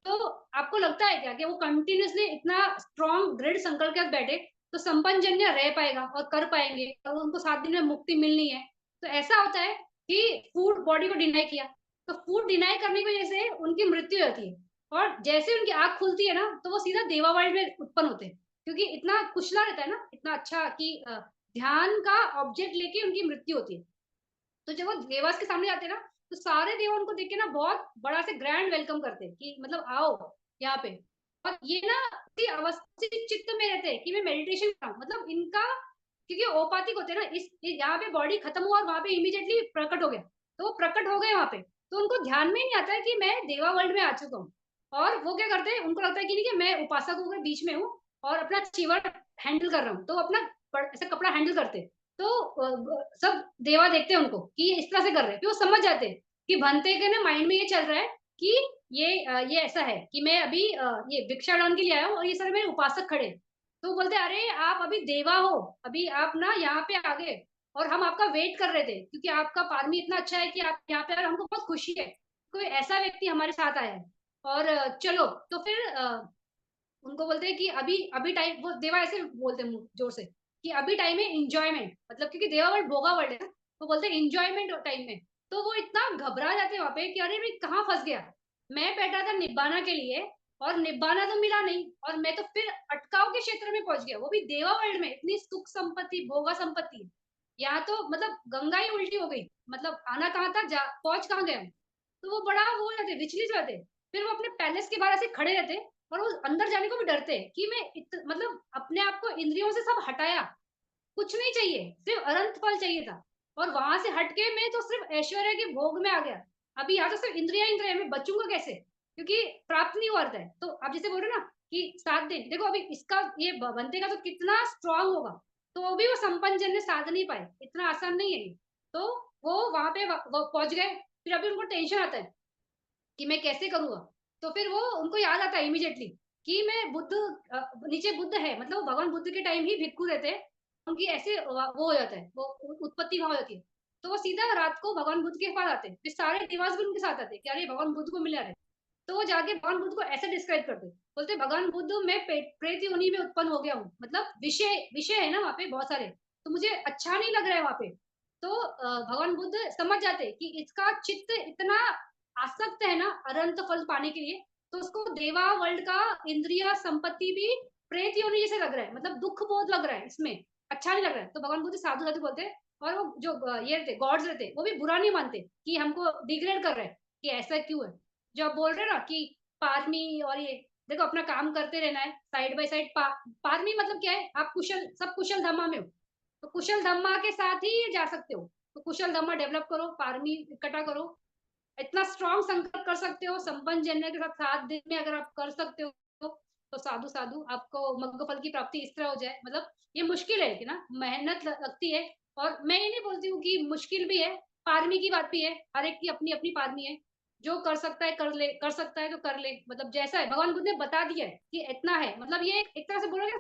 तो आपको लगता है क्या कि वो कंटिन्यूअसली इतना स्ट्रॉन्ग दृढ़ संकल्प के साथ बैठे, तो संपन्नजन्य रह पाएगा और कर पाएंगे, और उनको 7 दिन में मुक्ति मिलनी है? तो ऐसा होता है कि फूड बॉडी को डिनाई किया, तो फूड डिनाई करने की वजह से उनकी मृत्यु होती है, और जैसे उनकी आंख खुलती है ना, तो वो सीधा देवा वर्ल्ड में उत्पन्न होते हैं, क्योंकि इतना कुशला रहता है ना, इतना अच्छा कि ध्यान का ऑब्जेक्ट लेके उनकी मृत्यु होती है। तो जब वो देवास के सामने जाते हैं ना, तो सारे देवा उनको देख के ना बहुत बड़ा से ग्रैंड वेलकम करते हैं कि मतलब आओ यहाँ पे। और ये ना इसी अवस्था से चित्त में रहते हैं कि मैं मेडिटेशन कर रहा हूँ, मतलब इनका, क्योंकि ओपातिक होते हैं ना, इस यहाँ पे बॉडी खत्म हुआ और वहां पे इमीडिएटली प्रकट हो गया, तो वो प्रकट हो गए वहां पे। तो उनको ध्यान में ही नहीं आता है कि मैं देवा वर्ल्ड में आ चुका हूँ। और वो क्या करते हैं, उनको लगता है कि नहीं कि मैं उपासकों के बीच में हूँ और अपना चिवर हैंडल कर रहा हूँ, तो अपना ऐसा कपड़ा हैंडल करते हैं। तो सब देवा देखते हैं उनको कि ये इस तरह से कर रहे हैं, फिर वो समझ जाते हैं कि भंते के ना माइंड में ये चल रहा है कि ये ऐसा है कि मैं अभी ये भिक्षाटन के लिए आया हूँ, और ये सारे मेरे उपासक खड़े हैं। तो वो बोलते हैं अरे आप अभी देवा हो, अभी आप ना यहाँ पे आ गए, और हम आपका वेट कर रहे थे, क्योंकि आपका पारमी इतना अच्छा है कि आप यहाँ पे आ रहे, हमको बहुत खुशी है, कोई ऐसा व्यक्ति हमारे साथ आया है। और चलो, तो फिर उनको बोलते हैं कि अभी अभी टाइम, वो देवा ऐसे बोलते हैं जोर से कि अभी टाइम है इंजॉयमेंट, मतलब क्योंकि देवा वर्ड भोगा वर्ड है ना, तो बोलते हैं इंजॉयमेंट टाइम में। तो वो इतना घबरा जाते हैं वहां पे कि अरे मैं कहाँ फंस गया, मैं बैठा था निब्बाना के लिए, और निब्बाना तो मिला नहीं, और मैं तो फिर अटकाव के क्षेत्र में पहुंच गया, वो भी देवा वर्ल्ड में, इतनी सुख संपत्ति भोगा संपत्ति, यहाँ तो मतलब गंगा ही उल्टी हो गई, मतलब आना कहाँ था, पहुंच कहाँ गए हम। तो वो बड़ा वो हो जाते, विचलित हो जाते। फिर वो अपने पैलेस के बाहर ऐसे खड़े रहते, और वो अंदर जाने को भी डरते हैं कि मैं मतलब अपने आप को इंद्रियों से सब हटाया, कुछ नहीं चाहिए, सिर्फ अनंत फल चाहिए था, और वहां से हटके मैं तो सिर्फ ऐश्वर्य के भोग में आ गया। अभी यहाँ तो सिर्फ इंद्रिया इंद्रिया, मैं बचूंगा कैसे, क्योंकि प्राप्त नहीं हुआ है। तो आप जैसे बोल रहे हो ना कि 7 दिन, देखो अभी इसका ये बनते का तो कितना स्ट्रांग होगा, तो वो भी वो संपन्न जन ने साध नहीं पाए, इतना आसान नहीं है ये। तो वो वहां पे पहुंच गए, फिर अभी उनको टेंशन आता है कि मैं कैसे करूंगा। तो फिर वो उनको याद आता है इमीडिएटली कि मैं बुद्ध, नीचे बुद्ध है, मतलब वो भगवान बुद्ध के टाइम ही भिक्खु रहते हैं, उनकी ऐसे वो हो जाता है, वो उत्पत्ति वहां हो जाती है। तो वो सीधा रात को भगवान बुद्ध के पास आते हैं, फिर सारे निवास भी उनके साथ आते हैं कि अरे भगवान बुद्ध को मिला रहे। तो वो जाके भगवान बुद्ध को ऐसे डिस्क्राइब करते हैं, बोलते भगवान बुद्ध मैं प्रेत योनि में उत्पन्न हो गया हूँ, मतलब विषय विषय है ना वहाँ पे बहुत सारे, तो मुझे अच्छा नहीं लग रहा है वहाँ पे। तो भगवान बुद्ध समझ जाते हैं कि इसका चित्त इतना आसक्त है ना अनंत फल पाने के लिए, तो उसको देवा वर्ल्ड का इंद्रिय संपत्ति भी प्रेत योनि जैसे लग रहा है, मतलब दुख बहुत लग रहा है इसमें, अच्छा नहीं लग रहा है, तो भगवान बुद्ध साधु साधु बोलते हैं। और वो जो ये रहते गॉड्स रहते, वो भी बुरा नहीं मानते कि हमको डिग्रेड कर रहे हैं, कि ऐसा क्यों है। जो आप बोल रहे हैं ना कि पारमी और ये, देखो अपना काम करते रहना है साइड बाय साइड। पारमी मतलब क्या है, आप कुशल, सब कुशल धम्मा में हो, तो कुशल धम्मा के साथ ही जा सकते हो। तो कुशल धम्मा डेवलप करो, पारमी इकट्ठा करो, इतना स्ट्रॉन्ग संकल्प कर सकते हो संपन्न जन्य के साथ 7 दिन में अगर आप कर सकते हो, तो साधु साधु आपको मग्न फल की प्राप्ति इस तरह हो जाए। मतलब ये मुश्किल है कि ना, मेहनत लगती है। और मैं ये नहीं बोलती हूँ कि मुश्किल भी है, पारमी की बात भी है, हर एक की अपनी अपनी पारमी है। जो कर सकता है कर ले, कर सकता है तो कर ले, मतलब जैसा है भगवान बुद्ध ने बता दिया है कि इतना है। मतलब ये एक तरह से बोलोगे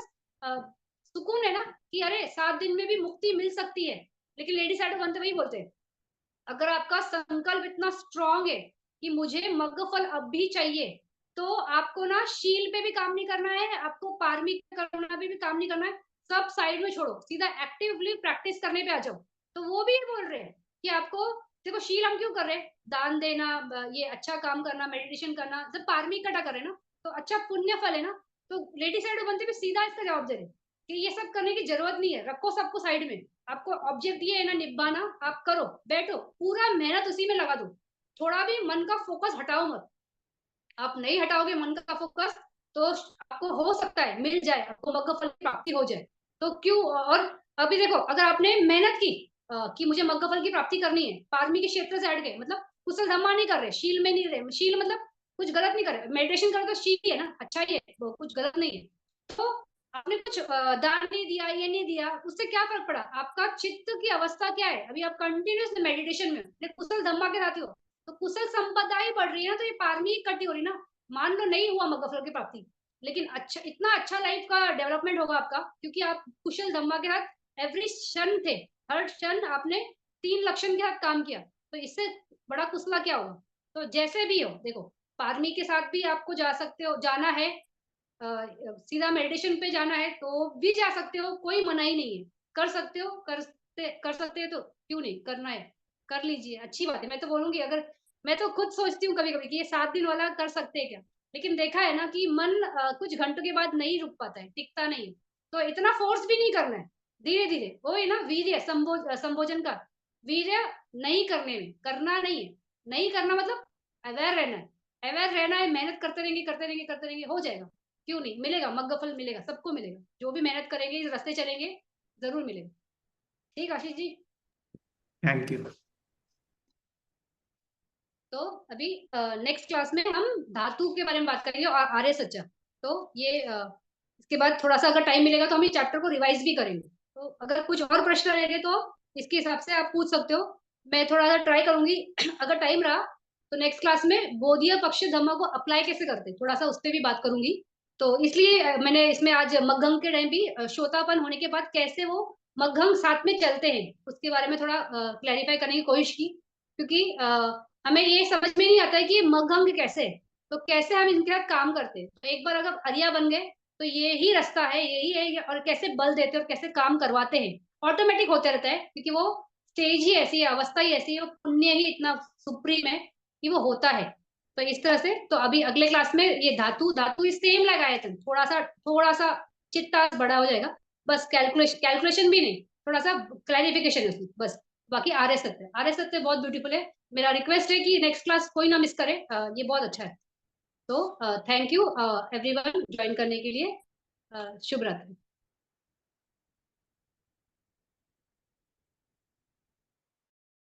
सुकून है ना, कि अरे 7 दिन में भी मुक्ति मिल सकती है। लेकिन लेडी साइड बनते वही बोलते हैं, अगर आपका संकल्प इतना स्ट्रांग है कि मुझे मग्न फल अब भी चाहिए, तो आपको ना शील पे भी काम नहीं करना है, आपको पारमी करना पे भी काम नहीं करना है, सब साइड में छोड़ो, सीधा एक्टिवली प्रैक्टिस करने पे आ जाओ। तो वो भी बोल रहे हैं कि आपको, देखो शील हम क्यों कर रहे हैं, दान देना, ये अच्छा काम करना, मेडिटेशन करना, जब पारमी इकट्ठा करे ना तो अच्छा पुण्य फल है ना। तो लेडी साइड बनते भी सीधा इसका जवाब दे रहे हैं कि ये सब करने की जरूरत नहीं है, रखो सबको साइड में। आपको ऑब्जेक्ट ये है ना निभाना, आप करो, बैठो, पूरा मेहनत उसी में लगा दो, थोड़ा भी मन का फोकस हटाओ मत। आप नहीं हटाओगे मन का फोकस, तो आपको हो सकता है मिल जाए, आपको मग्न फल की प्राप्ति हो जाए। तो क्यों। और अभी देखो, अगर आपने मेहनत की कि मुझे मग्न फल की प्राप्ति करनी है, पारमी के क्षेत्र से हट गए, मतलब कुशल धम्मा नहीं कर रहे, शील में नहीं रहे, शील मतलब कुछ गलत नहीं कर रहे, मेडिटेशन करो तो शील ही है ना, अच्छा ही है वो, कुछ गलत नहीं है। तो आपने कुछ दान नहीं दिया, ये नहीं दिया, उससे क्या फर्क पड़ा, आपका चित्त की अवस्था क्या है, अभी आप कंटिन्यूस मेडिटेशन में हो, कुशल धम्मा के साथ ही हो, तो कुशल संपदा ही बढ़ रही है ना, तो ये पारमी इकट्ठी हो रही ना। मान लो नहीं हुआ मगफल की प्राप्ति, लेकिन अच्छा, इतना अच्छा लाइफ का डेवलपमेंट होगा आपका, क्योंकि आप कुशल धम्मा के साथ एवरी क्षण थे, हर क्षण आपने 3 लक्षण के साथ काम किया, तो इससे बड़ा कुशला क्या होगा। तो जैसे भी हो, देखो पारमी के साथ भी आपको जा सकते हो, जाना है सीधा मेडिटेशन पे जाना है तो भी जा सकते हो, कोई मनाही नहीं है, कर सकते हो, कर सकते हैं तो क्यों नहीं करना है, कर लीजिए, अच्छी बात है। मैं तो बोलूंगी, अगर मैं तो खुद सोचती हूँ कभी कभी कि ये 7 दिन वाला कर सकते हैं क्या, लेकिन देखा है ना कि मन कुछ घंटों के बाद नहीं रुक पाता है, टिकता नहीं है। तो इतना फोर्स भी नहीं करना है, धीरे धीरे, वो है ना वीर्य संभोजन का वीर्य, नहीं करने में, करना नहीं है, नहीं करना मतलब अवेयर रहना है, अवेयर रहना है, मेहनत करते रहेंगे करते रहेंगे करते रहेंगे, हो जाएगा। क्यों नहीं मिलेगा, मग्न फल मिलेगा, सबको मिलेगा, जो भी मेहनत करेंगे, इस रास्ते चलेंगे, जरूर मिलेगा। ठीक आशीष जी। Thank you. तो अभी नेक्स्ट क्लास में हम धातु के बारे में बात करेंगे और आर्य सच्चा। तो ये इसके बाद थोड़ा सा अगर टाइम मिलेगा तो हम ये चैप्टर को रिवाइज भी करेंगे। तो अगर कुछ और प्रश्न रहेंगे तो इसके हिसाब से आप पूछ सकते हो, मैं थोड़ा सा ट्राई करूंगी अगर टाइम रहा तो नेक्स्ट क्लास में बोधिया पक्ष धम्मा को अप्लाई कैसे करते हैं, थोड़ा सा उस पर भी बात करूंगी। तो इसलिए मैंने इसमें आज मग्घंग के टाइम भी श्रोतापन होने के बाद कैसे वो मग्घंग साथ में चलते हैं उसके बारे में थोड़ा क्लैरिफाई करने की कोशिश की, क्योंकि हमें ये समझ में नहीं आता है कि ये मग्घंग कैसे है, तो कैसे हम इनके साथ काम करते हैं। तो एक बार अगर आर्या बन गए तो ये ही रास्ता है, यही है, और कैसे बल देते हैं और कैसे काम करवाते हैं, ऑटोमेटिक होते रहता है, क्योंकि वो स्टेज ही ऐसी है, अवस्था ही ऐसी है, वो पुण्य ही इतना सुप्रीम है कि वो होता है। तो इस तरह से, तो अभी अगले क्लास में ये धातु धातु सेम लगाए थे, थोड़ा सा चित्ता बड़ा हो जाएगा, बस कैलकुलेशन कैलकुलेशन भी नहीं, थोड़ा सा क्लैरिफिकेशन है उसमें बस। बाकी आर्य सत्य बहुत ब्यूटीफुल है। मेरा रिक्वेस्ट है कि नेक्स्ट क्लास कोई ना मिस करे, ये बहुत अच्छा है। तो थैंक यू एवरीवन ज्वाइन करने के लिए। शुभ रात्रि।